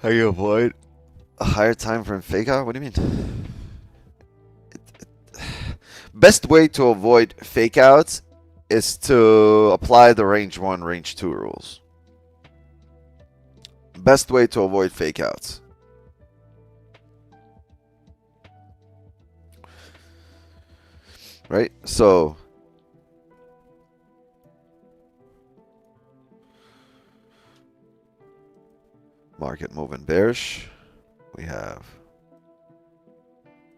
How you avoid a higher time frame fake out? What do you mean? Best way to avoid fake outs is to apply the range 1, range 2 rules. Best way to avoid fake outs. Right? So market moving bearish. We have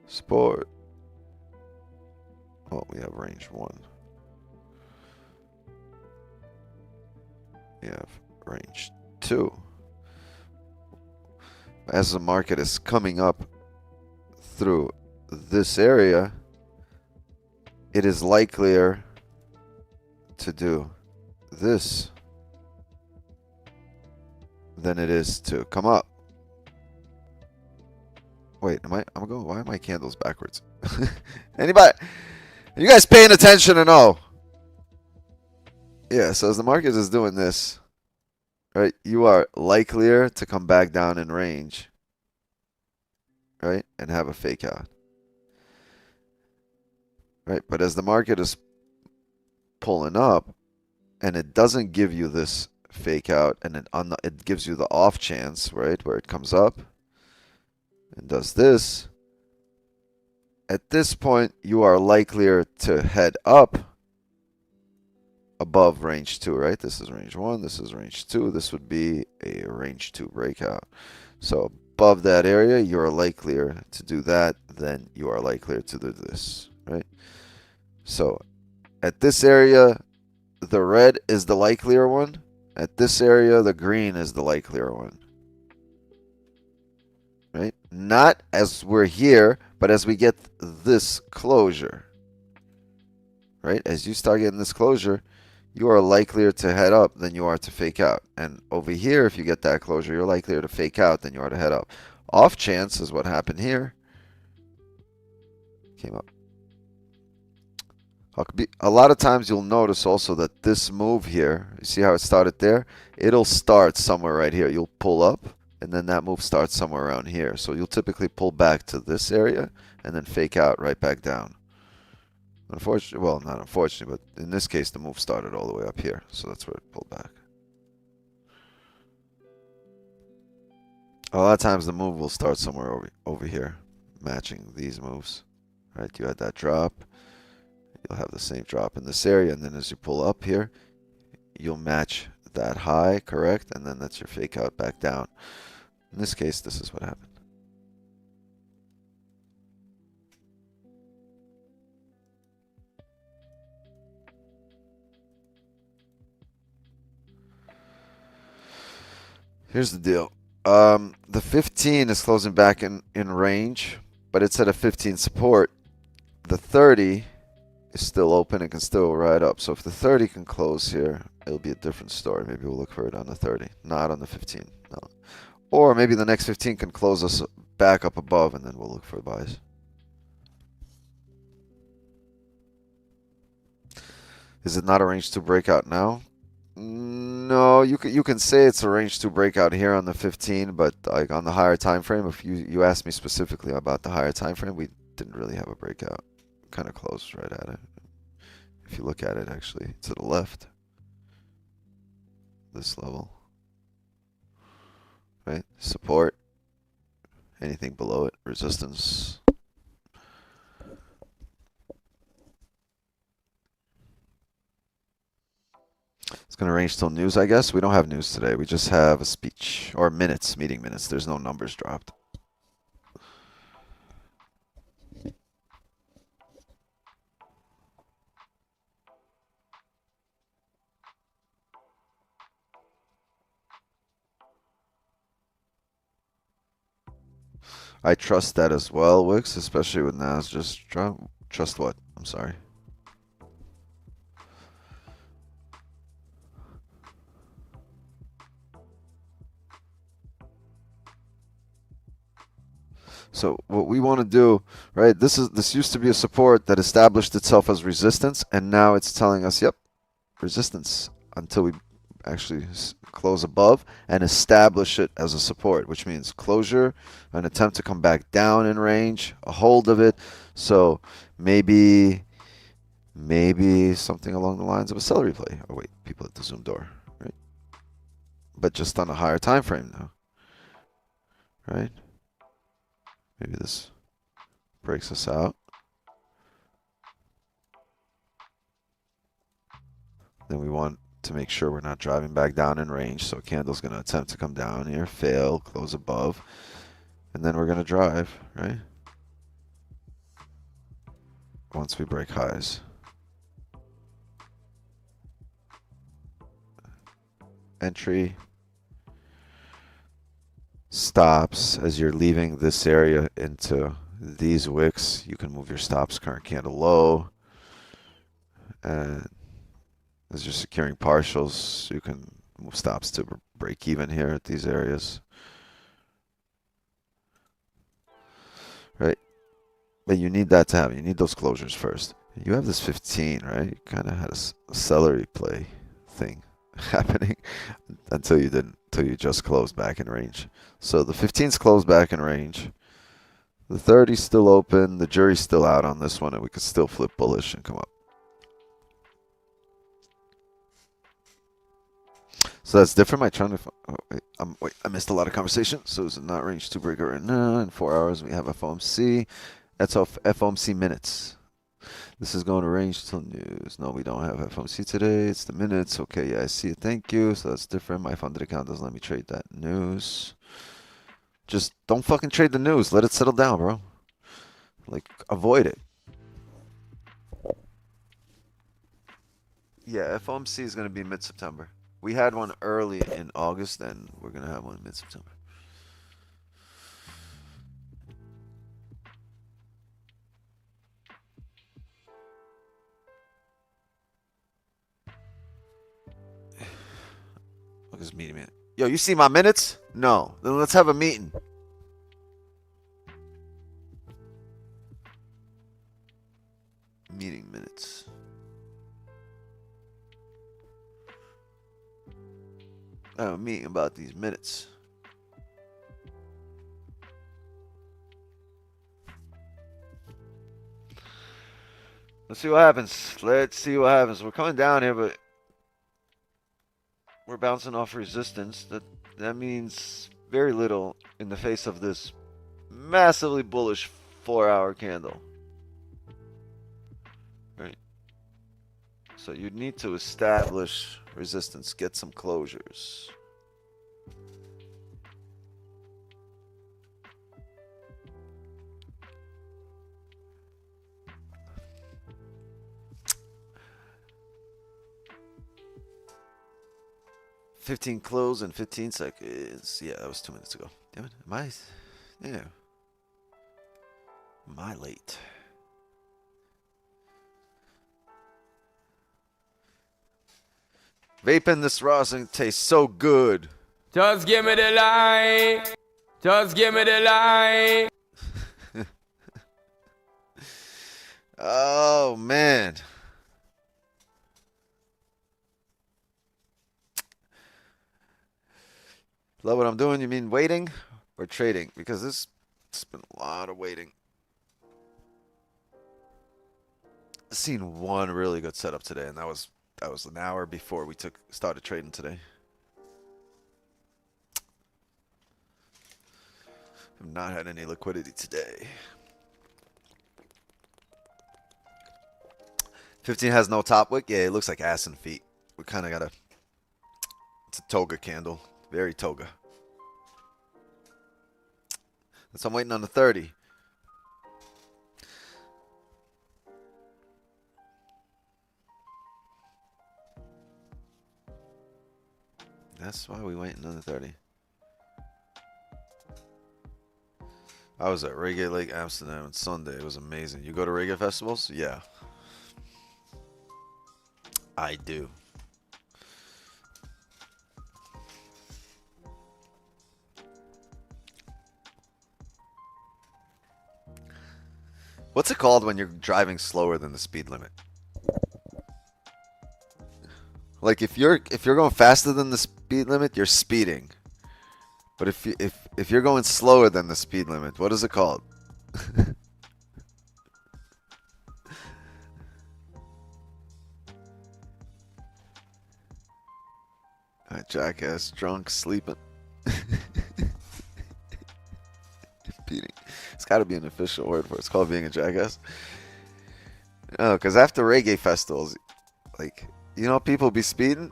support. Oh, we have range 1. We have range 2. As the market is coming up through this area, it is likelier to do this than it is to come up. Wait, why are my candles backwards? Anybody? Are you guys paying attention or no? Yeah, so as the market is doing this, right, you are likelier to come back down in range, right, and have a fake out. Right, but as the market is pulling up and it doesn't give you this fake out and it gives you the off chance, right, where it comes up and does this, at this point you are likelier to head up above range 2, right? This is range 1, this is range 2, this would be a range 2 breakout. So above that area you are likelier to do that than you are likelier to do this, right? So at this area the red is the likelier one. At this area, the green is the likelier one. Right? Not as we're here, but as we get this closure. Right? As you start getting this closure, you are likelier to head up than you are to fake out. And over here, if you get that closure, you're likelier to fake out than you are to head up. Off chance is what happened here. Came up. A lot of times you'll notice also that this move here, you see how it started there? It'll start somewhere right here. You'll pull up, and then that move starts somewhere around here. So you'll typically pull back to this area, and then fake out right back down. Unfortunately, well, not unfortunately, but in this case, the move started all the way up here. So that's where it pulled back. A lot of times the move will start somewhere over here, matching these moves. Right? You had that drop. You'll have the same drop in this area, and then as you pull up here, you'll match that high, correct? And then that's your fake out back down. In this case, this is what happened. Here's the deal. The 15 is closing back in range, but it's at a 15 support. The 30 is still open and can still ride up. So if the 30 can close here it'll be a different story. Maybe we'll look for it on the 30, not on the 15. No. Or maybe the next 15 can close us back up above, and then we'll look for buys. Is it not a range 2 breakout now? No, you can say it's a range 2 breakout here on the 15, but like on the higher time frame, if you asked me specifically about the higher time frame, we didn't really have a breakout. Kind of close right at it. If you look at it, actually, to the left, this level, right? Support. Anything below it, resistance. It's going to range till news, I guess. We don't have news today. We just have a speech or minutes, meeting minutes. There's no numbers dropped. I trust that as well, Wix, especially with Nas just drop. Trust what? I'm sorry. So what we want to do, right? This used to be a support that established itself as resistance, and now it's telling us, yep, resistance until we actually close above and establish it as a support, which means closure, an attempt to come back down in range, a hold of it. So maybe something along the lines of a seller replay. Oh wait, people at the Zoom door, right? But just on a higher time frame now, right? Maybe this breaks us out. Then we want to make sure we're not driving back down in range. So candle's going to attempt to come down here, fail, close above, and then we're going to drive, right? Once we break highs. Entry. Stops as you're leaving this area into these wicks. You can move your stops, current candle low. And as you're securing partials, you can move stops to break even here at these areas. Right? But you need that to happen. You need those closures first. You have this 15, right? You kind of had a celery play thing happening until you didn't, until you just closed back in range. So the 15's closed back in range. The 30's still open. The jury's still out on this one, and we could still flip bullish and come up. So that's different. Am I trying to? Oh, wait, I missed a lot of conversation. So is it not range 2 breaker right now? In 4 hours, we have FOMC. That's off FOMC minutes. This is going to range till news. No, we don't have FOMC today. It's the minutes. Okay, yeah, I see it. Thank you. So that's different. My funded account doesn't let me trade that news. Just don't fucking trade the news. Let it settle down, bro. Like, avoid it. Yeah, FOMC is going to be mid-September. We had one early in August, and we're going to have one mid-September. Look at this meeting, man. Yo, you see my minutes? No. Then let's have a meeting. Meeting minutes. I have a meeting about these minutes. Let's see what happens. Let's see what happens. We're coming down here, but we're bouncing off resistance. That means very little in the face of this massively bullish 4-hour candle. Right. So you need to establish resistance, get some closures. $15 close in 15 seconds. Yeah, that was 2 minutes ago. Damn it. Am I late? Vaping this rosin tastes so good. Just give me the light. Just give me the light. Oh, man. Love what I'm doing. You mean waiting or trading? Because it's been a lot of waiting. I've seen one really good setup today, and that was an hour before we started trading today. I've not had any liquidity today. 15 has no top wick. Yeah, it looks like ass and feet. We kind of got it's a toga candle. Very toga. So I'm waiting on the 30. That's why we waiting on the 30. I was at Reggae Lake Amsterdam on Sunday. It was amazing. You go to reggae festivals? Yeah. I do. What's it called when you're driving slower than the speed limit? Like if you're going faster than the speed limit, you're speeding. But if you're going slower than the speed limit, what is it called? Jackass, drunk, sleeping. Beating. It's got to be an official word for it. It's called being a jackass. Oh, because after reggae festivals, like, you know, people be speeding.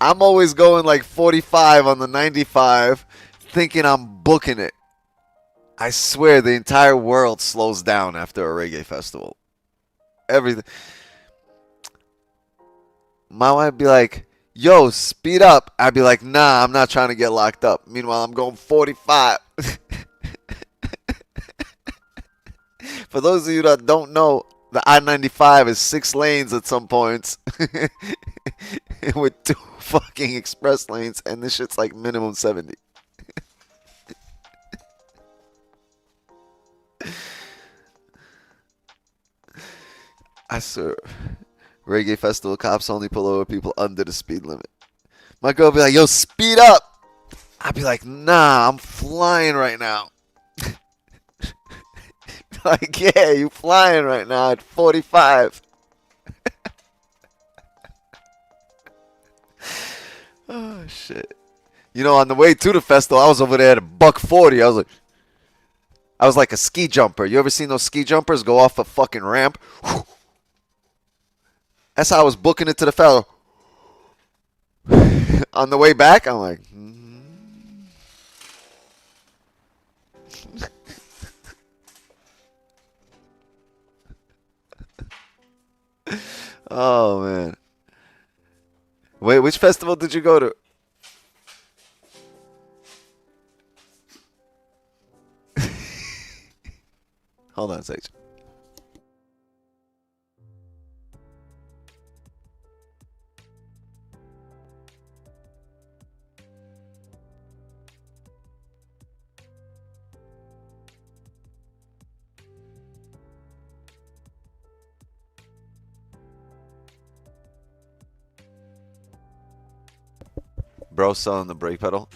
I'm always going like 45 on the 95, thinking I'm booking it. I swear the entire world slows down after a reggae festival. Everything. My wife be like, yo, speed up. I'd be like, nah, I'm not trying to get locked up. Meanwhile, I'm going 45. For those of you that don't know, the I-95 is 6 lanes at some points. With 2 fucking express lanes. And this shit's like minimum 70. I swear. Reggae festival cops only pull over people under the speed limit. My girl be like, yo, speed up. I'd be like, nah, I'm flying right now. Like, yeah, you flying right now at 45. Oh, shit. You know, on the way to the festival, I was over there at $140. I was like a ski jumper. You ever seen those ski jumpers go off a fucking ramp? That's how I was booking it to the fellow. On the way back, I'm like, oh, man. Wait, which festival did you go to? Hold on, Sage. Bro selling the brake pedal.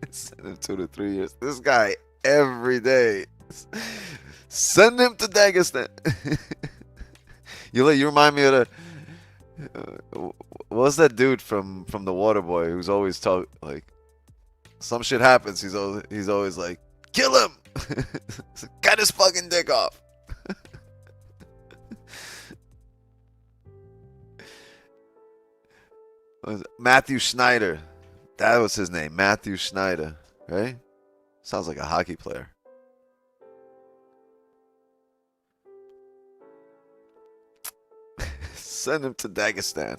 Send him 2 to 3 years. This guy every day. Send him to Dagestan. You remind me of the what was that dude from the Waterboy who's always like some shit happens, he's always like, kill him. Cut his fucking dick off. Matthew Schneider. That was his name. Matthew Schneider. Right? Sounds like a hockey player. Send him to Dagestan.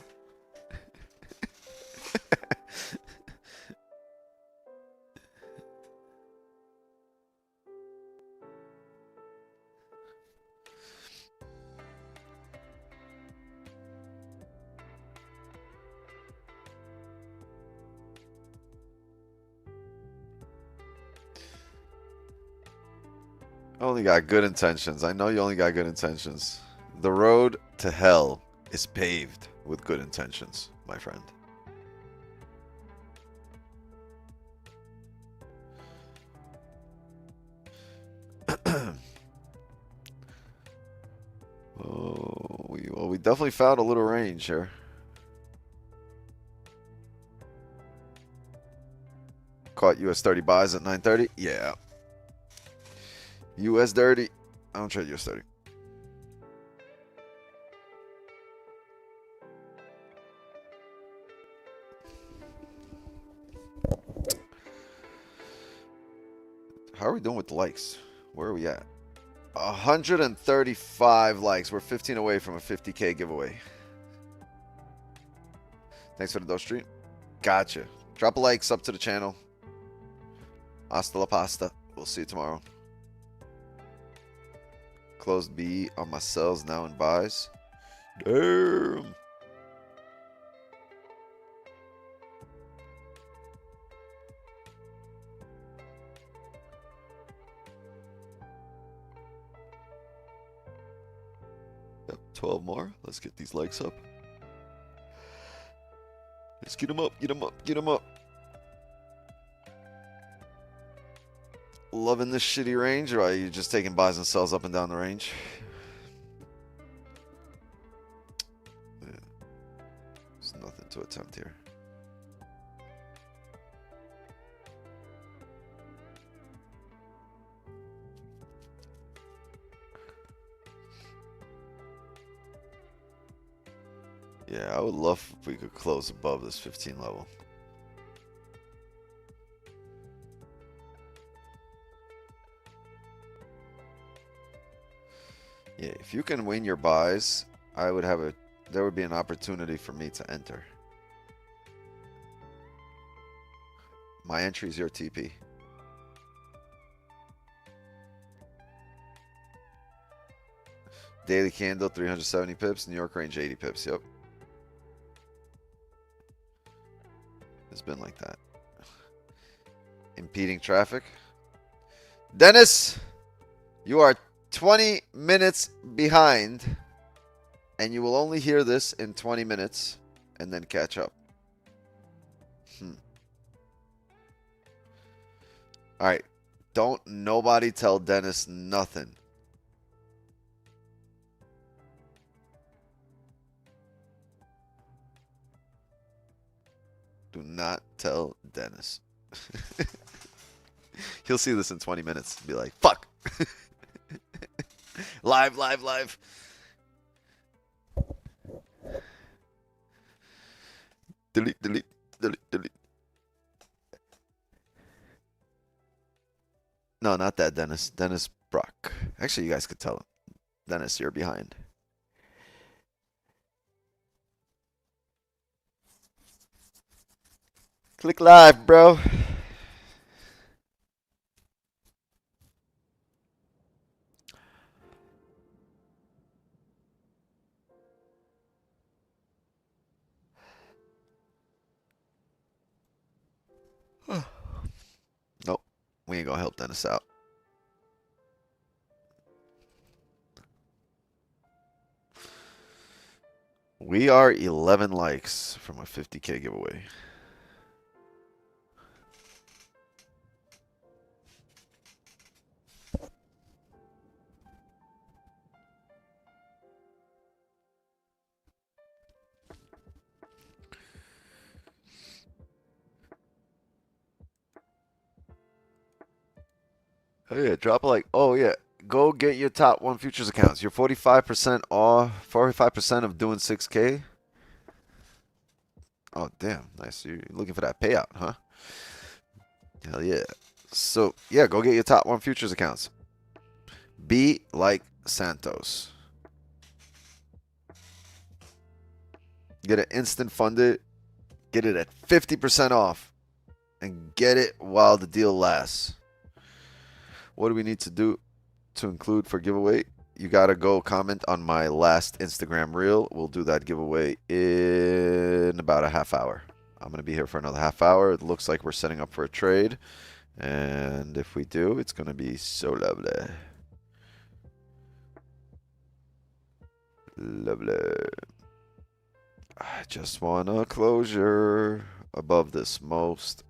Only got good intentions. I know you only got good intentions. The road to hell is paved with good intentions, my friend. We definitely found a little range here. Caught US 30 buys at 930. Yeah. US 30. I don't trade US 30. How are we doing with the likes? Where are we at? 135 likes. We're 15 away from a 50K giveaway. Thanks for the dough stream. Gotcha. Drop a like, sub to the channel. Hasta la pasta. We'll see you tomorrow. Closed B on my sells now in buys. Damn. Yep, 12 more. Let's get these likes up. Let's get them up, get them up, get them up. Loving this shitty range, or are you just taking buys and sells up and down the range? Yeah. There's nothing to attempt here. Yeah, I would love if we could close above this 15 level. Yeah, if you can win your buys, I would have there would be an opportunity for me to enter. My entry is your TP. Daily candle 370 pips, New York range 80 pips. Yep. It's been like that. Impeding traffic. Dennis, you are 20 minutes behind, and you will only hear this in 20 minutes and then catch up. All right. Don't nobody tell Dennis nothing. Do not tell Dennis. He'll see this in 20 minutes and be like, fuck. Live. Delete. No, not that Dennis. Dennis Brock. Actually, you guys could tell him. Dennis, you're behind. Click live, bro. Nope. We ain't gonna help Dennis out. We are 11 likes from a 50K giveaway. Oh yeah, drop a like. Oh yeah, go get your top 1 futures accounts. You're 45% off, 45% of doing 6K. Oh damn, nice. You're looking for that payout, huh? Hell yeah. So yeah, go get your top 1 futures accounts. Be like Santos. Get it instant funded. Get it at 50% off. And get it while the deal lasts. What do we need to do to include for giveaway? You got to go comment on my last Instagram reel. We'll do that giveaway in about a half hour. I'm going to be here for another half hour. It looks like we're setting up for a trade. And if we do, it's going to be so lovely. Lovely. I just want a closure above this most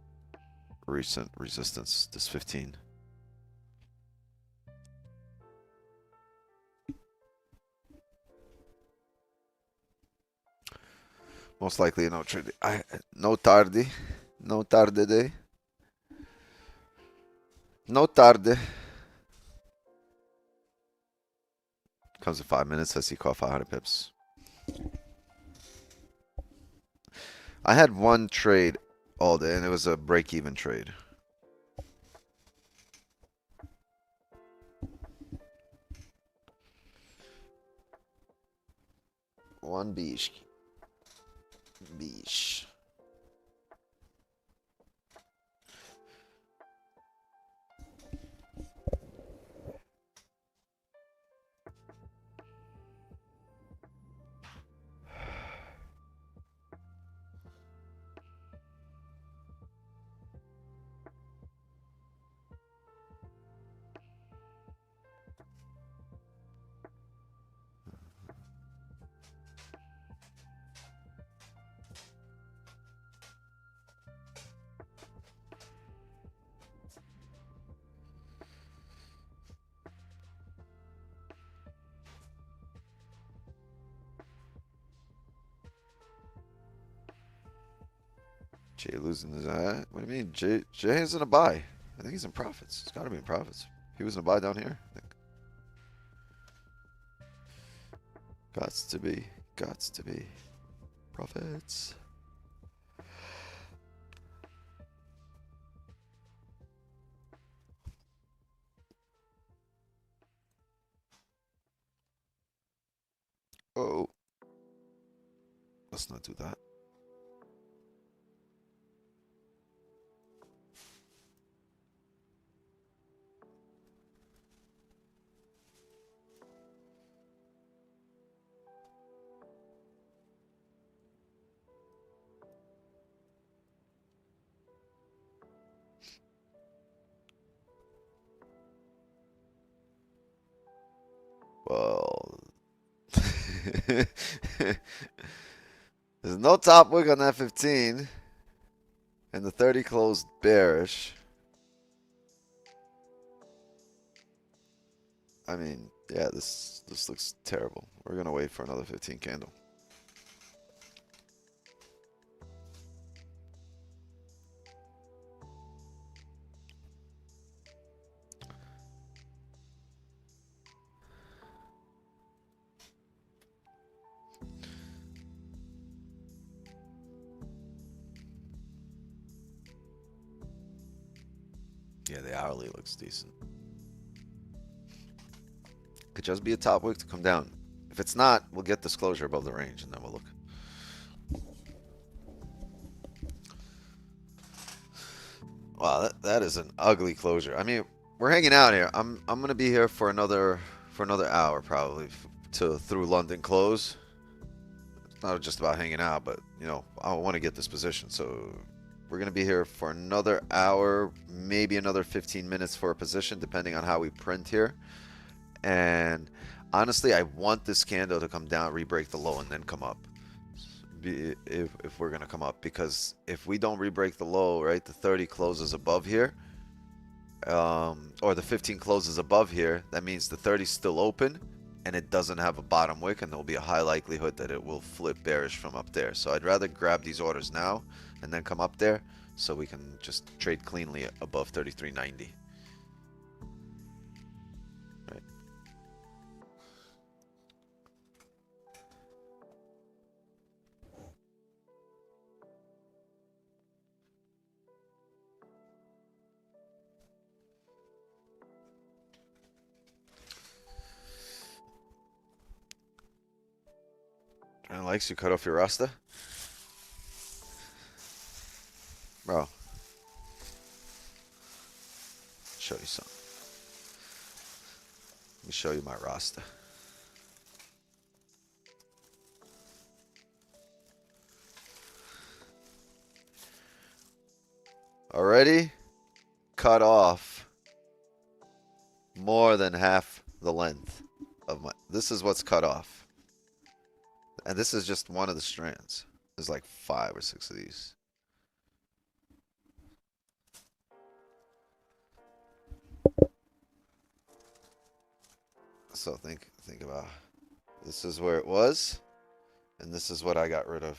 recent resistance, this 15. Most likely no trade. No tarde. No tarde day. No tarde. Comes in 5 minutes. I see call 500 pips. I had one trade all day, and it was a break-even trade. One beach. Beach. Jay losing his eye. What do you mean? Jay is in a buy. I think he's in profits. It's got to be in profits. He was in a buy down here, I think. Gots to be. Gots to be. Profits. Oh. Let's not do that. Well, there's no top wick on that 15, and the 30 closed bearish. I mean, yeah, this looks terrible. We're gonna wait for another 15 candle. Yeah, the hourly looks decent. Could just be a top wick to come down. If it's not, we'll get this closure above the range and then we'll look. Wow, that is an ugly closure. I mean, we're hanging out here. I'm gonna be here for another hour probably through London close. It's not just about hanging out, but you know, I want to get this position. So we're gonna be here for another hour, maybe another 15 minutes for a position, depending on how we print here. And honestly, I want this candle to come down, re-break the low, and then come up. If we're gonna come up, because if we don't re-break the low, right, the 30 closes above here, or the 15 closes above here, that means the 30 is still open and it doesn't have a bottom wick, and there'll be a high likelihood that it will flip bearish from up there. So I'd rather grab these orders now and then come up there so we can just trade cleanly above 33.90. Right. Trying likes you cut off your Rasta? Bro. Show you something. Let me show you my Rasta. Already cut off more than half the length of my, this is what's cut off. And this is just one of the strands. There's like 5 or 6 of these. So think about, this is where it was, and this is what I got rid of.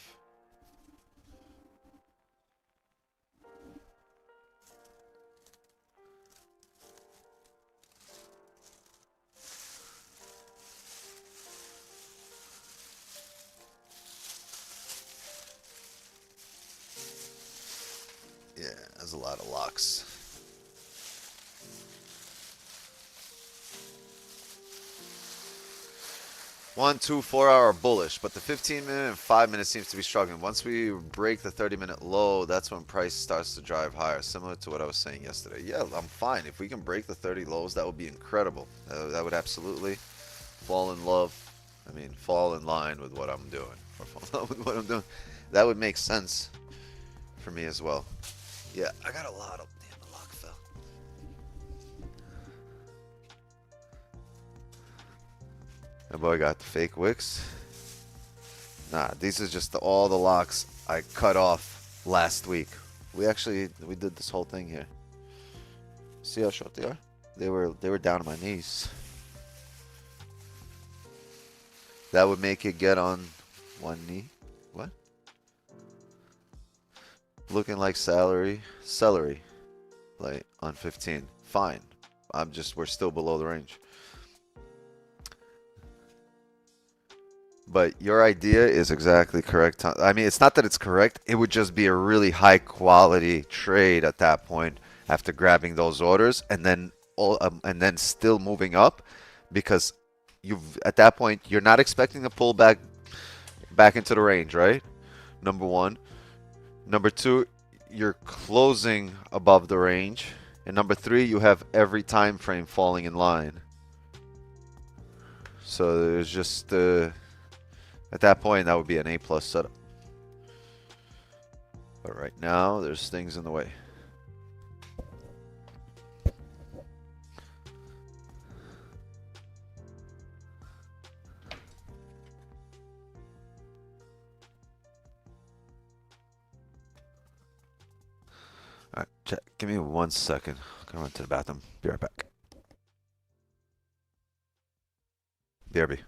Yeah, there's a lot of locks. One, 2, 4 hour bullish, but the 15-minute and 5-minute seems to be struggling. Once we break the 30-minute low, that's when price starts to drive higher, similar to what I was saying yesterday. Yeah, I'm fine. If we can break the 30 lows, that would be incredible. That would absolutely fall in love. I mean, fall in line with what I'm doing, or fall in love with what I'm doing. That would make sense for me as well. Yeah, I got a lot of. Damn, the lock fell. That boy got the fake wicks. Nah, these is just all the locks I cut off last week. We did this whole thing here. See how short they are? They were down to my knees. That would make it get on one knee. What? Looking like celery, like on 15. Fine. We're still below the range. But your idea is exactly correct. I mean, it's not that it's correct. It would just be a really high quality trade at that point after grabbing those orders, and then still moving up, because at that point you're not expecting to pull back into the range, right? Number one. Number two, you're closing above the range, and number three, you have every time frame falling in line. So there's just at that point, that would be an A+ setup. But right now, there's things in the way. All right, check. Give me 1 second. I'm gonna run to the bathroom. Be right back. BRB.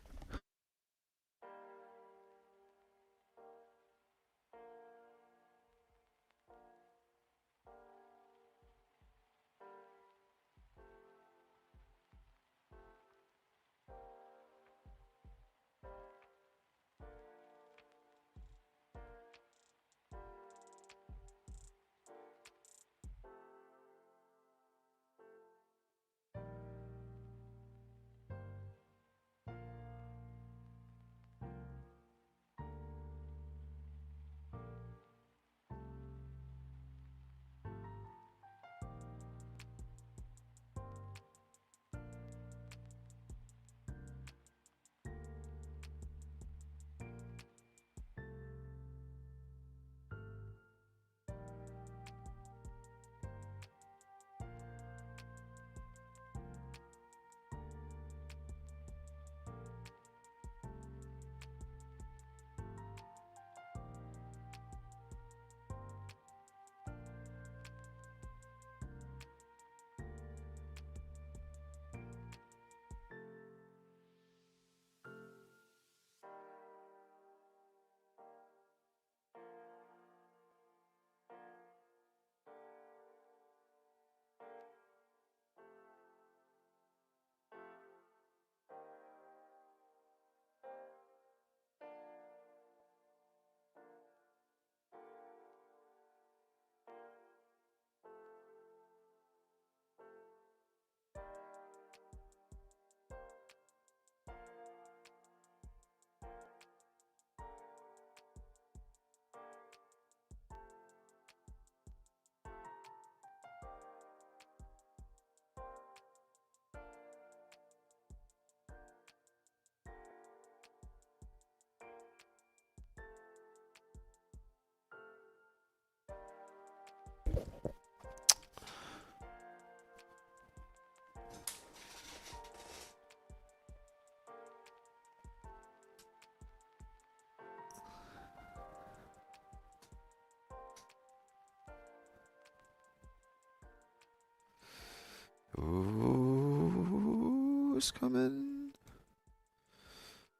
Ooh, it's coming.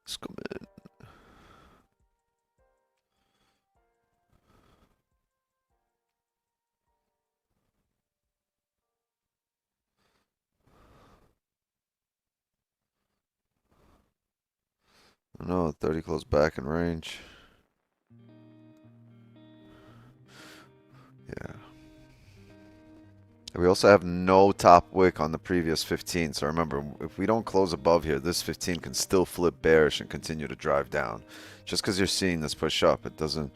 It's coming. No, 30 close back in range. Yeah. We also have no top wick on the previous 15. So remember, if we don't close above here, this 15 can still flip bearish and continue to drive down. Just because you're seeing this push up, it doesn't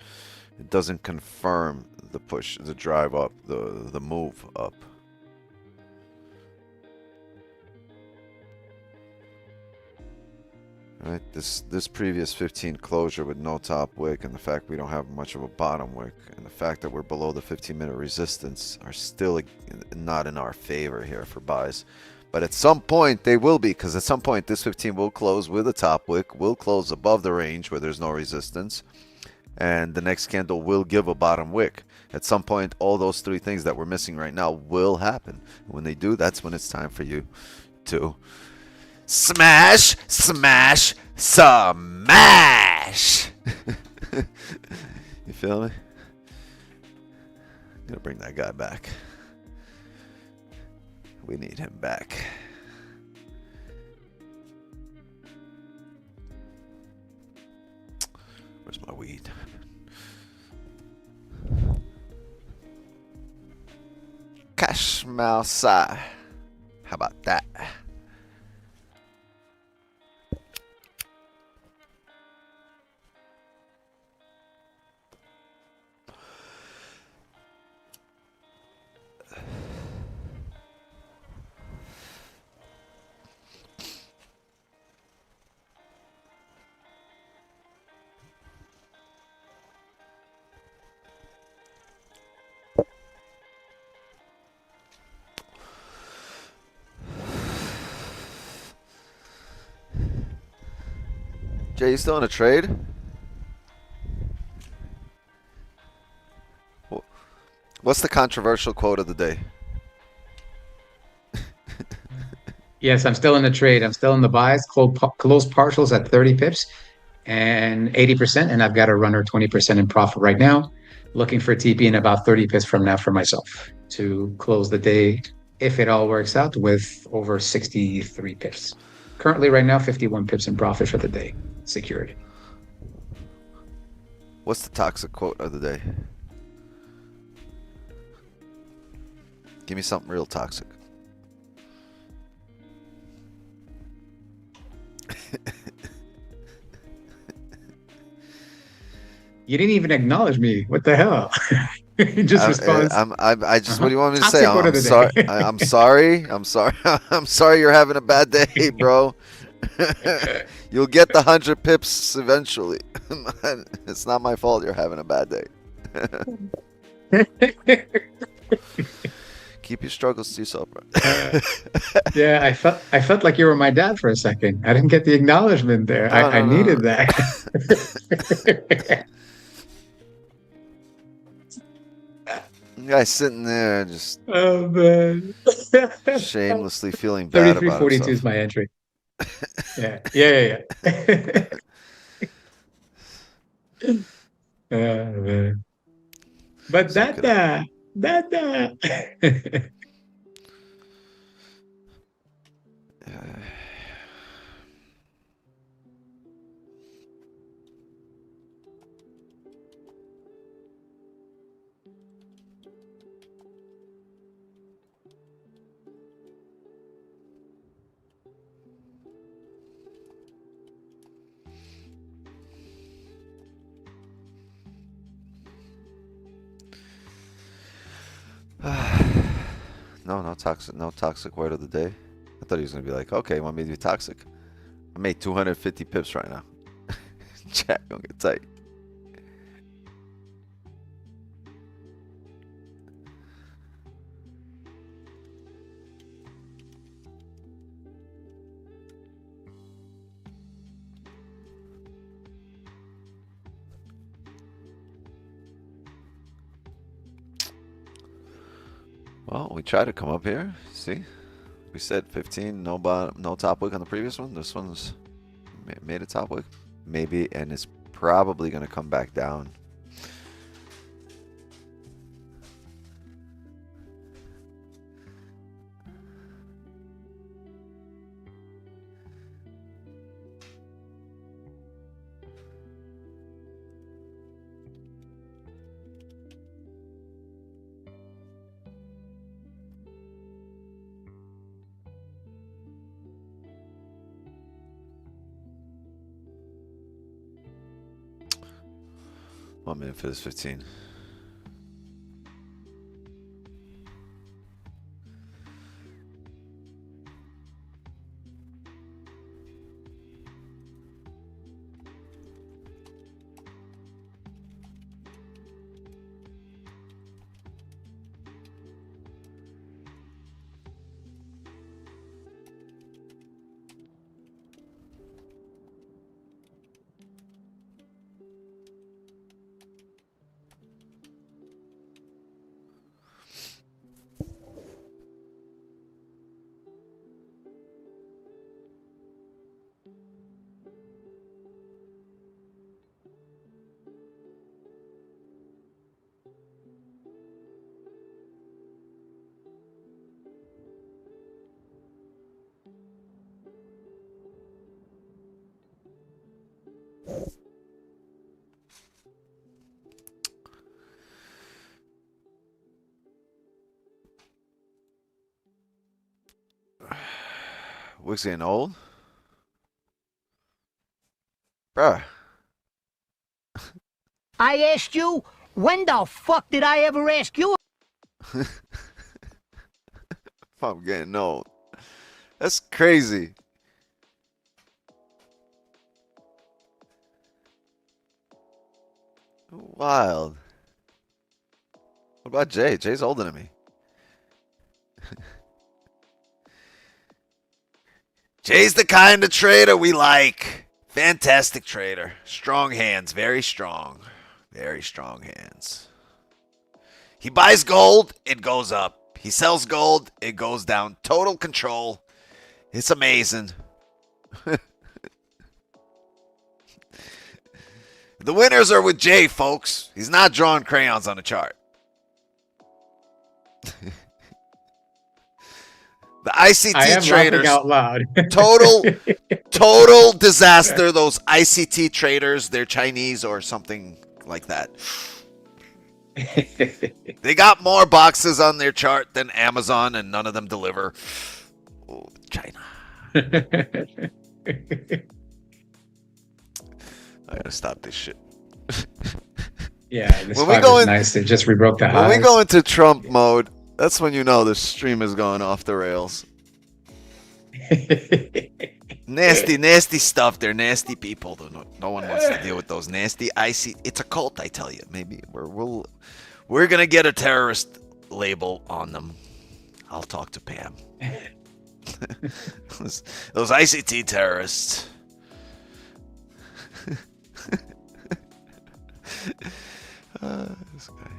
confirm the push, the drive up, the move up. Right, this previous 15 closure with no top wick and the fact we don't have much of a bottom wick and the fact that we're below the 15-minute resistance are still not in our favor here for buys. But at some point they will be, because at some point this 15 will close with a top wick, will close above the range where there's no resistance, and the next candle will give a bottom wick. At some point all those three things that we're missing right now will happen. When they do, that's when it's time for you to smash, smash, smash. You feel me? I'm gonna bring that guy back. We need him back. Where's my weed? Cash Malsa. How about that? Jay, you still in a trade? What's the controversial quote of the day? Yes, I'm still in the trade. I'm still in the buys. Close partials at 30 pips and 80%, and I've got a runner 20% in profit right now. Looking for TP in about 30 pips from now for myself to close the day, if it all works out, with over 63 pips. Currently, right now, 51 pips in profit for the day, secured. What's the toxic quote of the day? Give me something real toxic. You didn't even acknowledge me. What the hell? You just responds. I just. What do you want me to say? I'm sorry. I'm sorry. I'm sorry. I'm sorry. You're having a bad day, bro. You'll get the 100 pips eventually. It's not my fault. You're having a bad day. Keep your struggles to yourself, bro. Yeah, I felt like you were my dad for a second. I didn't get the acknowledgement there. I needed that. Guy sitting there just shamelessly feeling bad about 33.42 is my entry. Yeah. Man. But that. No toxic word of the day. I thought he was gonna be like, okay, want me to be toxic? I made 250 pips right now. Chat, don't get tight. Well, we try to come up here. See? We said 15, no bottom, no top wick on the previous one. This one's made a top wick, maybe, and it's probably going to come back down. One minute for this 15. Wick's getting old? Bruh. I asked you, when the fuck did I ever ask you? If I'm getting old. That's crazy. Wild. What about Jay? Jay's older than me. Jay's the kind of trader we like. Fantastic trader. Strong hands. Very strong. Very strong hands. He buys gold, it goes up. He sells gold, it goes down. Total control. It's amazing. The winners are with Jay, folks. He's not drawing crayons on a chart. The ICT traders, out loud. total disaster. Those ICT traders, they're Chinese or something like that. They got more boxes on their chart than Amazon, and none of them deliver. Oh, China. I gotta stop this shit. Yeah, this when we go in, nice. It just rebroke the highs. When we go into Trump mode, that's when you know the stream is going off the rails. Nasty, nasty stuff. They're nasty people. No one wants to deal with those nasty, icy. It's a cult, I tell you. Maybe we're gonna get a terrorist label on them. I'll talk to Pam. those ICT terrorists. This guy.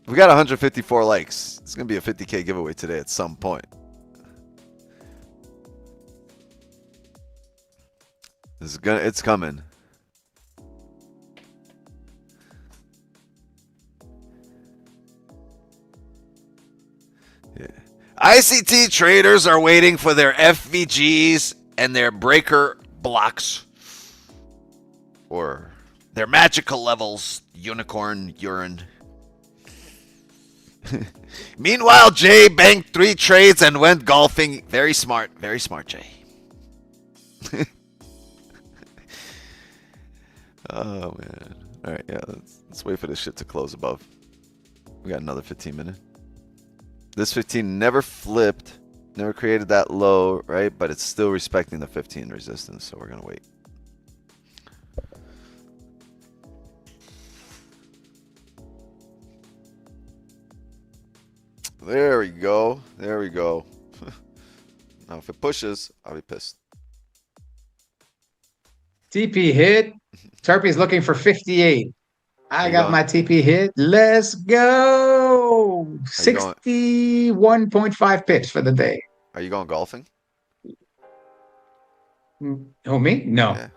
We got 154 likes. It's gonna be a 50K giveaway today at some point. It's coming. Yeah. ICT traders are waiting for their FVGs and their breaker blocks, or their magical levels, unicorn urine. Meanwhile, Jay banked 3 trades and went golfing. Very smart, Jay. Oh man! All right, yeah. Let's wait for this shit to close above. We got another 15 minutes. This 15 never flipped, never created that low, right? But it's still respecting the 15 resistance, so we're gonna wait. There we go. There we go. Now, if it pushes, I'll be pissed. TP hit. Turpy's looking for 58. I got my TP hit. Let's go. 61.5 pips for the day. Are you going golfing? Oh, me? No. Yeah,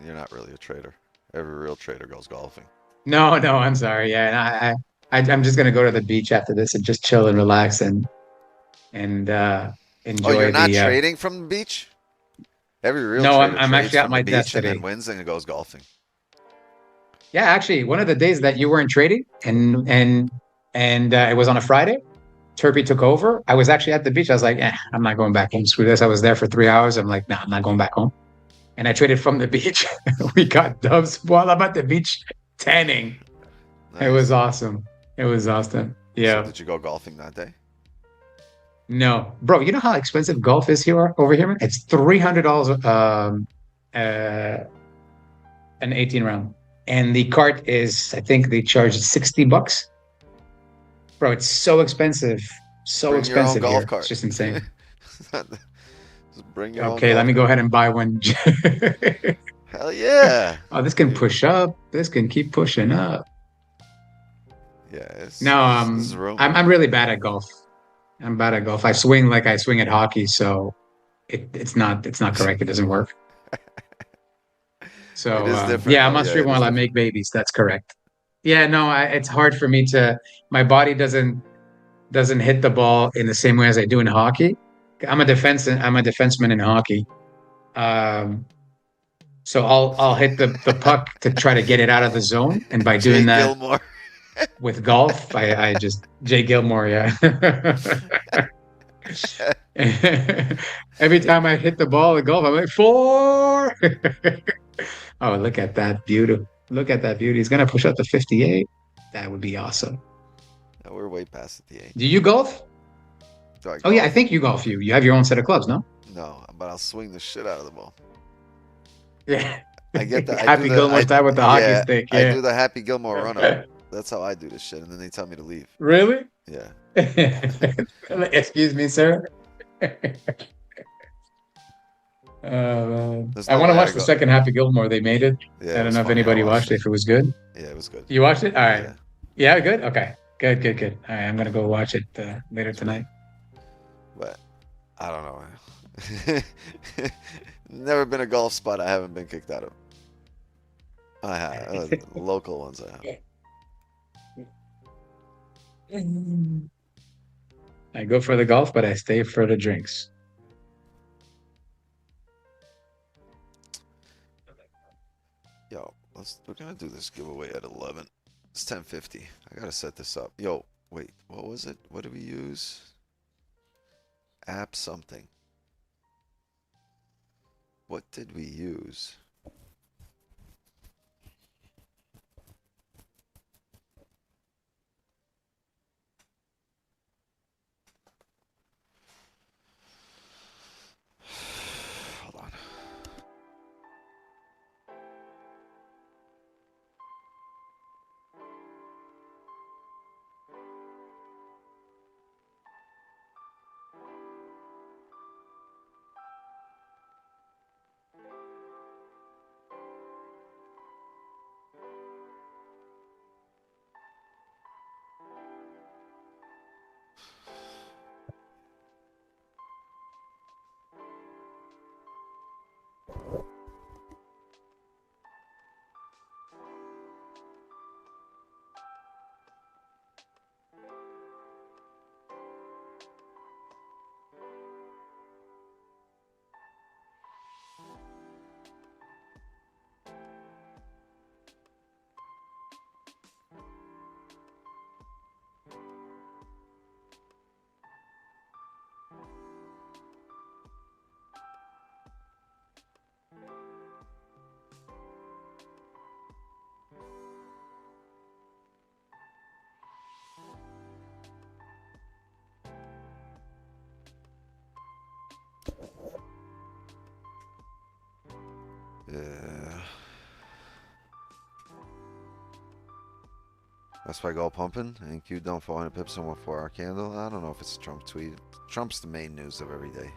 you're not really a trader. Every real trader goes golfing. No, I'm sorry. Yeah, I'm just gonna go to the beach after this and just chill and relax and enjoy Oh, you're not the. trading from the beach? Every real No, trader I'm trades actually at from my the desk beach and today. then wins and goes golfing. Yeah, actually, one of the days that you weren't trading and it was on a Friday. Turpy took over. I was actually at the beach. I was like, I'm not going back home. Screw this. I was there for 3 hours. I'm like, I'm not going back home. And I traded from the beach. We got dubs while I'm at the beach tanning. Nice. It was awesome. It was awesome. Yeah. So did you go golfing that day? No, bro. You know how expensive golf is here over here, man? It's $300 an 18 round, and the cart is, I think they charge $60. Bro, it's so expensive. So Bring your own expensive golf here. cart. It's just insane. Just bring your own Okay, let golf me go cart. ahead and buy one. Hell yeah. Oh, this can push up. This can keep pushing up. Yeah. No, this is room. I'm really bad at golf. I'm bad at golf. I swing like I swing at hockey, so it's not correct. It doesn't work. So It is different, yeah, I'm though. on Yeah, stream it while is I make babies. That's correct. Yeah, no, it's hard for me to. My body doesn't hit the ball in the same way as I do in hockey. I'm a defenseman in hockey. So I'll hit the puck to try to get it out of the zone, and by doing Jay that Gilmore. with golf, I just Jay Gilmore, yeah. Every time I hit the ball at golf, I'm like 4. Oh, look at that beauty! Look at that beauty. He's gonna push up to 58. That would be awesome. No, we're way past the 8. Do you golf? Do I Oh yeah, I golf? think you golf. You have your own set of clubs, no? No, but I'll swing the shit out of the ball. Yeah. I get that. Happy Gilmore style with the hockey stick. Yeah. I do the Happy Gilmore run up. That's how I do this shit, and then they tell me to leave. Really? Yeah. Excuse me, sir. I want to watch the second Happy Gilmore. They made it. Yeah, I don't know if anybody watched it. If it was good. Yeah, it was good. You watched it? All right. Yeah. Yeah, good. Okay. Good. All right, I'm gonna go watch it later tonight. But I don't know. Never been a golf spot I haven't been kicked out of. I have local ones. I have. I go for the golf, but I stay for the drinks. Yo, we're gonna do this giveaway at 11. It's 10:50. I gotta set this up. Yo, wait, what was it? What did we use? App something. What did we use? Hold on. Yeah. That's why go pumping. Thank you. Don't 400 pips on 1 4-hour candle. I don't know if it's a Trump tweet. Trump's the main news of every day.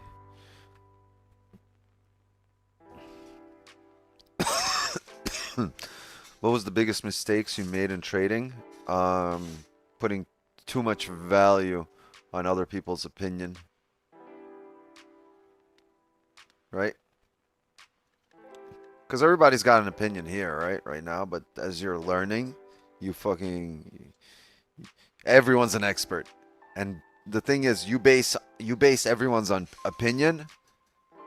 What was the biggest mistakes you made in trading? Putting too much value on other people's opinion. Right? Because everybody's got an opinion here, right? Right now, but as you're learning, everyone's an expert. And the thing is, you base everyone's opinion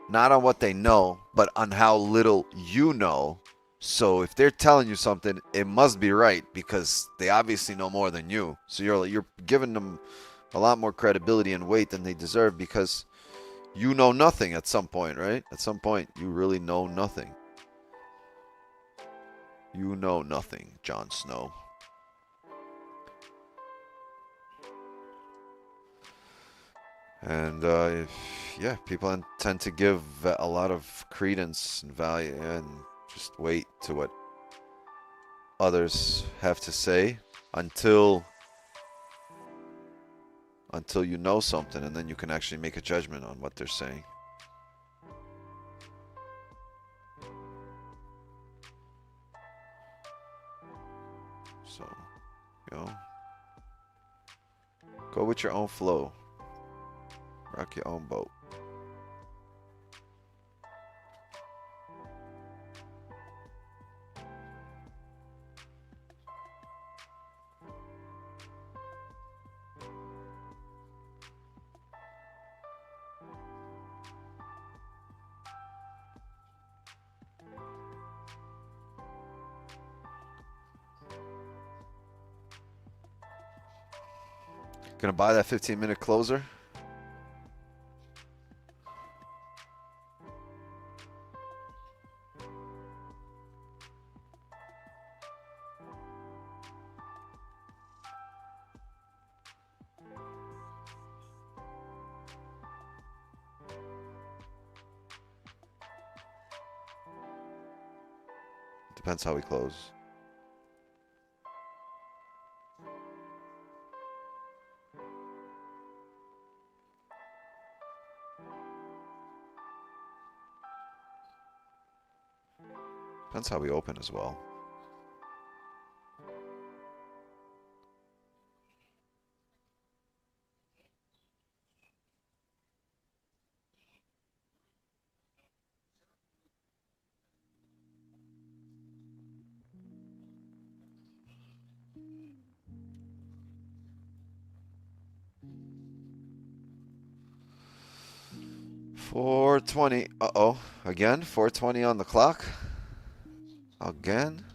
not on what they know, but on how little you know. So if they're telling you something, it must be right because they obviously know more than you. So you're giving them a lot more credibility and weight than they deserve because you know nothing at some point, right? At some point, you really know nothing. You know nothing, Jon Snow. And yeah, people tend to give a lot of credence and value and just wait to what others have to say until you know something, and then you can actually make a judgment on what they're saying. So, you know, go with your own flow. Rock your own boat. Gonna buy that 15-minute closer. Depends how we close. Depends how we open as well. $420. Uh-oh. Again? $420 on the clock? Again?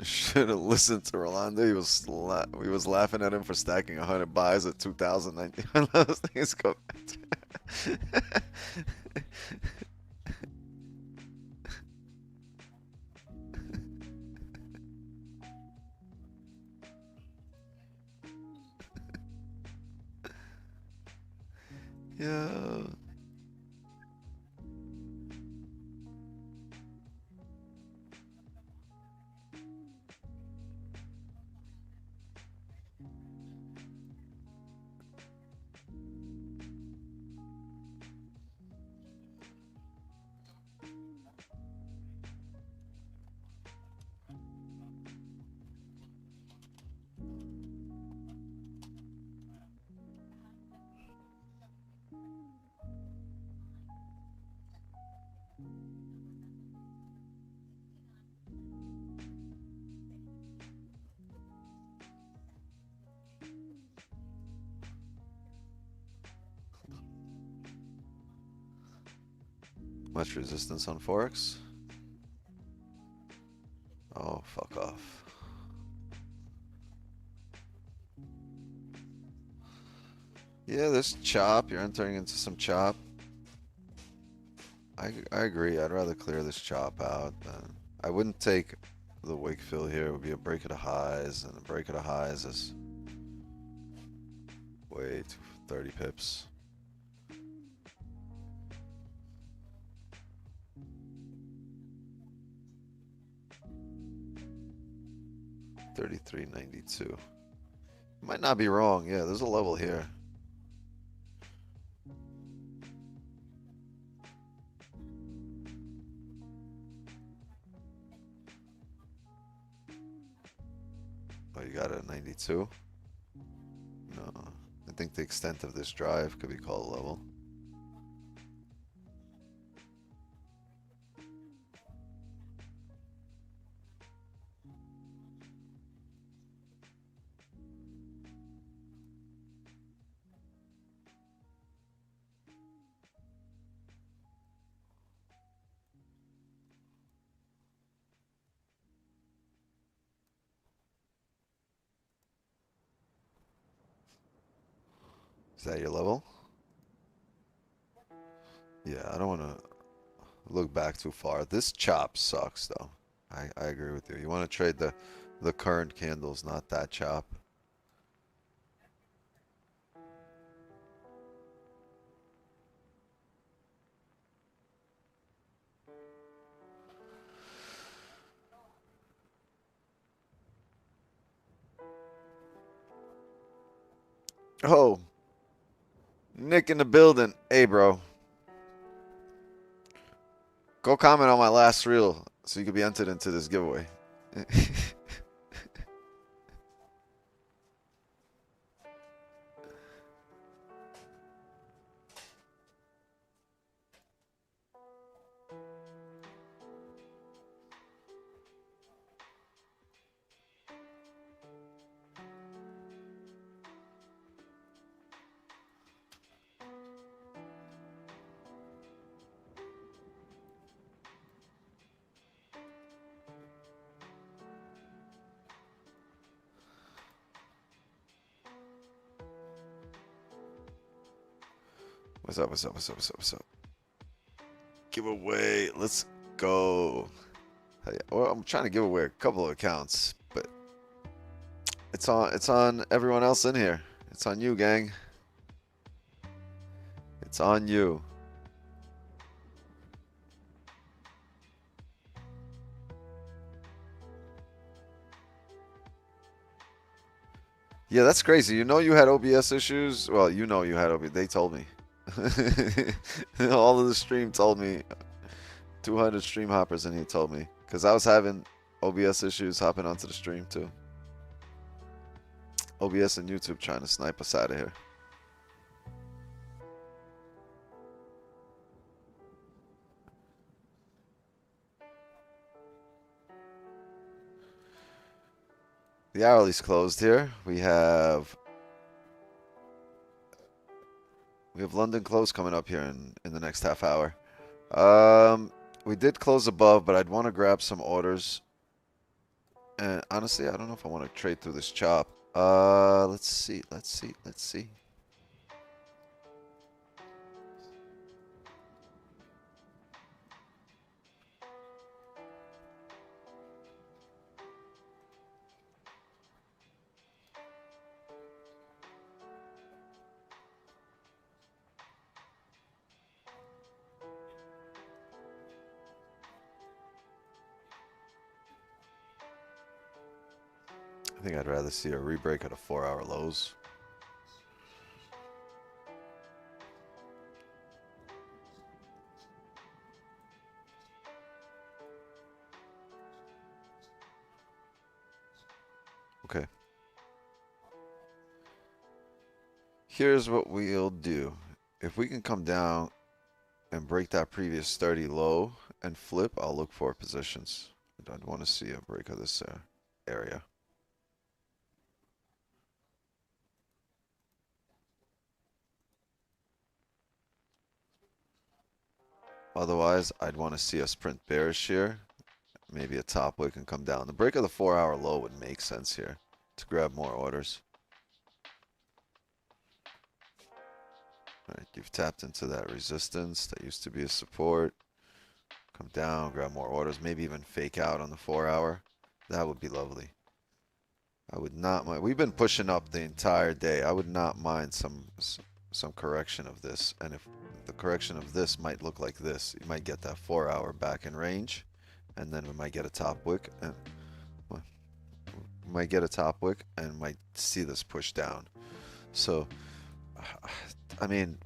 Should have listened to Rolando. He was laughing at him for stacking 100 buys at 2019. Those things go. Yeah. Much resistance on Forex? Oh, fuck off. Yeah, this chop. You're entering into some chop. I agree. I'd rather clear this chop out. I wouldn't take the wick fill here. It would be a break of the highs, and the break of the highs is way too 30 pips. $33.92. Might not be wrong. Yeah, there's a level here. got it at 92. No, I think the extent of this drive could be called a level. Is that your level? Yeah, I don't want to look back too far. This chop sucks, though. I agree with you. You want to trade the current candles, not that chop. Oh, Nick in the building. Hey, bro. Go comment on my last reel so you can be entered into this giveaway. What's up, what's up, what's up, what's up, what's up? Giveaway, let's go. Hey, well, I'm trying to give away a couple of accounts, but it's on everyone else in here. It's on you, gang. It's on you. Yeah, that's crazy. You know you had OBS issues? Well, you know you had OBS. They told me. All of the stream told me. 200 stream hoppers in here told me. Because I was having OBS issues hopping onto the stream too. OBS and YouTube trying to snipe us out of here. The hourly's closed here. We have London close coming up here in the next half hour. We did close above, but I'd want to grab some orders. And honestly, I don't know if I want to trade through this chop. Let's see. I think I'd rather see a rebreak at a 4-hour lows. Okay. Here's what we'll do. If we can come down and break that previous 30 low and flip, I'll look for positions. I'd want to see a break of this area. Otherwise, I'd want to see us print bearish here. Maybe a top wick and come down. The break of the 4-hour low would make sense here to grab more orders. All right, you've tapped into that resistance. That used to be a support. Come down, grab more orders. Maybe even fake out on the 4-hour. That would be lovely. I would not mind. We've been pushing up the entire day. I would not mind some correction of this. And if the correction of this might look like this, you might get that 4-hour back in range, and then we might get a top wick, and might see this push down. So, I mean,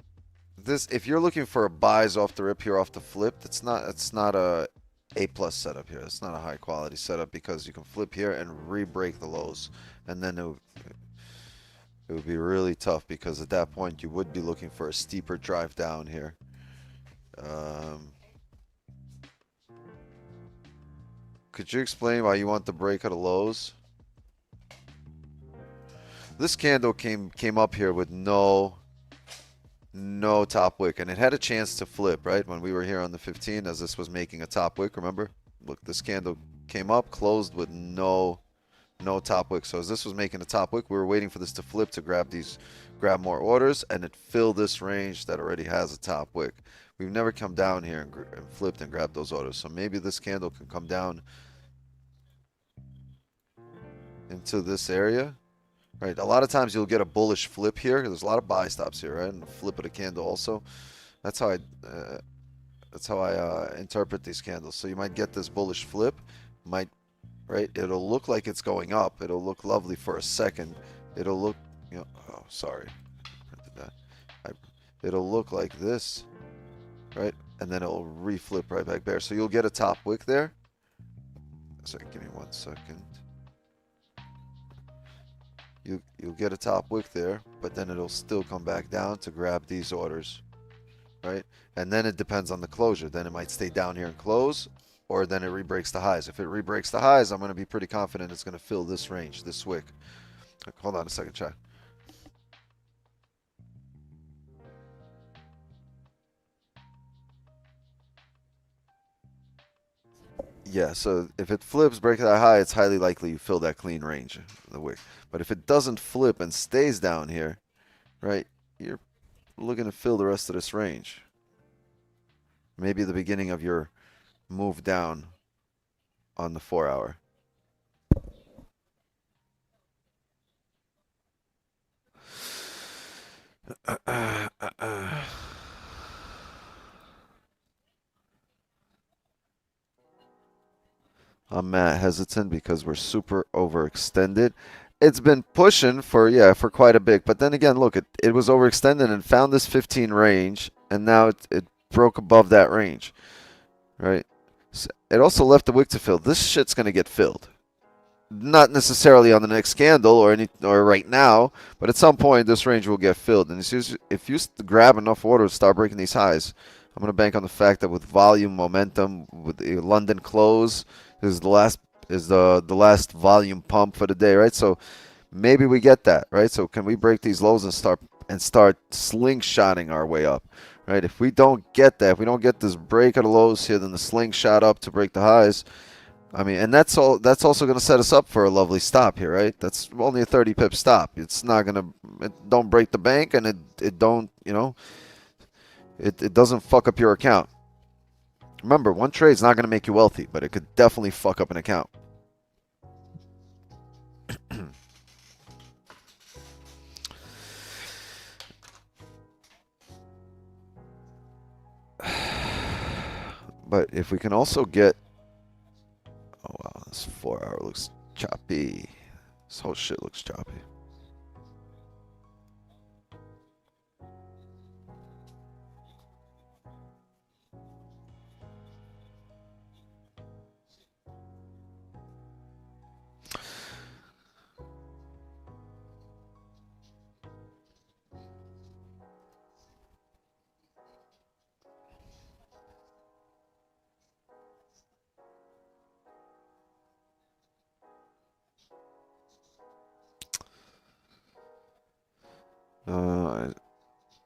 this, if you're looking for a buys off the rip here off the flip, it's not a A+ setup here. It's not a high quality setup because you can flip here and re-break the lows, and then it would be really tough because at that point you would be looking for a steeper drive down here. Could you explain why you want the break of the lows? This candle came up here with no top wick, and it had a chance to flip, right? When we were here on the 15, as this was making a top wick, remember? Look, this candle came up, closed with no top wick. So as this was making a top wick, we were waiting for this to flip to grab more orders, and it filled this range that already has a top wick. We've never come down here and flipped and grabbed those orders. So maybe this candle can come down into this area. Right, a lot of times you'll get a bullish flip here. There's a lot of buy stops here, right? And the flip of the candle also. That's how I interpret these candles. So you might get this bullish flip, right? It'll look like it's going up. It'll look lovely for a second. It'll look, oh, sorry, it'll look like this, right? And then it'll reflip right back there. So you'll get a top wick there. So give me 1 second. You'll get a top wick there, but then it'll still come back down to grab these orders, right? And then it depends on the closure. Then it might stay down here and close, or then it re-breaks the highs. If it re-breaks the highs, I'm going to be pretty confident it's going to fill this range, this wick. Hold on a second, chat. Yeah, so if it flips, break that high, it's highly likely you fill that clean range, the wick. But if it doesn't flip and stays down here, right, you're looking to fill the rest of this range. Maybe the beginning of your move down on the 4 hour. I'm hesitant because we're super overextended. It's been pushing for quite a bit. But then again, look, it was overextended and found this 15 range, and now it broke above that range, right? So it also left the wick to fill. This shit's going to get filled. Not necessarily on the next candle or right now, but at some point this range will get filled. And if you grab enough orders, start breaking these highs, I'm going to bank on the fact that with volume, momentum, with the London close, is the last volume pump for the day, right? So maybe we get that, right? So can we break these lows and start slingshotting our way up, right? If we don't get that, if we don't get this break of the lows here, then the slingshot up to break the highs. I mean, and that's also going to set us up for a lovely stop here, right? That's only a 30 pip stop. It's not going to, it don't break the bank, and it don't, it doesn't fuck up your account. Remember, one trade is not going to make you wealthy, but it could definitely fuck up an account. But if we can also get, oh wow, this 4 hour looks choppy. This whole shit looks choppy.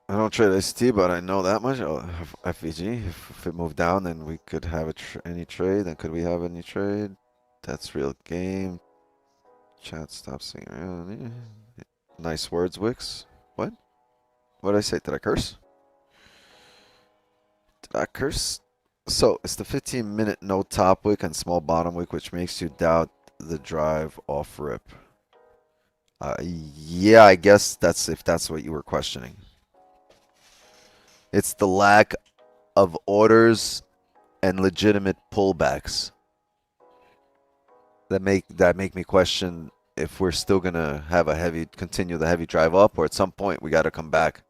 I don't trade ST, but I know that much. Oh, FVG. If it moved down, then we could have any trade. Then could we have any trade? That's real game. Chat, stop saying around. Nice words, Wix. What? What did I say? Did I curse? Did I curse? So it's the 15-minute no top wick and small bottom wick, which makes you doubt the drive off rip. Yeah, I guess if that's what you were questioning. It's the lack of orders and legitimate pullbacks that make me question if we're still gonna have continue the heavy drive up, or at some point we got to come back.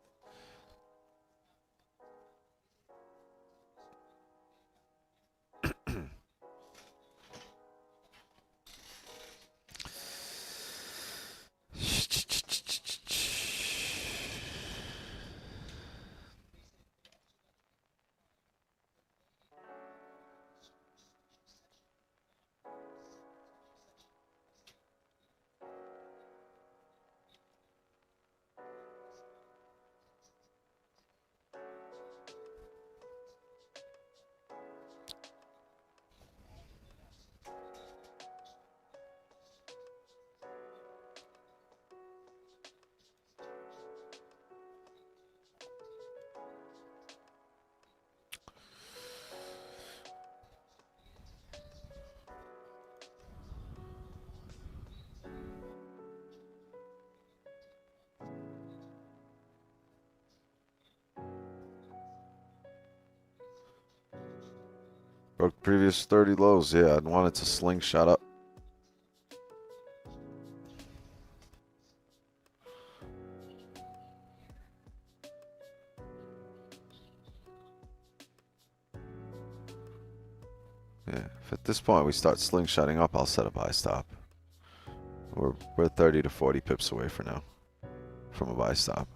Broke previous 30 lows. Yeah, I'd want it to slingshot up. Yeah, if at this point we start slingshotting up, I'll set a buy stop. We're 30 to 40 pips away for now from a buy stop.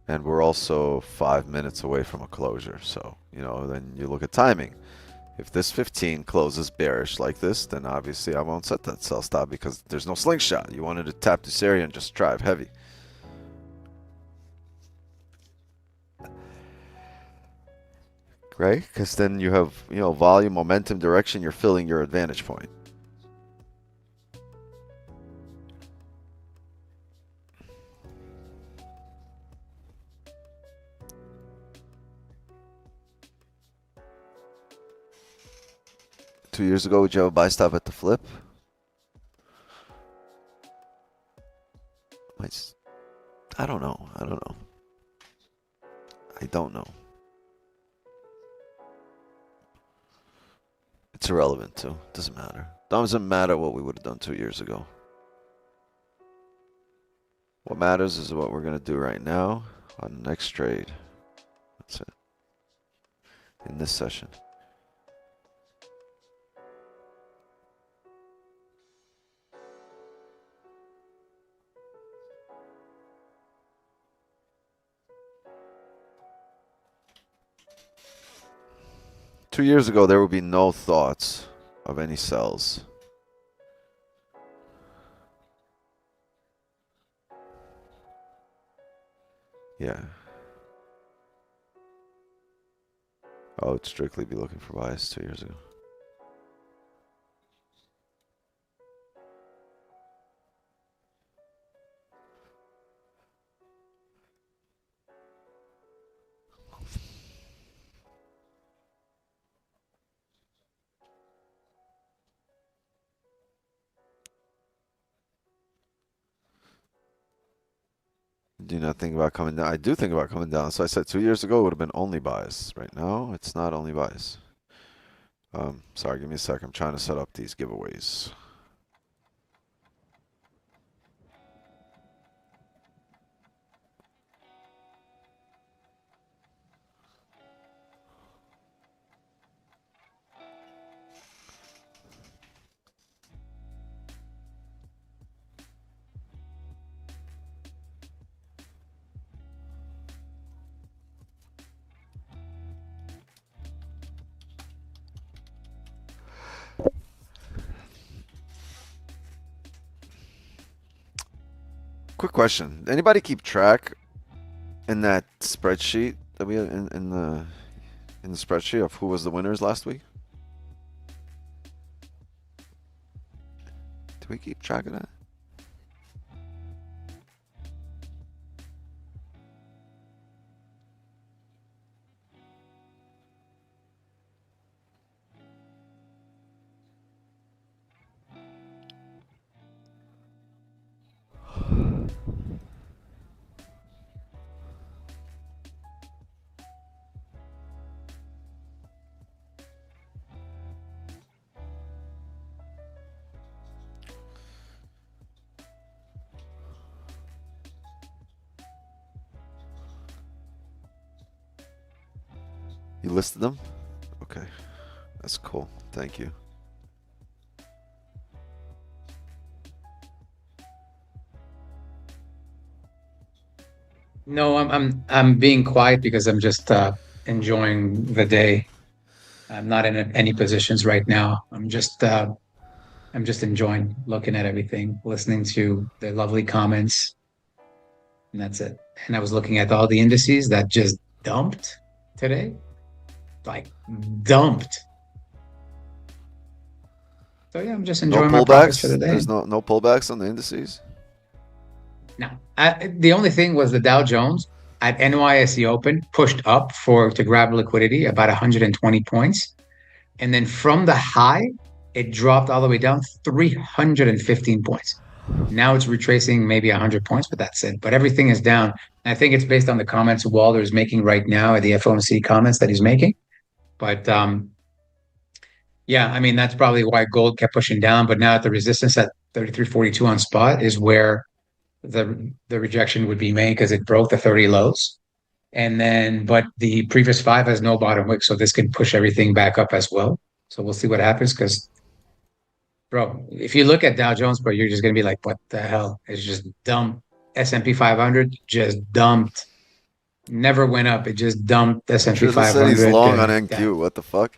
And we're also 5 minutes away from a closure. So, you know, then you look at timing. If this 15 closes bearish like this, then obviously I won't set that sell stop because there's no slingshot. You wanted to tap this area and just drive heavy. Right? Because then you have, you know, volume, momentum, direction. You're filling your advantage point. Two years ago, would you have a buy stop at the flip? I don't know. I don't know. It's irrelevant too. Doesn't matter. Doesn't matter what we would have done 2 years ago. What matters is what we're going to do right now on the next trade. That's it. In this session. Two years ago, there would be no thoughts of any sells. Yeah. I would strictly be looking for buys 2 years ago. Do you not think about coming down? I do think about coming down. So I said 2 years ago it would have been only buys. Right now, it's not only buys. Sorry, give me a sec. I'm trying to set up these giveaways. Quick question. Anybody keep track in that spreadsheet that we had in the spreadsheet of who was the winners last week? Do we keep track of that? You listed them? Okay. That's cool. Thank you. No, I'm being quiet because I'm just enjoying the day. I'm not in any positions right now. I'm just enjoying looking at everything, listening to the lovely comments, and that's it. And I was looking at all the indices that just dumped today. Like dumped. So yeah, I'm just enjoying my profits for the day. There's no pullbacks on the indices? No. The only thing was the Dow Jones at NYSE Open pushed up to grab liquidity about 120 points. And then from the high, it dropped all the way down 315 points. Now it's retracing maybe 100 points, but that's it. But everything is down I think it's based on the comments Walter is making right now, the FOMC comments that he's making. But yeah, I mean, that's probably why gold kept pushing down. But now at the resistance at 33.42 on spot is where the rejection would be made because it broke the 30 lows. And then, but the previous 5 has no bottom wick, so this can push everything back up as well. So we'll see what happens because, bro, if you look at Dow Jones, bro, you're just gonna be like, what the hell? It's just dumb. S&P 500 just dumped. Never went up. It just dumped S&P Tristan 500. said he's long on NQ. What the fuck?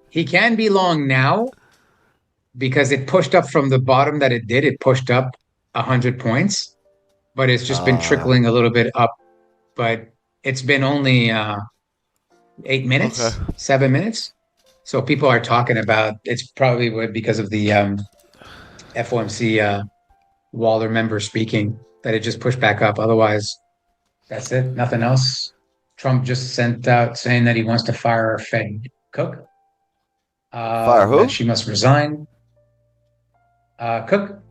He can be long now because it pushed up from the bottom that it did. It pushed up 100 points, but it's just been trickling a little bit up. But it's been only 8 minutes, 7 minutes. So people are talking about it's probably because of the FOMC Waller member speaking that it just pushed back up. Otherwise, that's it. Nothing else. Trump just sent out saying that he wants to fire Fed Cook. Fire who? That she must resign. Cook.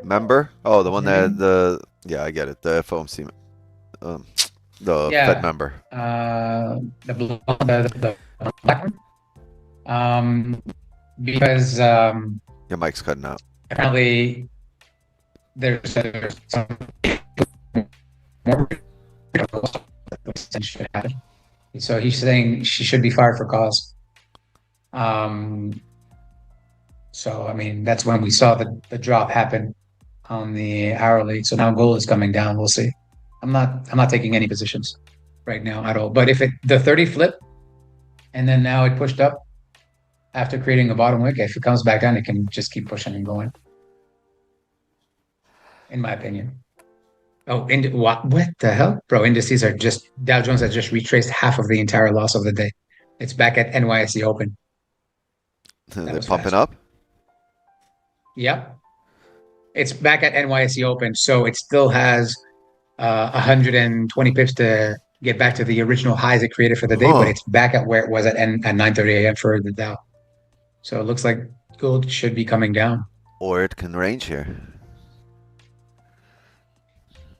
Member? Oh, the one that yeah, I get it. The FOMC, the Fed member. The black one. Because your mic's cutting out. Apparently, there's some more. So he's saying she should be fired for cause. So I mean, that's when we saw the drop happen on the hourly. So now gold is coming down. We'll see. I'm not taking any positions right now at all. But if the 30 flip and then now it pushed up after creating a bottom wick, if it comes back down, it can just keep pushing and going. In my opinion. Oh, what the hell? Bro, indices are just, Dow Jones has just retraced half of the entire loss of the day. It's back at NYSE open. They're pumping up? Yep. It's back at NYSE open, so it still has 120 pips to get back to the original highs it created for the day, but it's back at where it was at 9:30 a.m. for the Dow. So it looks like gold should be coming down. Or it can range here.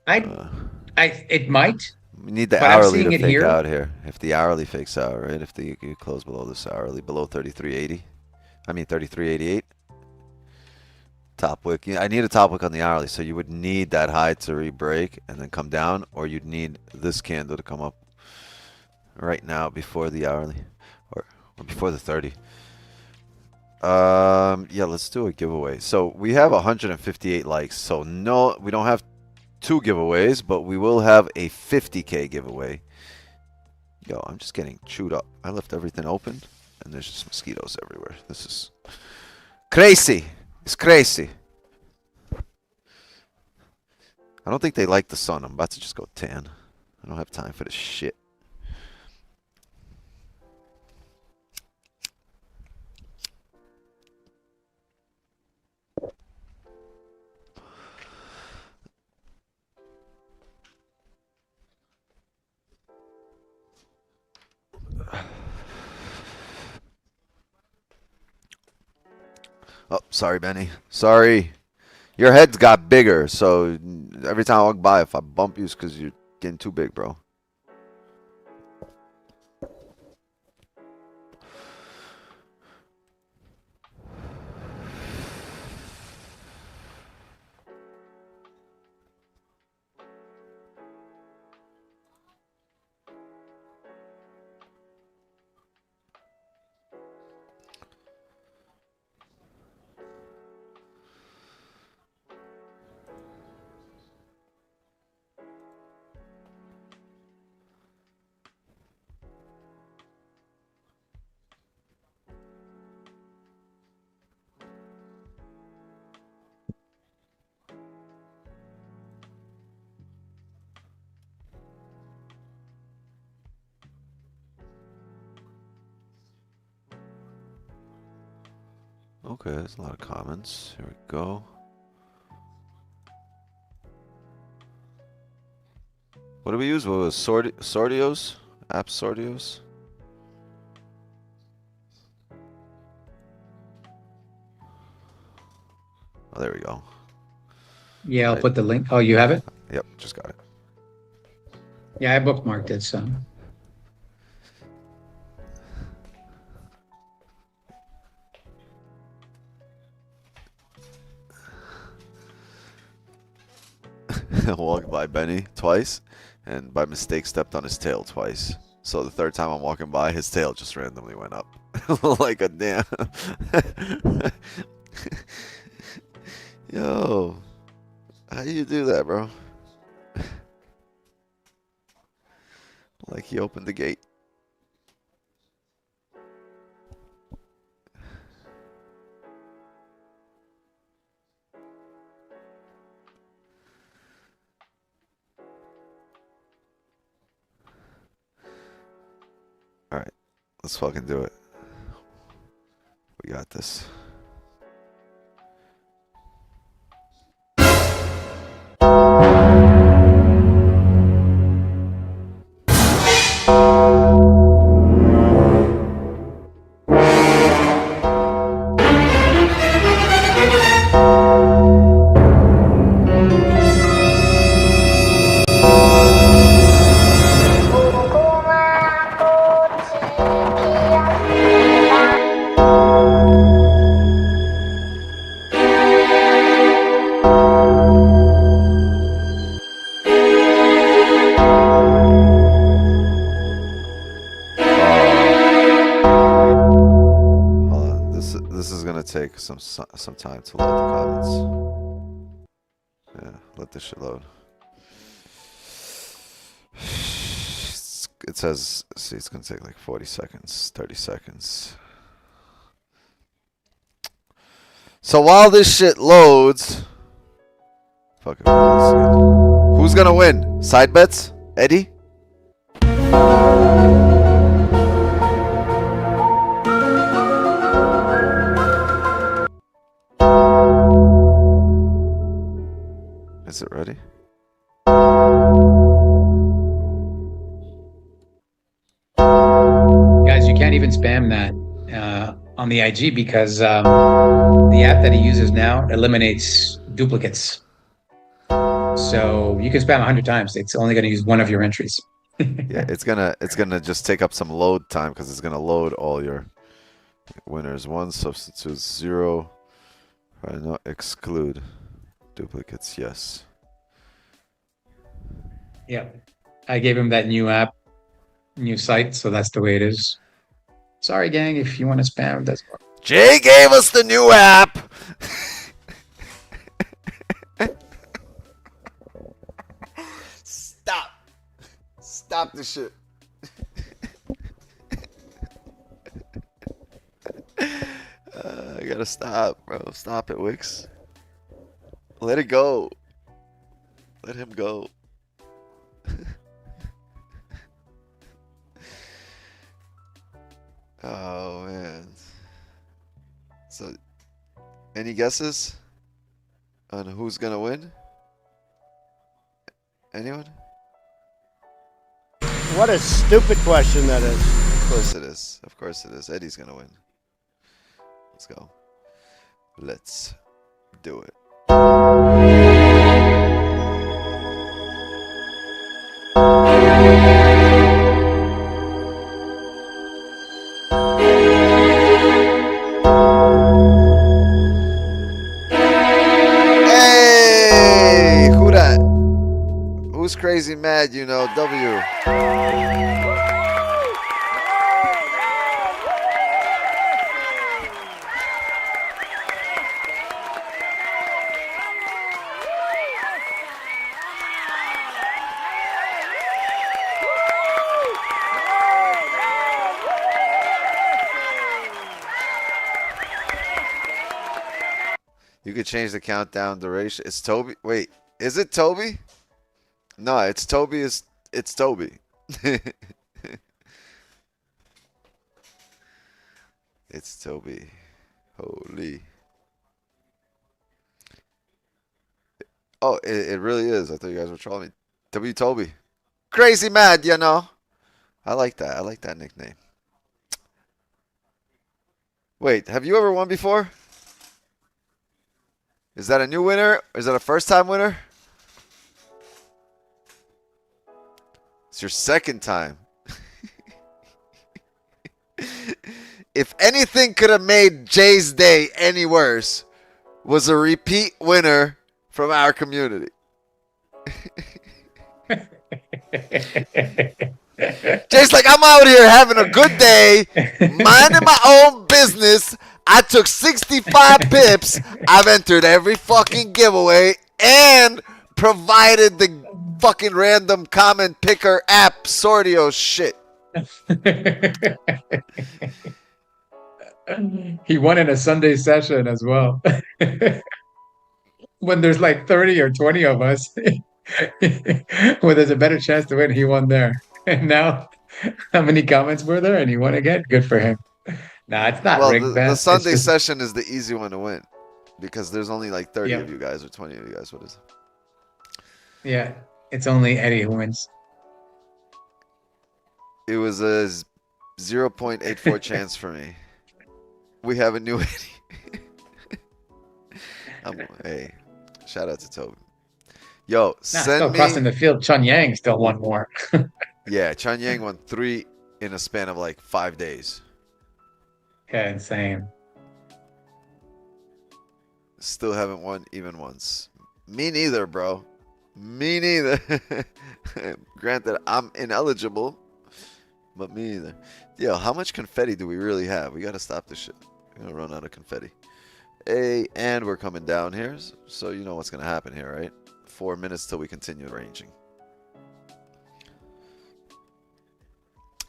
It might. We need the hourly to fake out here. If the hourly fakes out, right? If you close below this hourly, below 33.80, I mean 33.88. Top wick. I need a top wick on the hourly, so you would need that high to re-break and then come down, or you'd need this candle to come up right now before the hourly, or before the 30. Yeah, let's do a giveaway. So we have 158 likes, so no, we don't have 2 giveaways, but we will have a 50K giveaway. Yo, I'm just getting chewed up. I left everything open, and there's just mosquitoes everywhere. This is crazy. It's crazy. I don't think they like the sun. I'm about to just go tan. I don't have time for this shit. Oh, sorry, Benny. Sorry. Your head's got bigger, so every time I walk by, if I bump you, it's because you're getting too big, bro. Okay, there's a lot of comments. Here we go. What do we use? What was Sortios? App Sortios? Oh, there we go. Yeah, I'll put the link. Oh, you have it? Yep, just got it. Yeah, I bookmarked it, so. Walked by Benny twice, and by mistake stepped on his tail twice. So the third time I'm walking by, his tail just randomly went up. Like a damn. Yo. How do you do that, bro? Like he opened the gate. Alright. Let's fucking do it. We got this. Take some time to load the comments. Yeah, let this shit load. It says, see, it's gonna take like 40 seconds, 30 seconds. So while this shit loads, fuck it, who's gonna win? Side bets? Eddie? Is it ready? Guys, you can't even spam that on the IG because the app that he uses now eliminates duplicates. So you can spam 100 times. It's only going to use one of your entries. Yeah, it's gonna just take up some load time because it's gonna load all your winners. 1 substitute 0. Right, not exclude duplicates. Yes. Yeah, I gave him that new app, new site, so that's the way it is. Sorry, gang, if you want to spam, that's fine. Jay gave us the new app. Stop the shit. I gotta stop, bro. Stop it, Wix. Let it go. Let him go. Oh, man. So, any guesses on who's gonna win? Anyone? What a stupid question that is. Of course it is. Of course it is. Eddie's gonna win. Let's go. Let's do it. Hey! Who that? Who's crazy mad, you know? W. You could change the countdown duration. It's Toby. Wait, is it Toby? No, it's Toby. It's Toby. It's Toby. Holy. Oh, it really is. I thought you guys were trolling me. W Toby. Crazy mad, you know. I like that. I like that nickname. Wait, have you ever won before? Is that a new winner? Is that a first-time winner? It's your second time. If anything could have made Jay's day any worse, was a repeat winner from our community. Jay's like, I'm out here having a good day, minding my own business. I took 65 pips. I've entered every fucking giveaway and provided the fucking random comment picker app Sortio shit. He won in a Sunday session as well. When there's like 30 or 20 of us, where there's a better chance to win, he won there. And now, how many comments were there? And he won again? Good for him. Nah, it's not rigged, the Beth. Sunday It's just, session is the easy one to win because there's only like 30 Yep. of you guys or 20 of you guys. What is it? yeah, it's only Eddie who wins. It was a 0.84 chance for me. We have a new Eddie. Hey, shout out to Toby. Yo, Nah, send still me. crossing the field. Chun Yang still won more. Yeah, Chun Yang won 3 in a span of like 5 days. Yeah, insane. Still haven't won even once. Me neither, bro. Me neither. Granted, I'm ineligible, but me neither. Yo, how much confetti do we really have? We gotta stop this shit. We're gonna run out of confetti. Hey, and we're coming down here, so you know what's gonna happen here, right? 4 minutes till we continue ranging.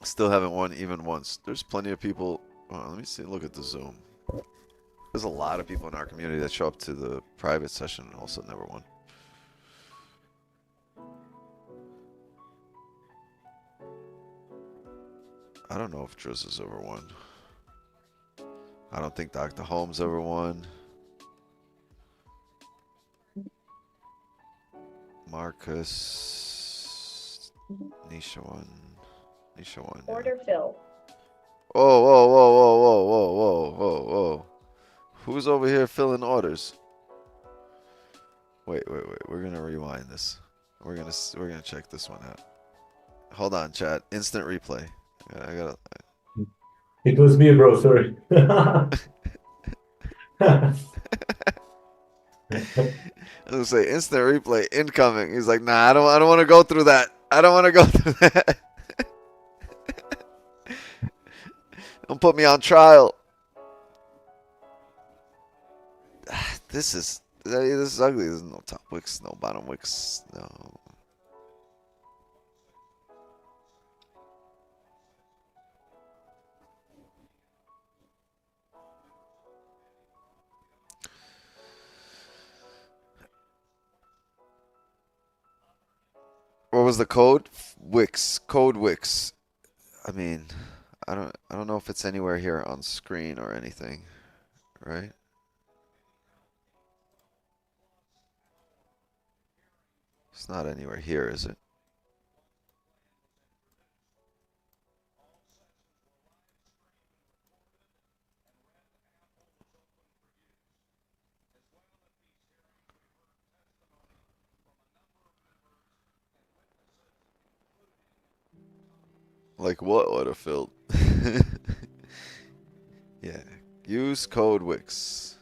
Still haven't won even once. There's plenty of people. Oh, let me see. Look at the Zoom. There's a lot of people in our community that show up to the private session and also never won. I don't know if Driz has ever won. I don't think Dr. Holmes ever won. Marcus. Nisha won. Nisha won. Order fill. Whoa, whoa, whoa, whoa, whoa, whoa, whoa, whoa, whoa. Who's over here filling orders? Wait. We're gonna rewind this. We're gonna check this one out. Hold on, chat. Instant replay. I gotta. It was me, bro. Sorry. I was gonna say instant replay incoming. He's like, nah, I don't want to go through that. I don't want to go through that. Don't put me on trial. This is ugly. There's no top wicks, no bottom wicks, no. What was the code? Wix. Code Wix. I mean, I don't know if it's anywhere here on screen or anything, right? It's not anywhere here, is it? Like what would have filled? Yeah. Use code Wix.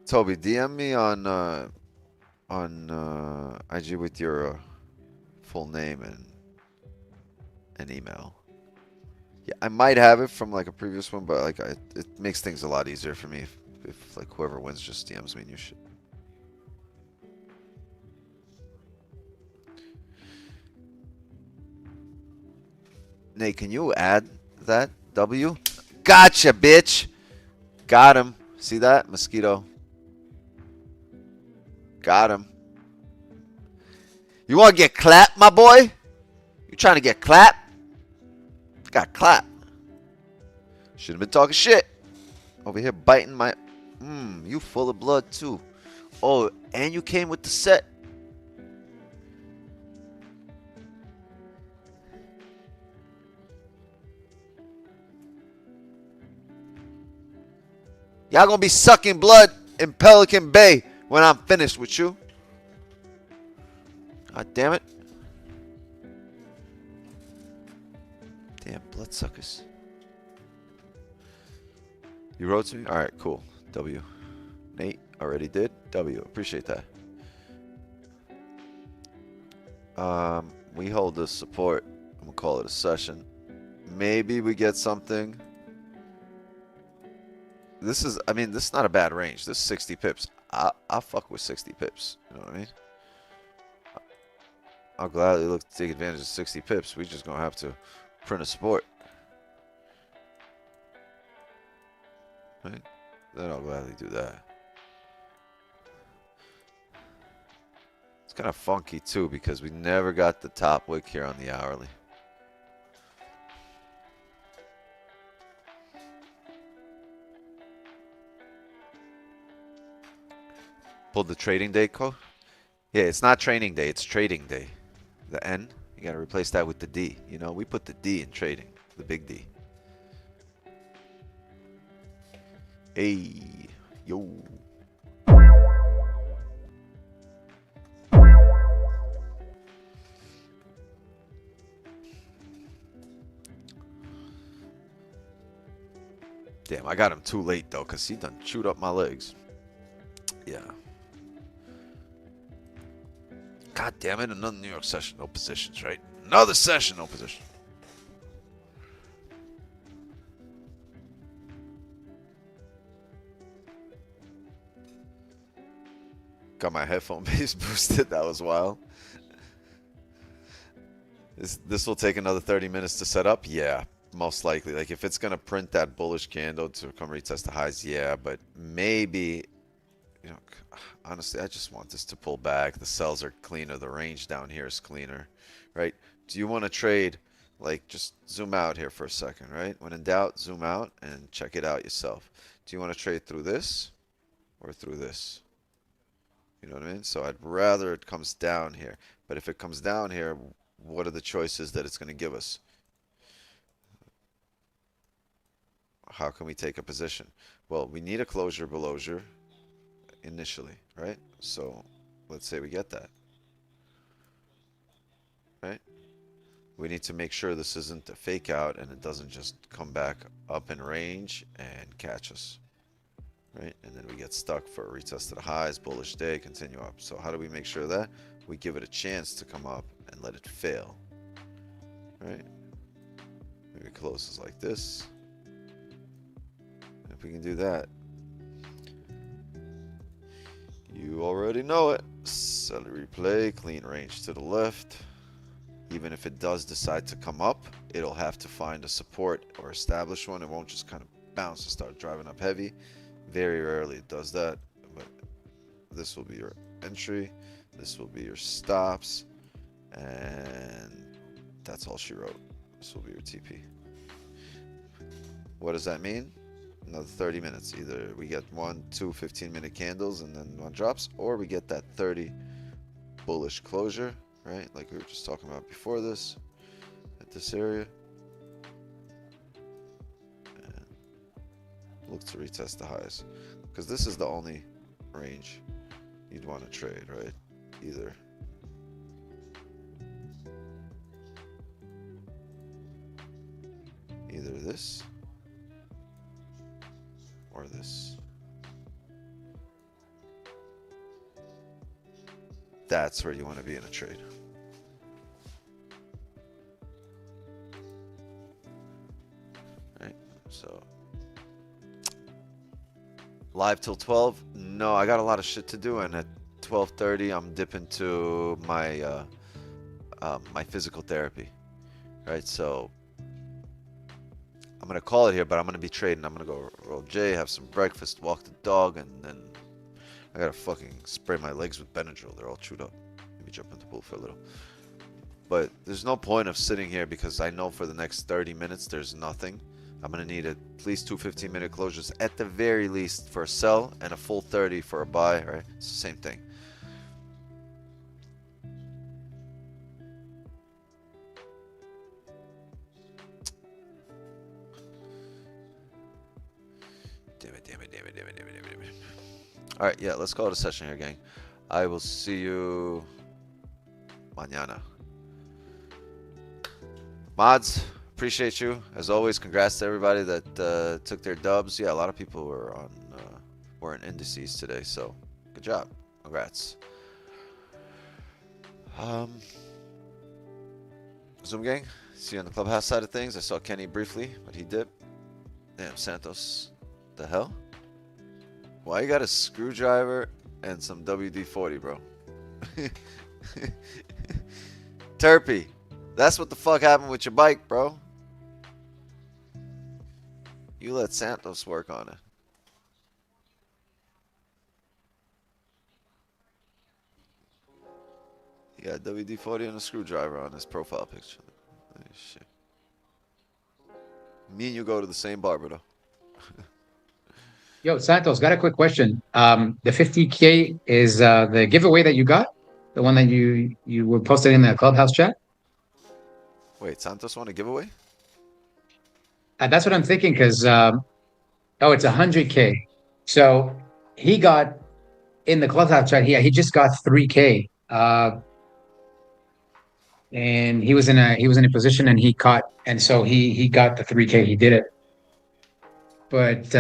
Toby, DM me on IG with your full name and email. Yeah, I might have it from like a previous one, but like it makes things a lot easier for me if like whoever wins just DMs me new shit. Nate, can you add that W? Gotcha, bitch. Got him. See that? Mosquito. Got him. You want to get clapped, my boy? You trying to get clapped? Got clapped. Should have been talking shit. Over here biting my... you full of blood too. Oh, and you came with the set. Y'all gonna be sucking blood in Pelican Bay when I'm finished with you. God damn it. Damn bloodsuckers. You wrote to me? Alright, cool. W. Nate already did. W. Appreciate that. We hold this support. I'm gonna call it a session. Maybe we get something. This is, I mean, this is not a bad range. This is 60 pips. I'll fuck with 60 pips. You know what I mean? I'll gladly look to take advantage of 60 pips. We just gonna have to print a support. Right? Then I'll gladly do that. It's kind of funky too because we never got the top wick here on the hourly. Pulled the trading day code? Yeah, it's not training day, it's trading day. The N, you gotta replace that with the D. You know, we put the D in trading, the big D. Hey, yo. Damn, I got him too late though, because he done chewed up my legs. Yeah. God damn it, another New York session, no positions, right? Another session, no position. Got my headphone base boosted, that was wild. This will take another 30 minutes to set up? Yeah, most likely. Like if it's gonna print that bullish candle to come retest the highs, yeah, but maybe, you know, honestly, I just want this to pull back. The sells are cleaner. The range down here is cleaner, right? Do you want to trade? Like, just zoom out here for a second, right? When in doubt, zoom out and check it out yourself. Do you want to trade through this or through this? You know what I mean? So I'd rather it comes down here. But if it comes down here, what are the choices that it's going to give us? How can we take a position? Well, we need a closure below initially, right? So let's say we get that, right? We need to make sure this isn't a fake out and it doesn't just come back up in range and catch us, right? And then we get stuck for a retest of the highs, bullish day, continue up. So how do we make sure that? We give it a chance to come up and let it fail, right? Maybe it closes like this. If we can do that, you already know it. Celery play, clean range to the left. Even if it does decide to come up, it'll have to find a support or establish one. It won't just kind of bounce and start driving up heavy. Very rarely it does that. But this will be your entry. This will be your stops. And that's all she wrote. This will be your TP. What does that mean? Another 30 minutes. Either we get 1, 2 15-minute candles and then one drops, or we get that 30 bullish closure, right? Like we were just talking about before this, at this area. And look to retest the highs. Because this is the only range you'd want to trade, right? Either this or this. That's where you want to be in a trade. Right? So live till 12? No, I got a lot of shit to do, and at 12:30 I'm dipping to my my physical therapy. Right? So I'm gonna call it here, but I'm gonna be trading. I'm gonna go roll J, have some breakfast, walk the dog, and then I gotta fucking spray my legs with Benadryl. They're all chewed up. Maybe jump in the pool for a little. But there's no point of sitting here because I know for the next 30 minutes there's nothing. I'm gonna need at least 2 15-minute closures at the very least for a sell and a full 30 for a buy. Right? It's the same thing. All right, yeah, let's call it a session here, gang. I will see you mañana. Mods, appreciate you as always. Congrats to everybody that took their dubs. Yeah, a lot of people were in indices today, so good job. Congrats. Zoom gang, see you on the clubhouse side of things. I saw Kenny briefly, but he dipped. Damn, Santos, the hell? Why you got a screwdriver and some WD-40, bro? Terpy, that's what the fuck happened with your bike, bro. You let Santos work on it. He got WD-40 and a screwdriver on his profile picture. Oh, shit. Me and you go to the same barber, though. Yo, Santos, got a quick question. The 50K is the giveaway that you got? The one that you were posted in the clubhouse chat? Wait, Santos want a giveaway? That's what I'm thinking, because oh, it's 100K. So he got in the clubhouse chat. He just got 3K. And he was in a position, and he caught, and so he got the 3K. He did it. But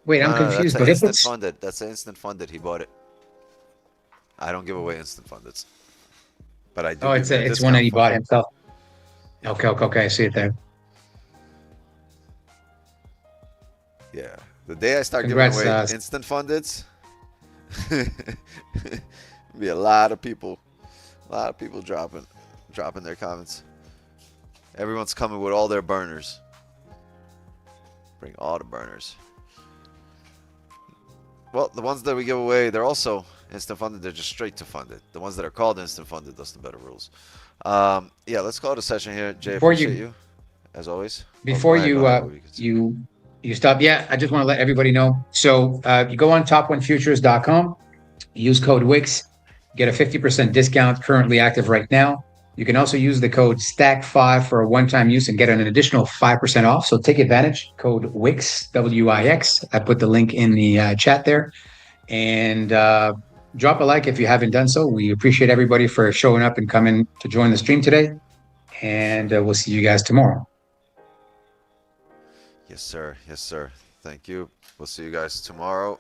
wait, I'm confused. That's But if instant it's funded. That's instant funded. He bought it. I don't give away instant fundeds. But I do. It's one that he bought himself. Okay. I see it there. Yeah. The day I start Congrats, giving away instant fundeds, be a lot of people dropping their comments. Everyone's coming with all their burners. Bring all the burners. Well, the ones that we give away, they're also instant funded. They're just straight to funded. The ones that are called instant funded, that's the better rules. Yeah, let's call it a session here. Jay, appreciate you as always. Before you stop, yeah, I just want to let everybody know. So you go on top1futures.com, use code WIX, get a 50% discount currently active right now. You can also use the code STACK5 for a one-time use and get an additional 5% off. So take advantage. Code WIX, W-I-X. I put the link in the chat there. And drop a like if you haven't done so. We appreciate everybody for showing up and coming to join the stream today. And we'll see you guys tomorrow. Yes, sir. Yes, sir. Thank you. We'll see you guys tomorrow.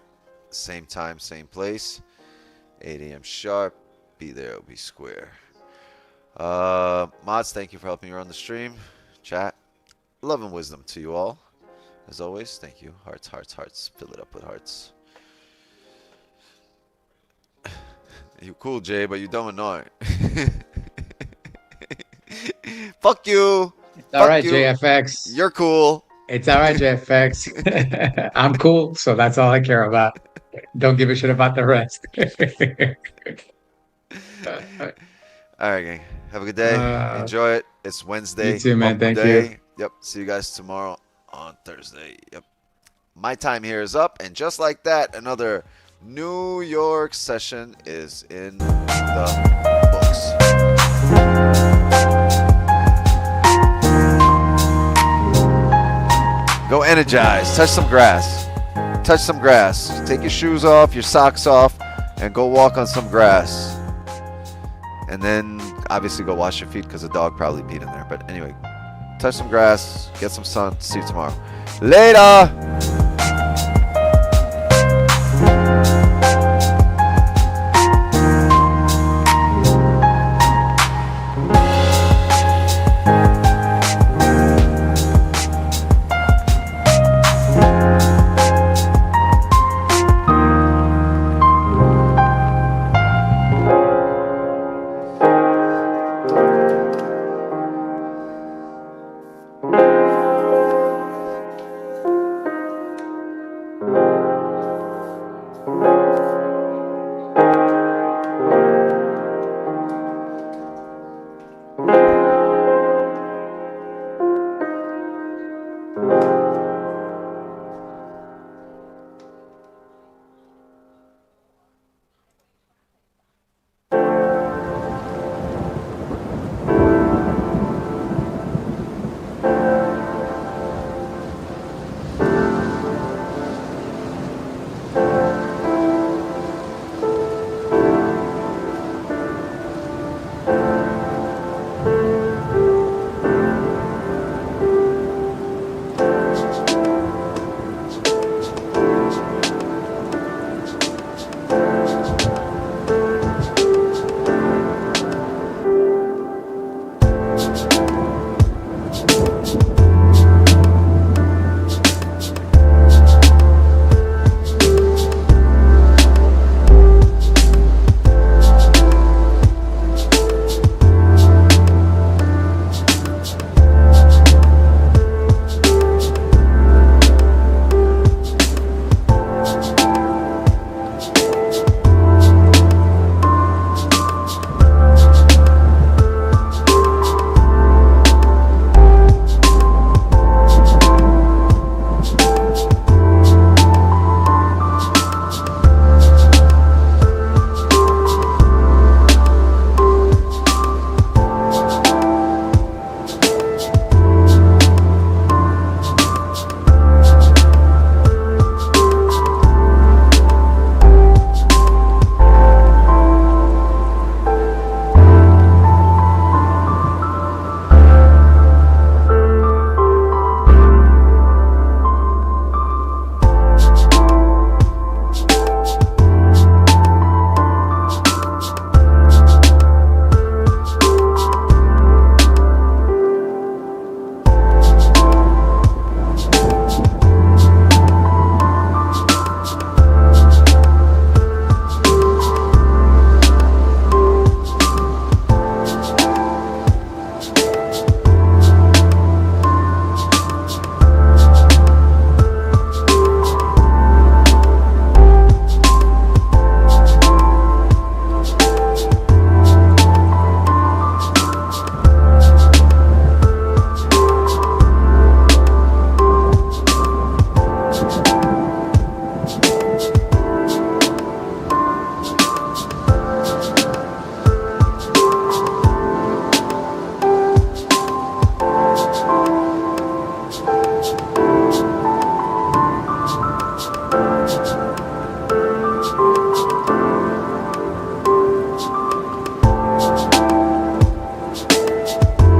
Same time, same place. 8 a.m. sharp. Be there or be square. Mods, thank you for helping me run the stream. Chat, love and wisdom to you all. As always, thank you. Hearts, hearts, hearts. Fill it up with hearts. You cool, Jay, but you dumb annoying. Fuck you. It's all right, JFX. You're cool. It's all right, JFX. I'm cool, so that's all I care about. Don't give a shit about the rest. All right, gang. Have a good day. Enjoy it. It's Wednesday. You too, man. Thank you. Yep. See you guys tomorrow on Thursday. Yep. My time here is up. And just like that, another New York session is in the books. Go energize. Touch some grass. Touch some grass. Take your shoes off, your socks off, and go walk on some grass. And then obviously go wash your feet because the dog probably peed in there. But anyway, touch some grass, get some sun. See you tomorrow. Later!